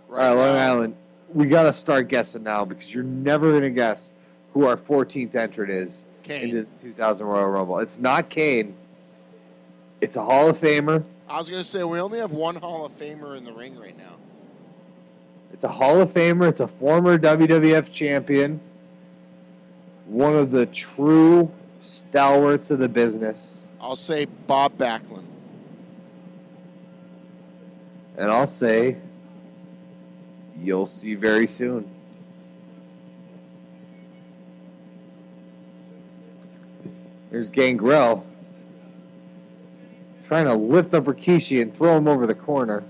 Right all right, Long now, Island. We got to start guessing now because you're never going to guess who our 14th entrant is into the 2000 Royal Rumble. It's not Kane. It's a Hall of Famer. I was going to say, we only have one Hall of Famer in the ring right now. It's a Hall of Famer. It's a former WWF champion. One of the true stalwarts of the business. I'll say Bob Backlund. And I'll say, you'll see very soon. There's Gangrel trying to lift up Rikishi and throw him over the corner.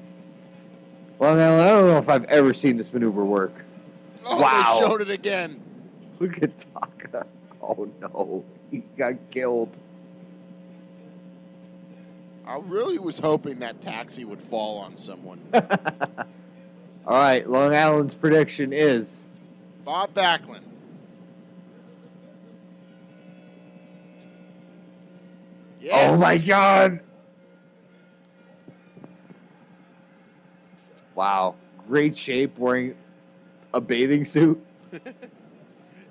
Well, now, I don't know if I've ever seen this maneuver work. Oh, wow. They showed it again. Look at Taka. Oh, no. He got killed. I really was hoping that taxi would fall on someone. All right, Long Island's prediction is Bob Backlund. Yes. Oh, my God. Wow. Great shape wearing a bathing suit.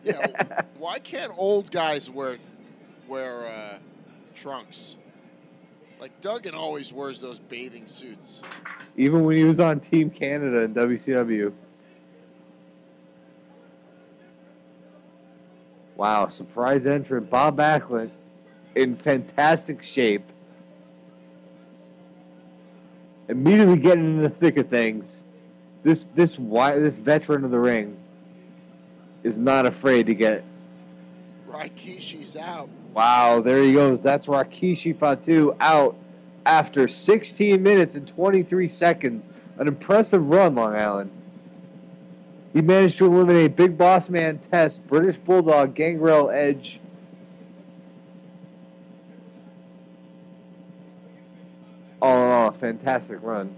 Yeah, why can't old guys wear trunks? Like Duggan always wears those bathing suits. Even when he was on Team Canada in WCW. Wow, surprise entrant Bob Backlund in fantastic shape. Immediately getting in the thick of things. This veteran of the ring is not afraid to get. Rikishi's out. Wow, there he goes. That's Rikishi Fatu out after 16 minutes and 23 seconds. An impressive run, Long Island. He managed to eliminate Big Boss Man Test, British Bulldog, Gangrel, Edge. All in all, a fantastic run.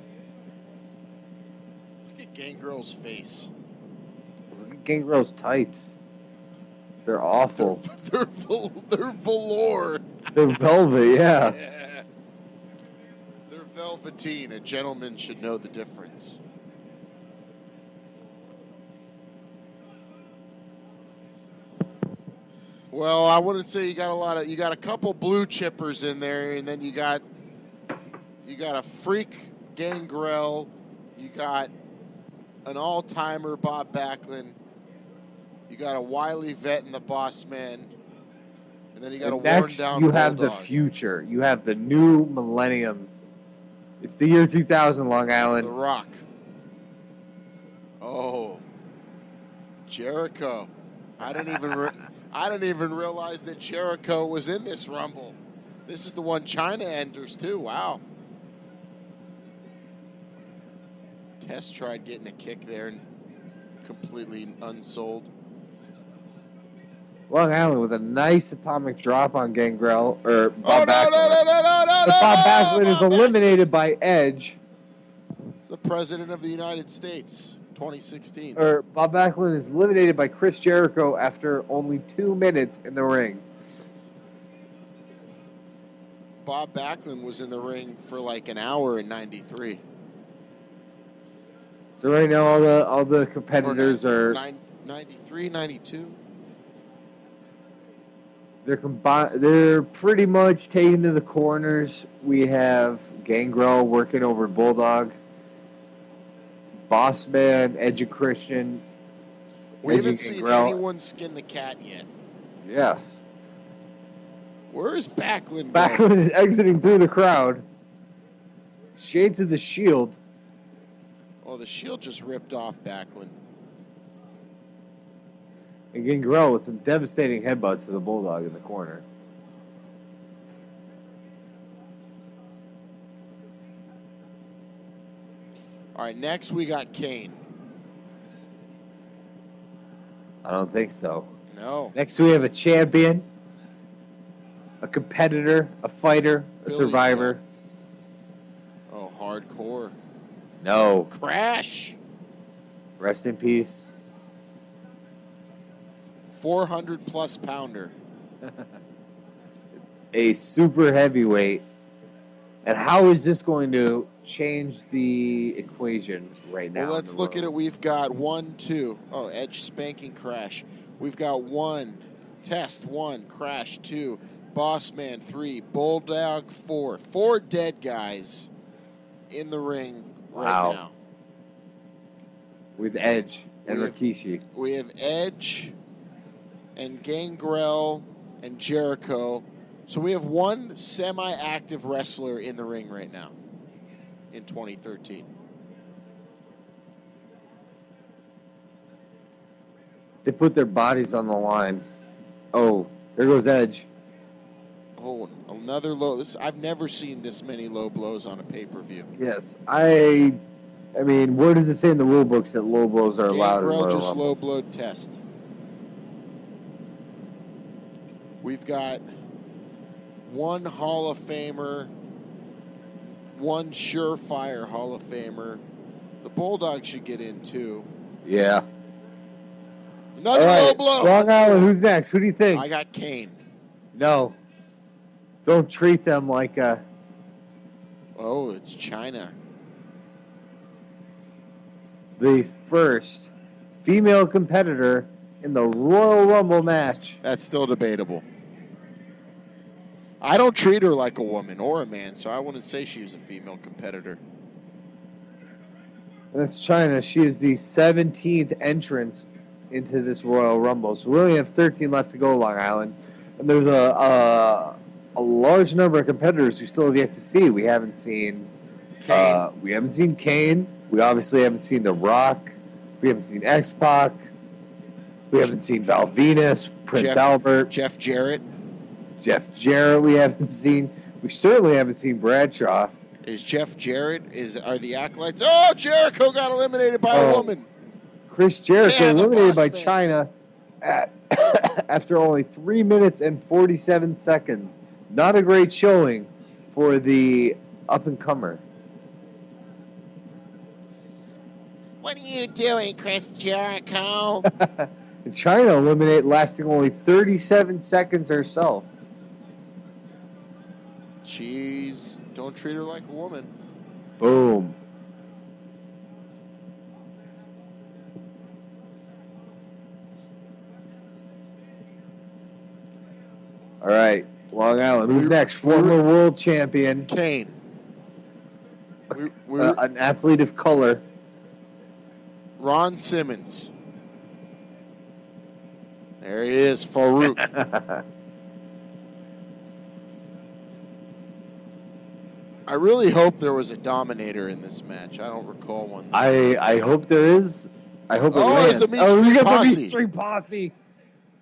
Look at Gangrel's face. Look at Gangrel's tights. They're awful. They're velour. They're velvet, yeah. Yeah. They're velveteen. A gentleman should know the difference. Well, I wouldn't say you got a couple blue chippers in there, and then you got a freak Gangrel, you got an all-timer Bob Backlund, you got a wily vet in the Boss Man, and then you got a worn-down you have Bulldog. the future. You have the new millennium. It's the year 2000, Long Island. The Rock. Oh, Jericho. I didn't even realize that Jericho was in this Rumble. This is the one China enters too. Wow. Test tried getting a kick there and completely unsold. Long Island with a nice atomic drop on Gangrel or Backlund. Bob Backlund. Bob Backlund is eliminated by Edge. It's the President of the United States, 2016. Or Bob Backlund is eliminated by Chris Jericho after only 2 minutes in the ring. Bob Backlund was in the ring for like an hour in '93. So right now all the competitors are 93, 92. They're pretty much taken to the corners. We have Gangrel working over Bulldog. Boss Man, Edge and Christian. We haven't seen anyone skin the cat yet. Yes. Where is Backlund going? Backlund is exiting through the crowd. Shades of the Shield. Oh, the Shield just ripped off Backlund. And Gangrel with some devastating headbutts to the Bulldog in the corner. All right, next we got Kane. I don't think so. No. Next we have a champion, a competitor, a fighter, a survivor. Oh, hardcore. No. Crash. Rest in peace. 400-plus pounder. A super heavyweight. And how is this going to change the equation right now? Well, let's look at it. We've got 1, 2. Oh, Edge spanking Crash. We've got 1, Test 1, Crash 2, Boss Man 3, Bulldog 4. 4 dead guys in the ring right now. With Edge and Rikishi. We have Edge and Gangrel and Jericho. So we have 1 semi-active wrestler in the ring right now in 2013. They put their bodies on the line. Oh, there goes Edge. Oh, another low. I've never seen this many low blows on a pay-per-view. Yes, I mean, where does it say in the rule books that low blows are allowed? Gangrel just low blowed Test. We've got 1 Hall of Famer, 1 surefire Hall of Famer. The Bulldog should get in too. Yeah. Another low blow. Long Island, who's next? Who do you think? I got Kane. No. Don't treat them like a... Oh, it's China. The first female competitor in the Royal Rumble match. That's still debatable. I don't treat her like a woman or a man, so I wouldn't say she was a female competitor. That's China. She is the 17th entrance into this Royal Rumble. So we only have 13 left to go, Long Island. And there's a large number of competitors we still have yet to see. We haven't seen Kane. We haven't seen Kane. We obviously haven't seen The Rock. We haven't seen X-Pac. We haven't seen Val Venus, Prince Albert. Jeff Jarrett we haven't seen. We certainly haven't seen Bradshaw. Is Jeff Jarrett, are the acolytes? Oh, Jericho got eliminated by a woman. Chris Jericho eliminated by China after only 3 minutes and 47 seconds. Not a great showing for the up-and-comer. What are you doing, Chris Jericho? China lasting only 37 seconds herself. Jeez, don't treat her like a woman. Boom. All right, Long Island. Who's next? Former world champion. Kane. An athlete of color. Ron Simmons. There he is, Farouk. I really hope there was a Dominator in this match. I don't recall one. I hope there is. I hope it's the Mean Street Posse. The Mean Street Posse.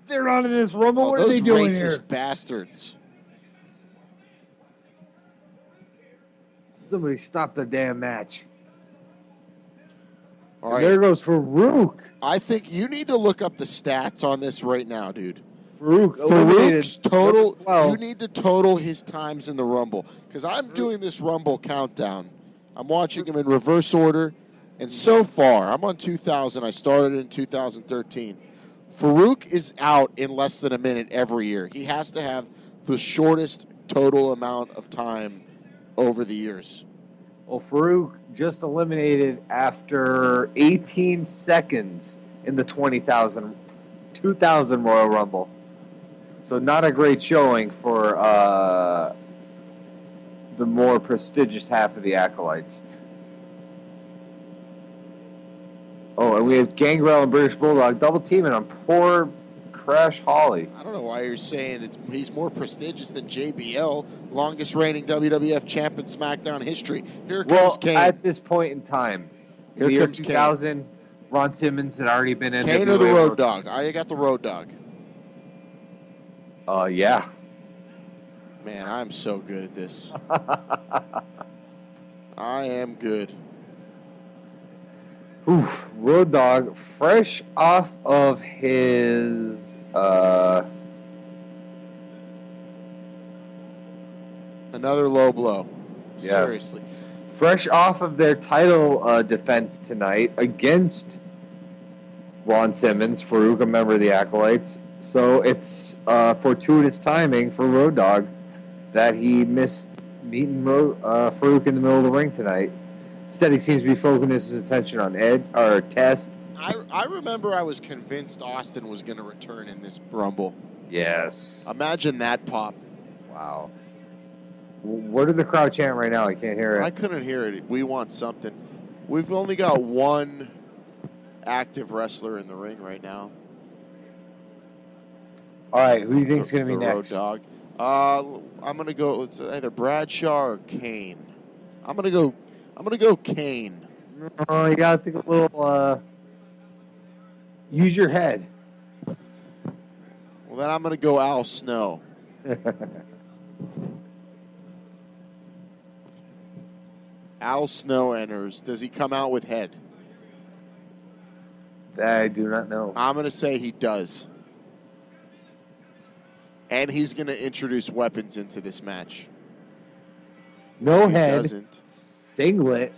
They're not in this Rumble. What are they doing here? Those racist bastards. Somebody stop the damn match. All right. There goes Farouk. I think you need to look up the stats on this right now, dude. Farouk's total. You need to total his times in the Rumble because I'm doing this Rumble countdown. I'm watching him in reverse order, and so far I'm on 2000. I started in 2013. Farouk is out in less than a minute every year. He has to have the shortest total amount of time over the years. Well, Farouk just eliminated after 18 seconds in the 2000 Royal Rumble. So not a great showing for the more prestigious half of the Acolytes. Oh, and we have Gangrel and British Bulldog double teaming on poor Crash Holly. I don't know why you're saying he's more prestigious than JBL, longest reigning WWF champ in SmackDown history. Here comes Kane. At this point in time, in the year 2000, Kane. Ron Simmons had already been in. Kane or the Road Dogg? I got the Road Dogg. Yeah. Man, I'm so good at this. I am good. Oof, Road Dogg, fresh off of his another low blow. Yeah. Seriously. Fresh off of their title defense tonight against Ron Simmons, Farouk, a member of the Acolytes. So it's fortuitous timing for Road Dogg that he missed meeting Farouk in the middle of the ring tonight. Instead, he seems to be focusing his attention on Test. I remember I was convinced Austin was going to return in this Rumble. Yes. Imagine that pop. Wow. What are the crowd chanting right now? I can't hear it. I couldn't hear it. We want something. We've only got one active wrestler in the ring right now. All right, who do you think is going to be next? Road Dogg. I'm going to go. It's either Bradshaw or Kane. I'm going to go Kane. Oh, you got to think a little. Use your head. Well, then I'm going to go Al Snow. Al Snow enters. Does he come out with head? I do not know. I'm going to say he does. And he's going to introduce weapons into this match. No head. He doesn't. Singlet.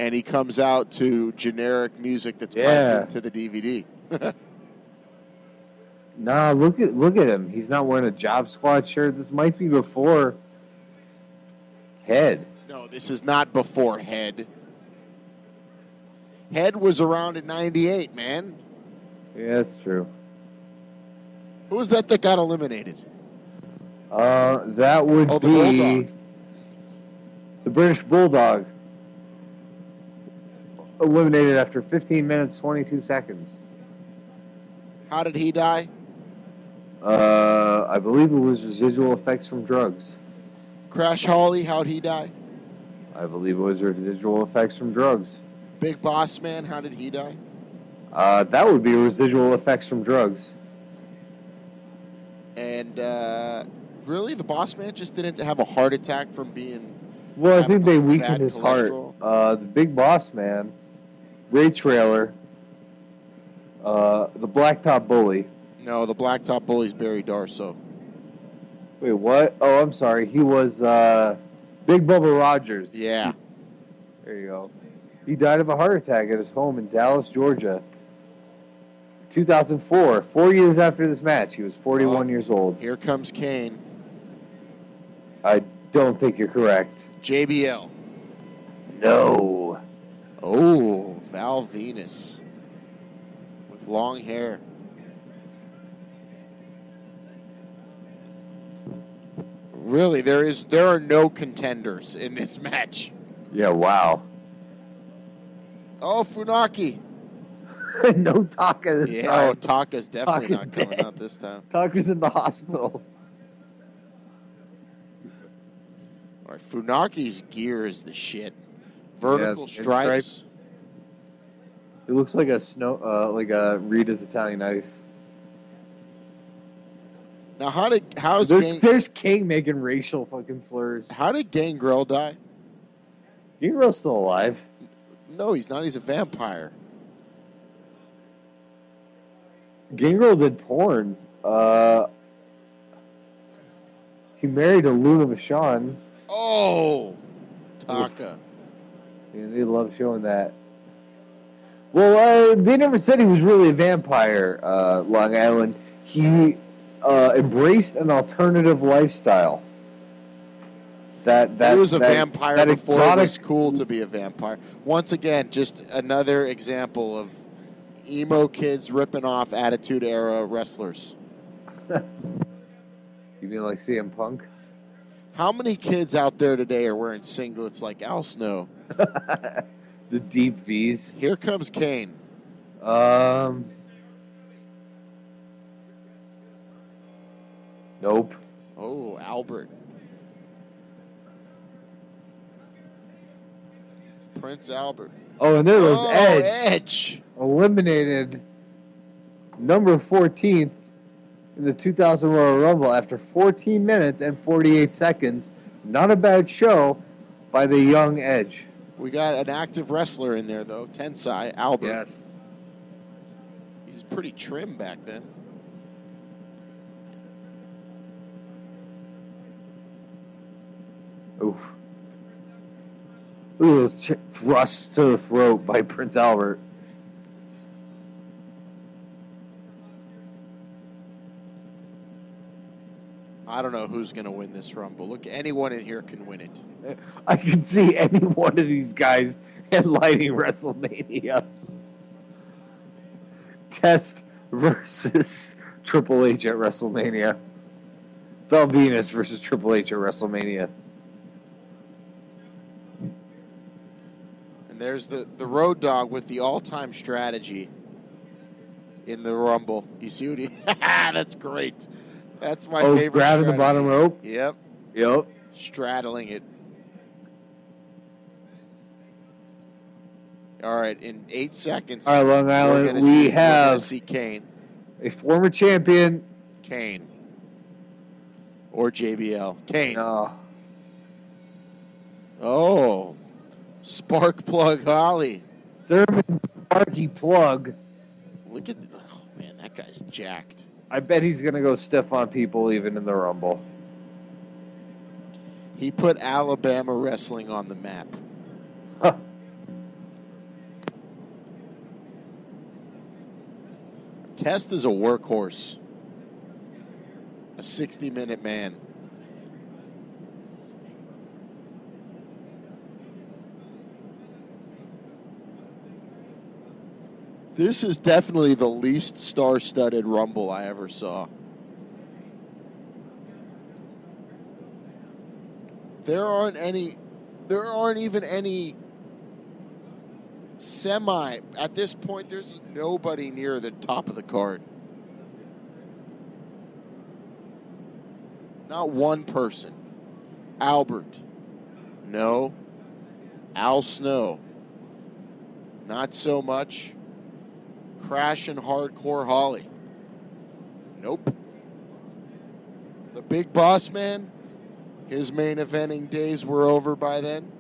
And he comes out to generic music that's piped into the DVD. Nah, look at him. He's not wearing a Job Squad shirt. This might be before Head. No, this is not before Head. Head was around in 98, man. Yeah, that's true. Who was that got eliminated? That would the be Bulldog. the British Bulldog. Eliminated after 15 minutes, 22 seconds. How did he die? I believe it was residual effects from drugs. Crash Holly, how'd he die? I believe it was residual effects from drugs. Big Boss Man, how did he die? That would be residual effects from drugs. And really, the Boss Man just didn't have a heart attack from being. Well, I think they weakened his heart. The Big Boss Man, Ray Trailer, the Blacktop Bully. No, the Blacktop Bully's Barry Darso. Wait, what? Oh, I'm sorry. He was Big Bubba Rogers. Yeah. There you go. He died of a heart attack at his home in Dallas, Georgia. 2004, 4 years after this match. He was 41 years old. Here comes Kane. I don't think you're correct. JBL. No. Oh, Val Venus. With long hair. Really, there are no contenders in this match. Yeah, wow. Oh, Funaki. No Taka this time. Oh, Taka's definitely Taka's not coming dead. out this time. Taka's in the hospital. All right, Funaki's gear is the shit. Vertical stripes. stripes. It looks like a like a Rita's Italian Ice. Now, how's there's King making racial fucking slurs. How did Gangrel die? Gangrel's still alive. No, he's not. He's a vampire. Gangrel did porn. He married a Luna Vachon. Oh, Taka. Yeah, they love showing that. Well, they never said he was really a vampire, Long Island. He embraced an alternative lifestyle. He was a vampire before it was cool to be a vampire. Once again, just another example of emo kids ripping off Attitude Era wrestlers. You mean like CM Punk? How many kids out there today are wearing singlets like Al Snow? The deep V's. Here comes Kane. Nope. Oh, Albert. Prince Albert. Oh, and there goes Edge. Edge. Eliminated number 14th in the 2000 Royal Rumble after 14 minutes and 48 seconds. Not a bad show by the young Edge. We got an active wrestler in there, though. Tensai, Albert. Yes. He's pretty trim back then. Oof. Look at those thrusts to the throat by Prince Albert. I don't know who's going to win this Rumble. Look, anyone in here can win it. I can see any one of these guys headlining WrestleMania. Test versus Triple H at WrestleMania. Val Venus versus Triple H at WrestleMania. And there's the Road Dogg with the all-time strategy in the Rumble. You see what he... That's great. That's my favorite grabbing strategy. the bottom rope? Yep. Yep. Straddling it. All right, in 8 seconds, all right, Long Island, we're going to see Kane. A former champion. Kane. Or JBL. Kane. No. Oh. Spark Plug Holly. Thurman Sparky Plug. Look at... Oh, man, that guy's jacked. I bet he's going to go stiff on people even in the Rumble. He put Alabama wrestling on the map. Huh. Test is a workhorse. A 60-minute man. This is definitely the least star-studded Rumble I ever saw. There aren't even any semi. At this point, there's nobody near the top of the card. Not one person. Albert. No. Al Snow. Not so much. Crash and Hardcore Holly. Nope. The Big Boss Man, his main eventing days were over by then.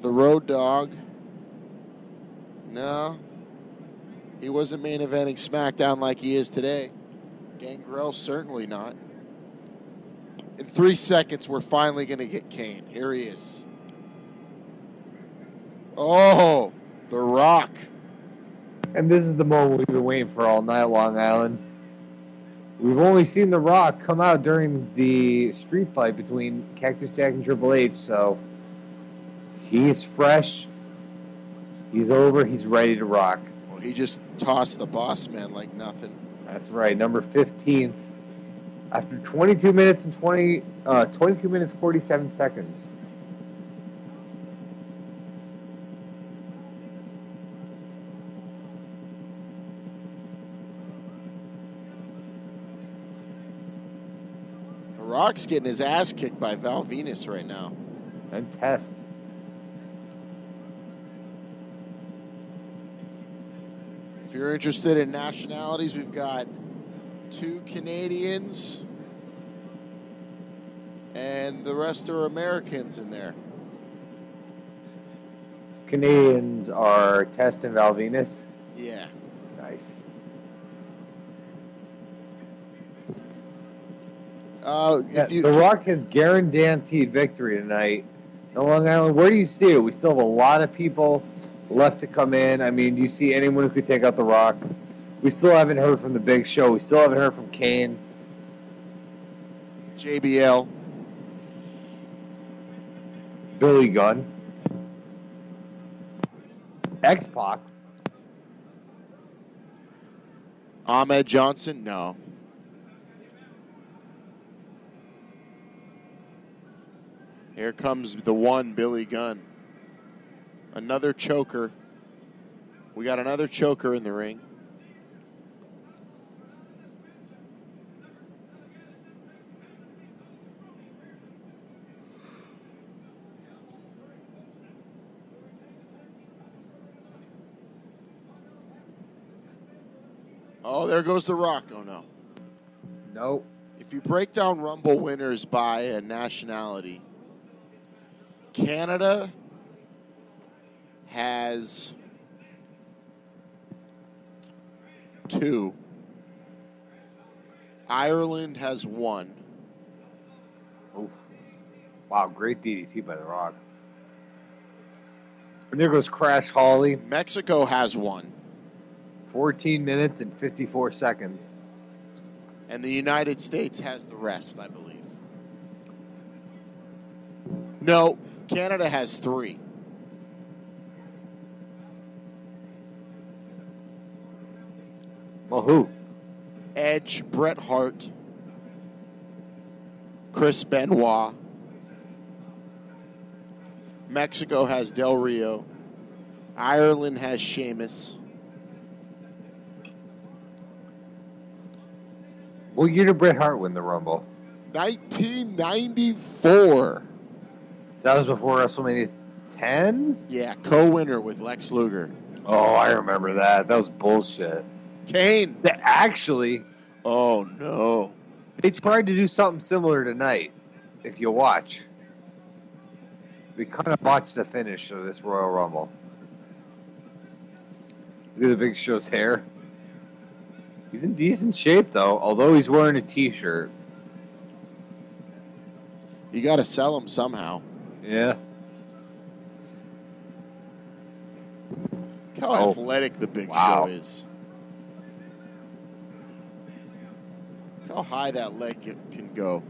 The Road Dogg. No. He wasn't main eventing SmackDown like he is today. Gangrel, certainly not. In 3 seconds, we're finally going to get Kane. Here he is. Oh, The Rock. And this is the moment we've been waiting for all night, Long Island. We've only seen The Rock come out during the street fight between Cactus Jack and Triple H, so he's fresh, he's over, he's ready to rock. Well, he just tossed the Boss Man like nothing. That's right, number 15th. After 22 minutes and 22 minutes 47 seconds. The Rock's getting his ass kicked by Val Venus right now. And Test. If you're interested in nationalities, we've got 2 Canadians, and the rest are Americans in there. Canadians are Test and Val Venus. Yeah. Nice. The Rock has guaranteed victory tonight. On Long Island, where do you see it? We still have a lot of people left to come in. I mean, do you see anyone who could take out The Rock? We still haven't heard from the Big Show. We still haven't heard from Kane. JBL. Billy Gunn. X-Pac. Ahmed Johnson? No. Here comes the one, Billy Gunn. Another choker. We got another choker in the ring. Oh, there goes The Rock. Oh, no. Nope. If you break down Rumble winners by a nationality, Canada has 2. Ireland has 1. Oof. Wow, great DDT by The Rock. And there goes Crash Holly. Mexico has 1. 14 minutes and 54 seconds. And the United States has the rest, I believe. No, Canada has 3. Well, who? Edge, Bret Hart, Chris Benoit. Mexico has Del Rio. Ireland has Sheamus. What year did Bret Hart win the Rumble? 1994. That was before WrestleMania 10? Yeah, co-winner with Lex Luger. Oh, I remember that. That was bullshit. Kane. Actually, oh no. They tried to do something similar tonight, if you watch. They kind of botched the finish of this Royal Rumble. Look at the Big Show's hair. He's in decent shape, though, although he's wearing a T-shirt. You got to sell him somehow. Yeah. Look how athletic the Big Show is. Look how high that leg can go.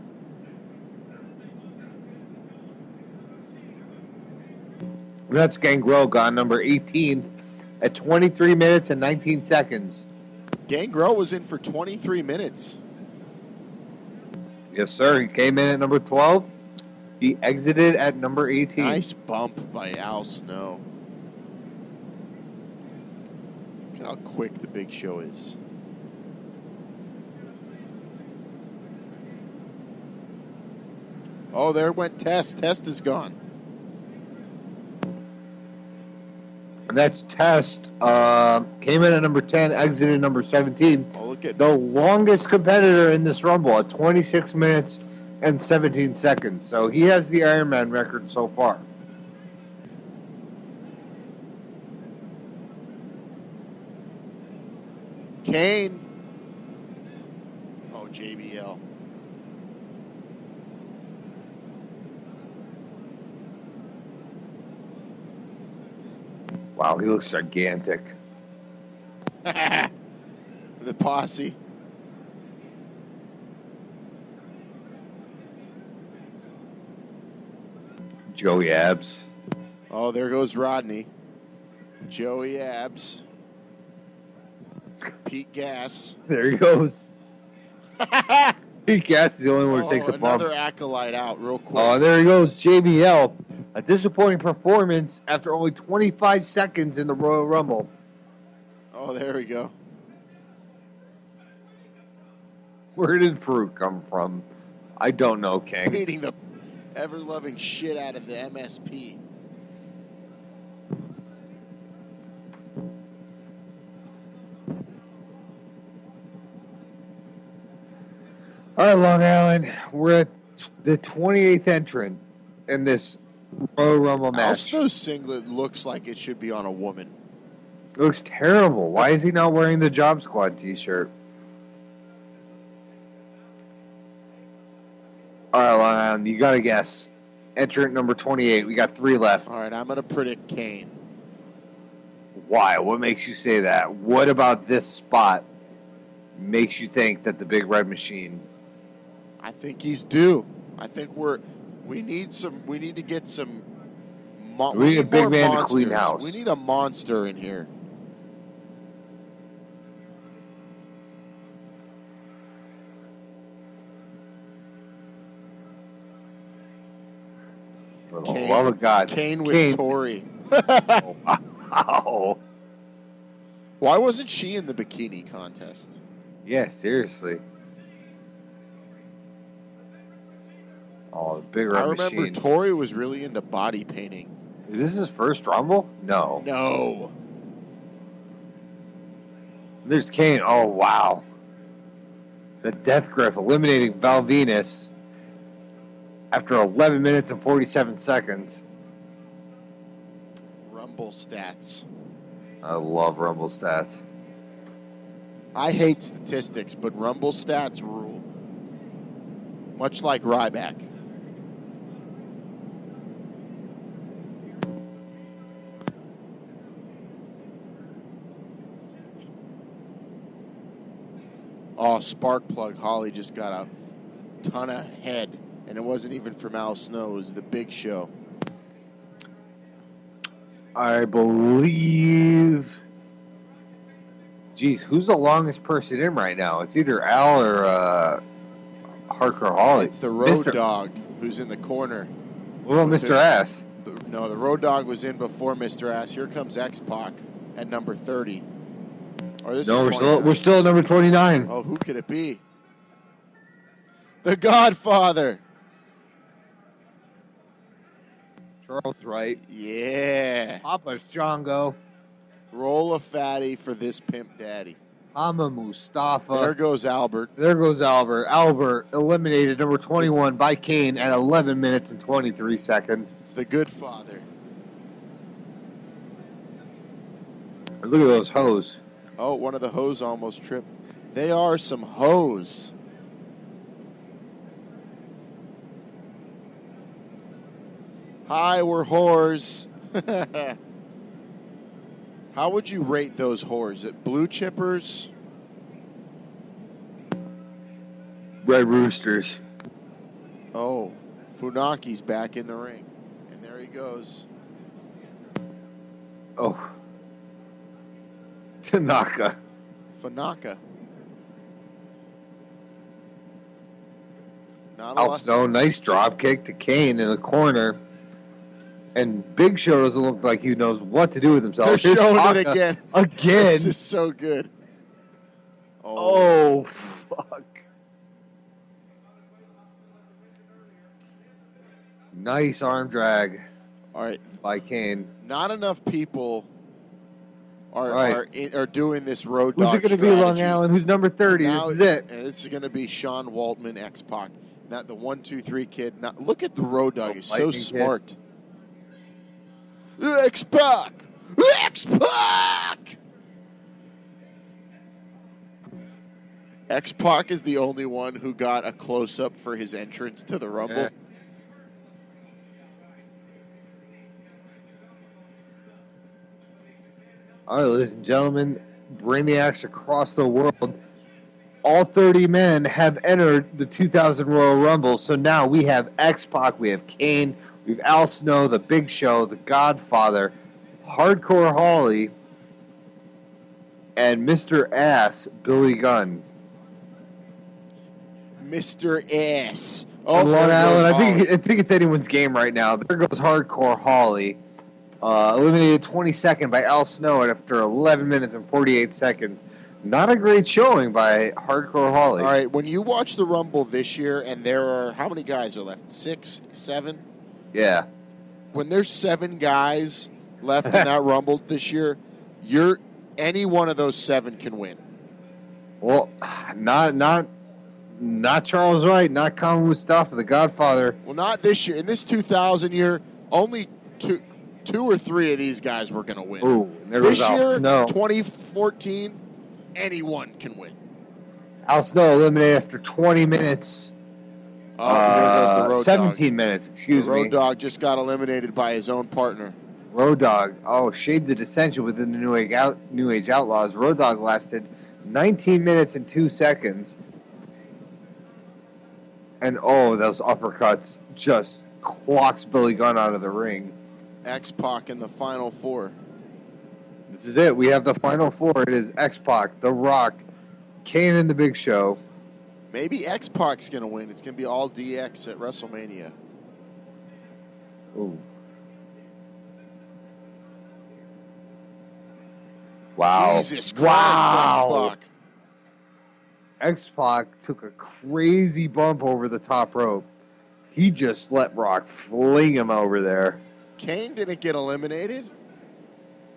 That's Gangrel gone, number 18. at 23 minutes and 19 seconds. Gangrel was in for 23 minutes. Yes, sir. He came in at number 12. He exited at number 18. Nice bump by Al Snow. Look at how quick the Big Show is. Oh, there went Test. Test is gone. And that's Test. Came in at number 10, exited number 17. Oh, look at the longest competitor in this Rumble at 26 minutes and 17 seconds. So he has the Iron Man record so far. Kane. Oh, JBL. Wow, he looks gigantic. The posse. Joey Abs. Oh, there goes Rodney. Joey Abs. Pete Gas. There he goes. Pete Gas is the only one who takes a bump. Another acolyte out real quick. Oh, there he goes, JBL. A disappointing performance after only 25 seconds in the Royal Rumble. Oh, there we go. Where did Farouk come from? I don't know, King. Hating the ever-loving shit out of the MSP. All right, Long Island. We're at the 28th entrant in this Royal Rumble match. Al Snow's singlet looks like it should be on a woman. It looks terrible. Why is he not wearing the Job Squad t-shirt? All right, Long Island, you got to guess. Entrant number 28. We got 3 left. All right, I'm going to predict Kane. Why? What makes you say that? What about this spot makes you think that the Big Red Machine? I think he's due. I think we need to get some. We need a big more man monsters. to clean house. We need a monster in here. For the love of God. Kane with Tori. Oh, wow. Why wasn't she in the bikini contest? Yeah, seriously. Oh, the Big Red I remember Machine. Tori was really into body painting. Is this his first Rumble? No. No. There's Kane. Oh, wow. The Death Grip eliminating Val Venus after 11 minutes and 47 seconds. Rumble stats. I love Rumble stats. I hate statistics, but Rumble stats rule. Much like Ryback. Oh, Sparkplug Holly just got a ton of head, and it wasn't even from Al Snow. It was the Big Show. I believe... Geez, who's the longest person in right now? It's either Al or Harker Holly. It's the Road Dogg who's in the corner. What about Mr. Ass? No, the Road Dogg was in before Mr. Ass. Here comes X-Pac at number 30. Or this No, is we're still at number 29. Oh, who could it be? The Godfather. Charles Wright. Yeah. Papa Shango. Roll a fatty for this pimp daddy. Hama Mustafa. There goes Albert. There goes Albert. Albert eliminated number 21 by Kane at 11 minutes and 23 seconds. It's the good father. Look at those hoes. Oh, one of the hoes almost tripped. They are some hoes. Hi, we're whores. How would you rate those whores? At blue chippers? Red Roosters. Oh, Funaki's back in the ring. And there he goes. Oh. Tanaka. Fanaka. Not a Al lot. Snow, nice drop kick to Kane in the corner. And Big Show doesn't look like he knows what to do with himself. They're Here's showing Taka it again. Again. This is so good. Oh, fuck. Nice arm drag. All right. By Kane. Not enough people are Right. are doing this road Who's dog it going to be, strategy. Long Island? Who's number 30? Now, this is it. And this is going to be Sean Waltman, X-Pac. Not the 1, 2, 3 kid. Now, look at the road dog. He's so smart. X-Pac! X-Pac! X-Pac is the only one who got a close-up for his entrance to the Rumble. Yeah. All right, ladies and gentlemen, Brainiacs across the world. All 30 men have entered the 2000 Royal Rumble. So now we have X-Pac, we have Kane, we have Al Snow, The Big Show, The Godfather, Hardcore Holly, and Mr. Ass, Billy Gunn. Mr. Ass. Oh, Long Island, I think it's anyone's game right now. There goes Hardcore Holly. Eliminated 22nd by Al Snow after 11 minutes and 48 seconds. Not a great showing by Hardcore Holly. All right, when you watch the Rumble this year, and there are, how many guys are left? 6, 7? Yeah. When there's 7 guys left in that Rumble this year, any one of those 7 can win. Well, not Charles Wright, not Kama Mustafa, the Godfather. Well, not this year. In this 2000 year, only two or 3 of these guys were going to win. Ooh, there this goes year, Al Snow. 2014, anyone can win. Al Snow eliminated after 20 minutes. Oh, there goes the Road 17 Dog. minutes, excuse the me. Road Dog just got eliminated by his own partner. Road Dogg. Oh, shades of dissension within the New Age Outlaws. Road Dogg lasted 19 minutes and 2 seconds. And oh, those uppercuts just clocks Billy Gunn out of the ring. X-Pac in the Final 4. This is it. We have the Final 4. It is X-Pac, The Rock, Kane, and The Big Show. Maybe X-Pac's going to win. It's going to be all DX at WrestleMania. Ooh. Wow. Jesus Christ, wow. X-Pac. X-Pac took a crazy bump over the top rope. He just let Rock fling him over there. Kane didn't get eliminated.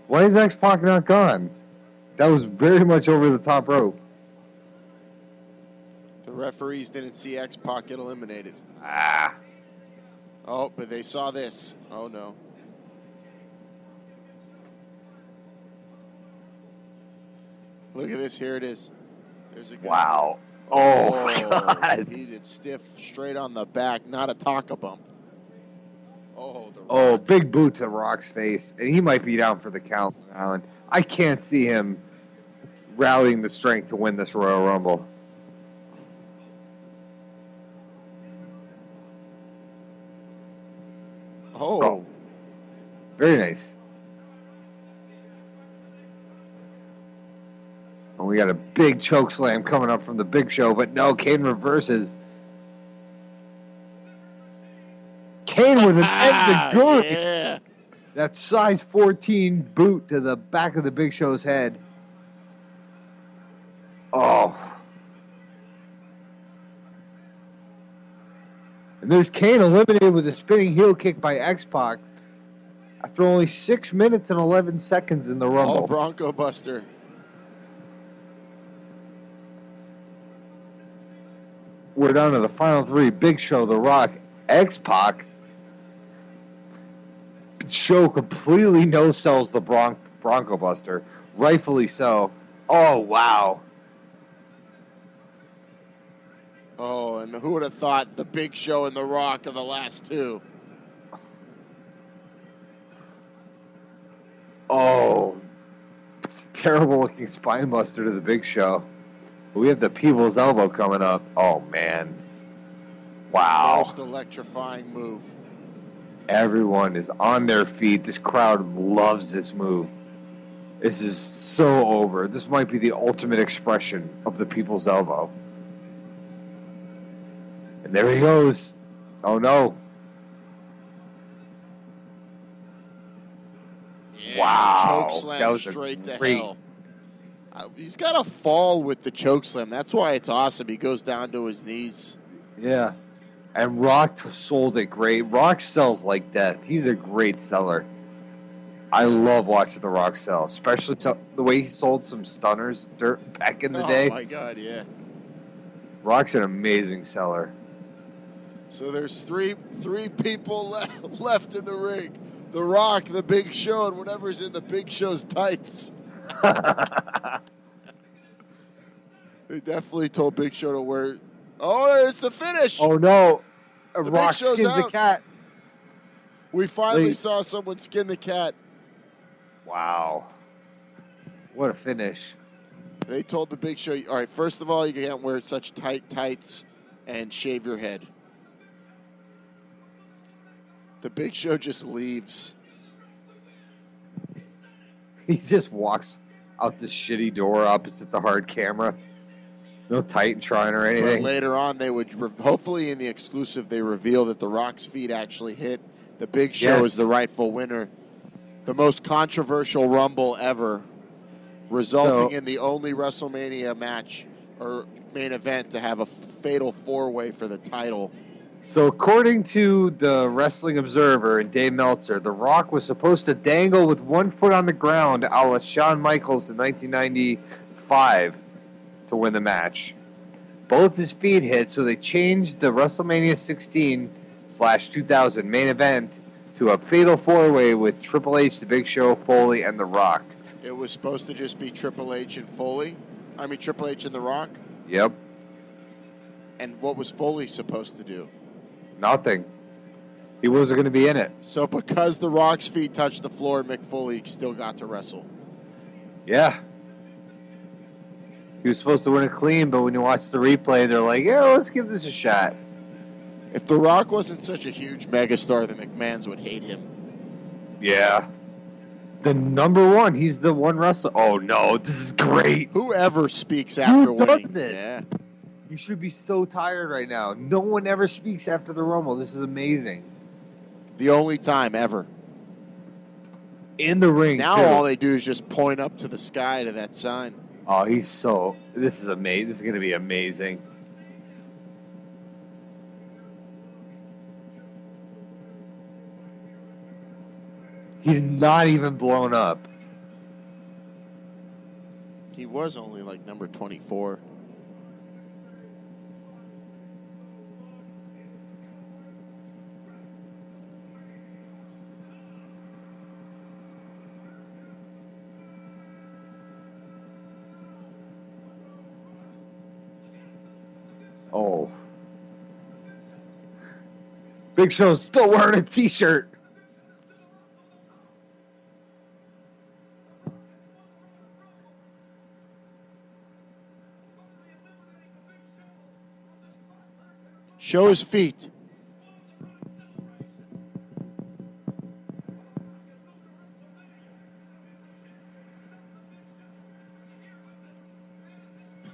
Why is X-Pac not gone? That was very much over the top rope. The referees didn't see X-Pac get eliminated. Ah. Oh, but they saw this. Oh, no. Look at this. Here it is. There's a guy. Wow. Oh, God. He did stiff straight on the back, not a Taka bump. Oh, the Rock. Oh, big boot to Rock's face. And he might be down for the count, Alan. I can't see him rallying the strength to win this Royal Rumble. Oh. Very nice. And we got a big choke slam coming up from the Big Show, but no, Kane reverses. Kane with an enziguri. Yeah. That size 14 boot to the back of the Big Show's head. Oh. And there's Kane eliminated with a spinning heel kick by X-Pac after only 6 minutes and 11 seconds in the Rumble. Oh, Bronco Buster. We're down to the final 3. Big Show, The Rock, X-Pac. Show completely no-sells the Bronco Buster. Rightfully so. Oh, wow. Oh, and who would have thought the Big Show and The Rock are the last 2? Oh. It's a terrible-looking spine buster to the Big Show. We have the People's Elbow coming up. Oh, man. Wow. Most electrifying move. Everyone is on their feet. This crowd loves this move. This is so over. This might be the ultimate expression of the people's elbow. And there he goes. Oh, no. Yeah, wow. Choke slam That was straight to great. hell. He's got a fall with the choke slam. That's why it's awesome. He goes down to his knees. Yeah. And Rock sold it great. Rock sells like death. He's a great seller. I love watching The Rock sell, especially the way he sold some stunners back in the day. Oh, my God, yeah. Rock's an amazing seller. So there's three people left in the ring. The Rock, the Big Show, and whatever's in the Big Show's tights. They definitely told Big Show to wear... Oh, there's the finish! Oh, no. The Rock Big Show's skins the out. cat. We finally saw someone skin the cat. Wow. What a finish. They told the Big Show, all right, first of all, you can't wear such tight tights and shave your head. The Big Show just leaves. He just walks out this shitty door opposite the hard camera. No Titantron or anything. But later on, they would, hopefully in the exclusive, they reveal that the Rock's feet actually hit. The Big Show is the rightful winner. The most controversial Rumble ever, resulting in the only WrestleMania match or main event to have a fatal four-way for the title. So according to the Wrestling Observer and Dave Meltzer, The Rock was supposed to dangle with one foot on the ground a la Shawn Michaels in 1995 to win the match. Both his feet hit, so they changed the WrestleMania 16/2000 main event to a fatal four-way with Triple H, The Big Show, Foley, and The Rock. It was supposed to just be Triple H and Foley? I mean, Triple H and The Rock? Yep. And what was Foley supposed to do? Nothing. He wasn't going to be in it. So because The Rock's feet touched the floor, Mick Foley still got to wrestle. Yeah. He was supposed to win it clean, but when you watch the replay, they're like, yeah, let's give this a shot. If The Rock wasn't such a huge megastar, the McMahons would hate him. Yeah. The number one. He's the one wrestler. Oh, no. This is great. Whoever speaks after winning. Who does this? Yeah. You should be so tired right now. No one ever speaks after the Rumble. This is amazing. The only time ever. In the ring, Now too. all they do is just point up to the sky to that sign. Oh, he's so... This is amazing. This is going to be amazing. He's not even blown up. He was only like number 24. Oh. Big Show's still wearing a t-shirt. Show his feet.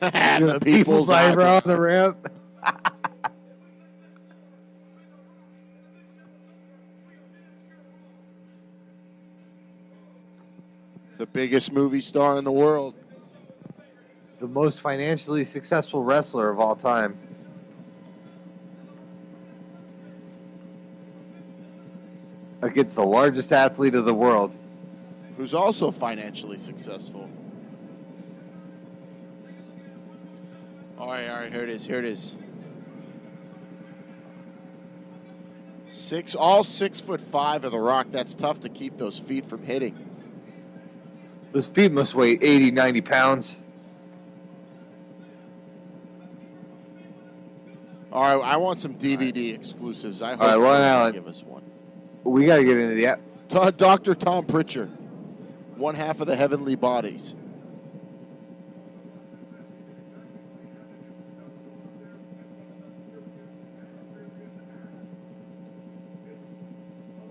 The people's eyebrow on the ramp. The biggest movie star in the world. The most financially successful wrestler of all time. Against the largest athlete of the world. Who's also financially successful. All right, here it is. All 6'5" of The Rock. That's tough to keep those feet from hitting. Those feet must weigh 80, 90 pounds. All right, I want some DVD exclusives. I hope Long they'll Island. give us one. We got to get into the app. Dr. Tom Pritchard, one half of the Heavenly Bodies.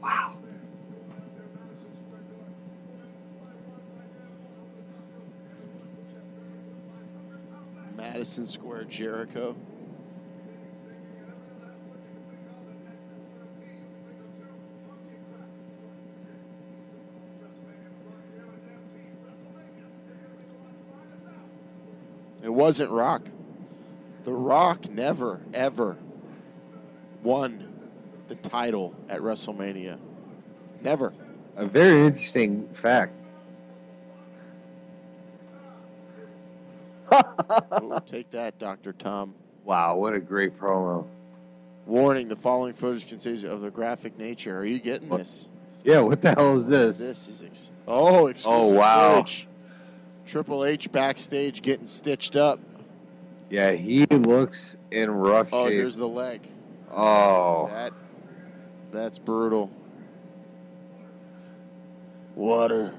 Wow. Madison Square Jericho. It wasn't Rock. The Rock never, ever won the title at WrestleMania. Never. A very interesting fact. Oh, take that, Dr. Tom. Wow, what a great promo. Warning, the following footage contains of the graphic nature. Are you getting this? Yeah, what the hell is this? This is exclusive wow. footage. Triple H backstage getting stitched up. Yeah, he looks in rough shape. Oh, here's the leg. Oh. That's brutal. Water.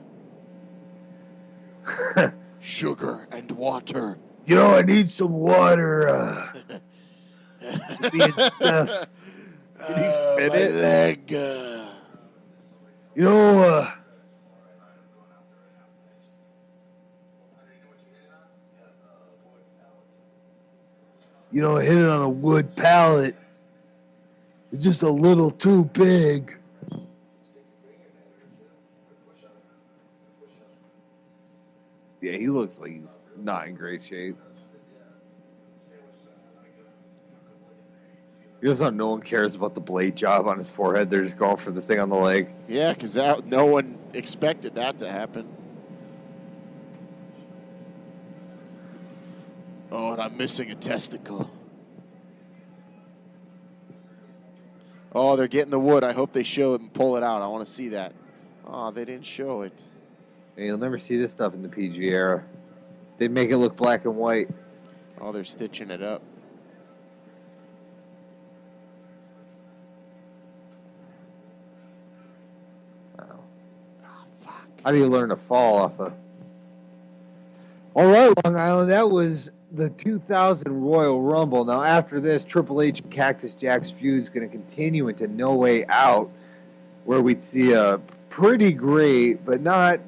Sugar and water. You know, I need some water. Can you spin my it? leg. You know, I hit it on a wood pallet. It's just a little too big. Yeah, he looks like he's not in great shape. You know how no one cares about the blade job on his forehead? They're just going for the thing on the leg. Yeah, because no one expected that to happen. Oh, and I'm missing a testicle. Oh, they're getting the wood. I hope they show it and pull it out. I want to see that. Oh, they didn't show it. And you'll never see this stuff in the PG era. They make it look black and white. Oh, they're stitching it up. Oh, fuck. How do you learn to fall off a... All right, Long Island, that was the 2000 Royal Rumble. Now, after this, Triple H and Cactus Jack's feud is going to continue into No Way Out, where we'd see a pretty great, but not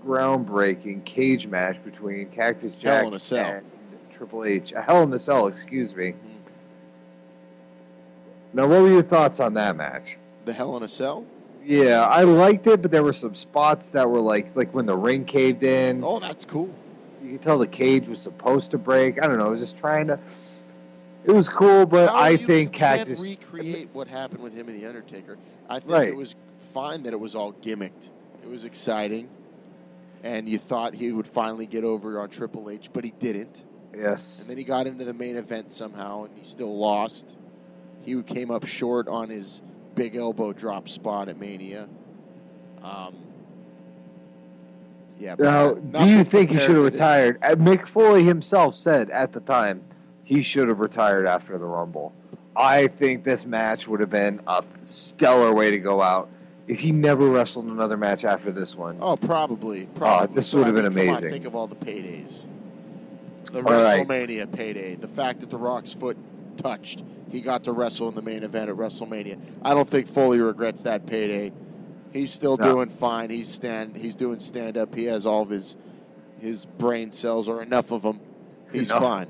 groundbreaking cage match between Cactus Jack and Triple H. A Hell in a Cell, excuse me. Mm-hmm. Now, what were your thoughts on that match? The Hell in a Cell? Yeah, I liked it, but there were some spots that were like when the ring caved in. Oh, that's cool. You could tell the cage was supposed to break. I don't know. I was just trying to... It was cool, but I think Cactus... You can't recreate what happened with him and The Undertaker. I think it was fine that it was all gimmicked. It was exciting. And you thought he would finally get over on Triple H, but he didn't. Yes. And then he got into the main event somehow, and he still lost. He came up short on his big elbow drop spot at Mania. Now, do you think he should have retired? Mick Foley himself said at the time he should have retired after the Rumble. I think this match would have been a stellar way to go out if he never wrestled another match after this one. Oh, probably. This would have been amazing. Come on, think of all the paydays. The WrestleMania payday. The fact that The Rock's foot touched. He got to wrestle in the main event at WrestleMania. I don't think Foley regrets that payday. He's still doing fine. He's doing stand-up. He has all of his brain cells, or enough of them. He's fine.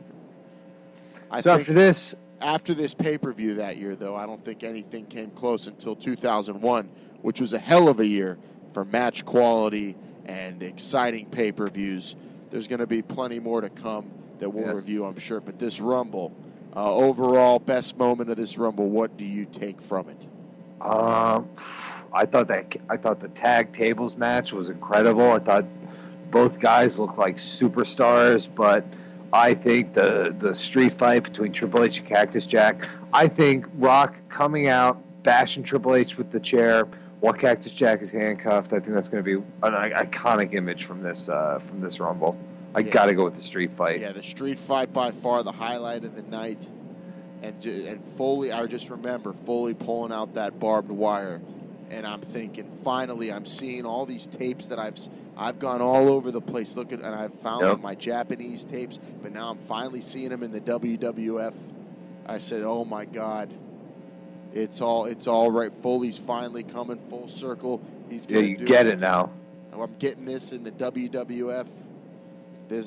After this pay-per-view that year, though, I don't think anything came close until 2001, which was a hell of a year for match quality and exciting pay-per-views. There's going to be plenty more to come that we'll review, I'm sure. But this Rumble, overall best moment of this Rumble, what do you take from it? I thought the tag tables match was incredible. I thought both guys looked like superstars, but I think the street fight between Triple H and Cactus Jack, I think Rock coming out, bashing Triple H with the chair while Cactus Jack is handcuffed, I think that's going to be an iconic image from this Rumble. I got to go with the street fight. Yeah, the street fight by far the highlight of the night. And Foley, I just remember Foley pulling out that barbed wire. And I'm thinking, finally, I'm seeing all these tapes that I've gone all over the place looking, and I've found my Japanese tapes, but now I'm finally seeing them in the WWF. I said, oh my God, it's all right. Foley's finally coming full circle. He's gonna you get it now. I'm getting this in the WWF.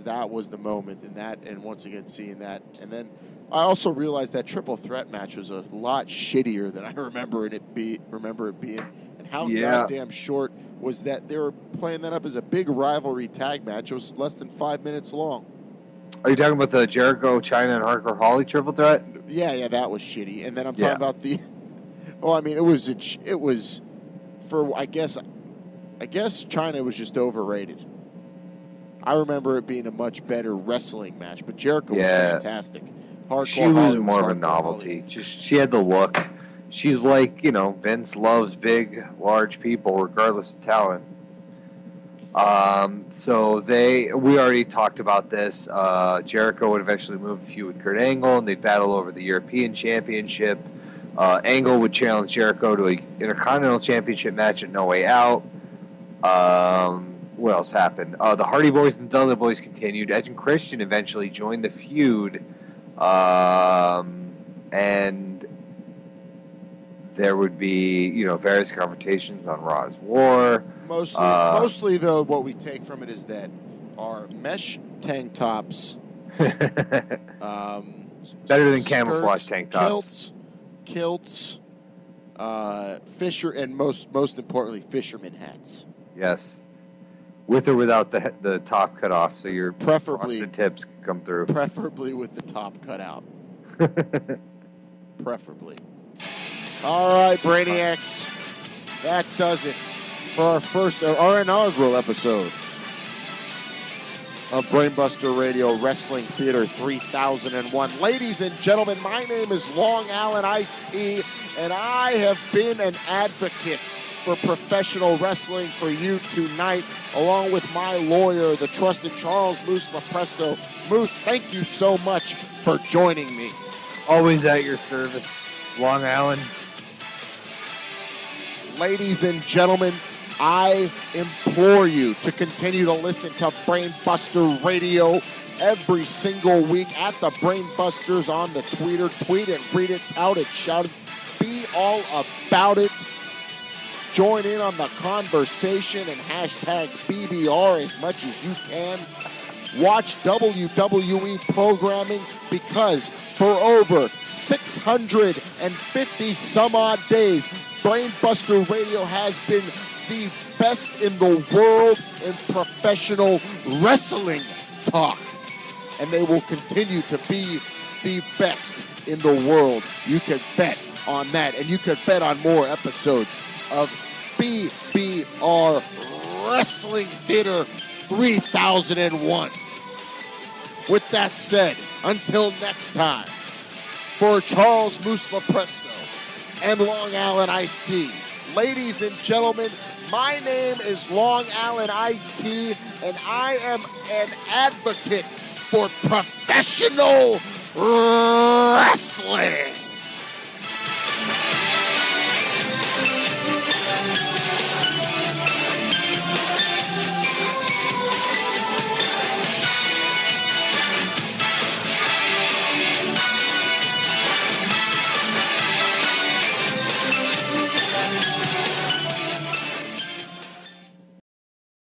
that was the moment, and once again seeing that, and then I also realized that triple threat match was a lot shittier than I remember it being, and how goddamn short was that. They were playing that up as a big rivalry tag match. It was less than 5 minutes long. Are you talking about the Jericho, China, and Hardcore Holly triple threat? Yeah, that was shitty. And then I'm talking about the. Oh, I mean, it was for I guess China was just overrated. I remember it being a much better wrestling match, but Jericho was fantastic. Hardcore she was Holly more of a novelty. She had the look. She's like, Vince loves big, large people regardless of talent. So we already talked about this. Jericho would eventually move a feud with Kurt Angle, and they'd battle over the European Championship. Angle would challenge Jericho to an Intercontinental Championship match at No Way Out. What else happened? The Hardy Boys and Dudley Boys continued. Edge and Christian eventually joined the feud. And there would be, various confrontations on Raw's War. Mostly, though, what we take from it is that our mesh tank tops, better than camouflage tank tops, kilts, fisher, and most importantly, fisherman hats. Yes, with or without the top cut off, so your frosted tips can come through. Preferably with the top cut out. Preferably. All right, Brainiacs, that does it for our first, our inaugural episode of Brainbuster Radio Wrestling Theater 3001. Ladies and gentlemen, my name is Long Island Ice-T, and I have been an advocate for professional wrestling for you tonight, along with my lawyer, the trusted Charles Moose Lopresto. Moose, thank you so much for joining me. Always at your service, Long Island. Ladies and gentlemen, I implore you to continue to listen to Brainbuster Radio every single week at the Brainbusters on the Twitter. Tweet it, read it, tout it, shout it, be all about it. Join in on the conversation and hashtag BBR as much as you can. Watch WWE programming, because for over 650 some odd days, Brainbuster Radio has been the best in the world in professional wrestling talk. And they will continue to be the best in the world. You can bet on that. And you can bet on more episodes of BBR Wrestling Theater 3001. With that said, until next time, for Charles Moose Lopresto and Long Island Ice-T, ladies and gentlemen, my name is Long Island Ice-T, and I am an advocate for professional wrestling.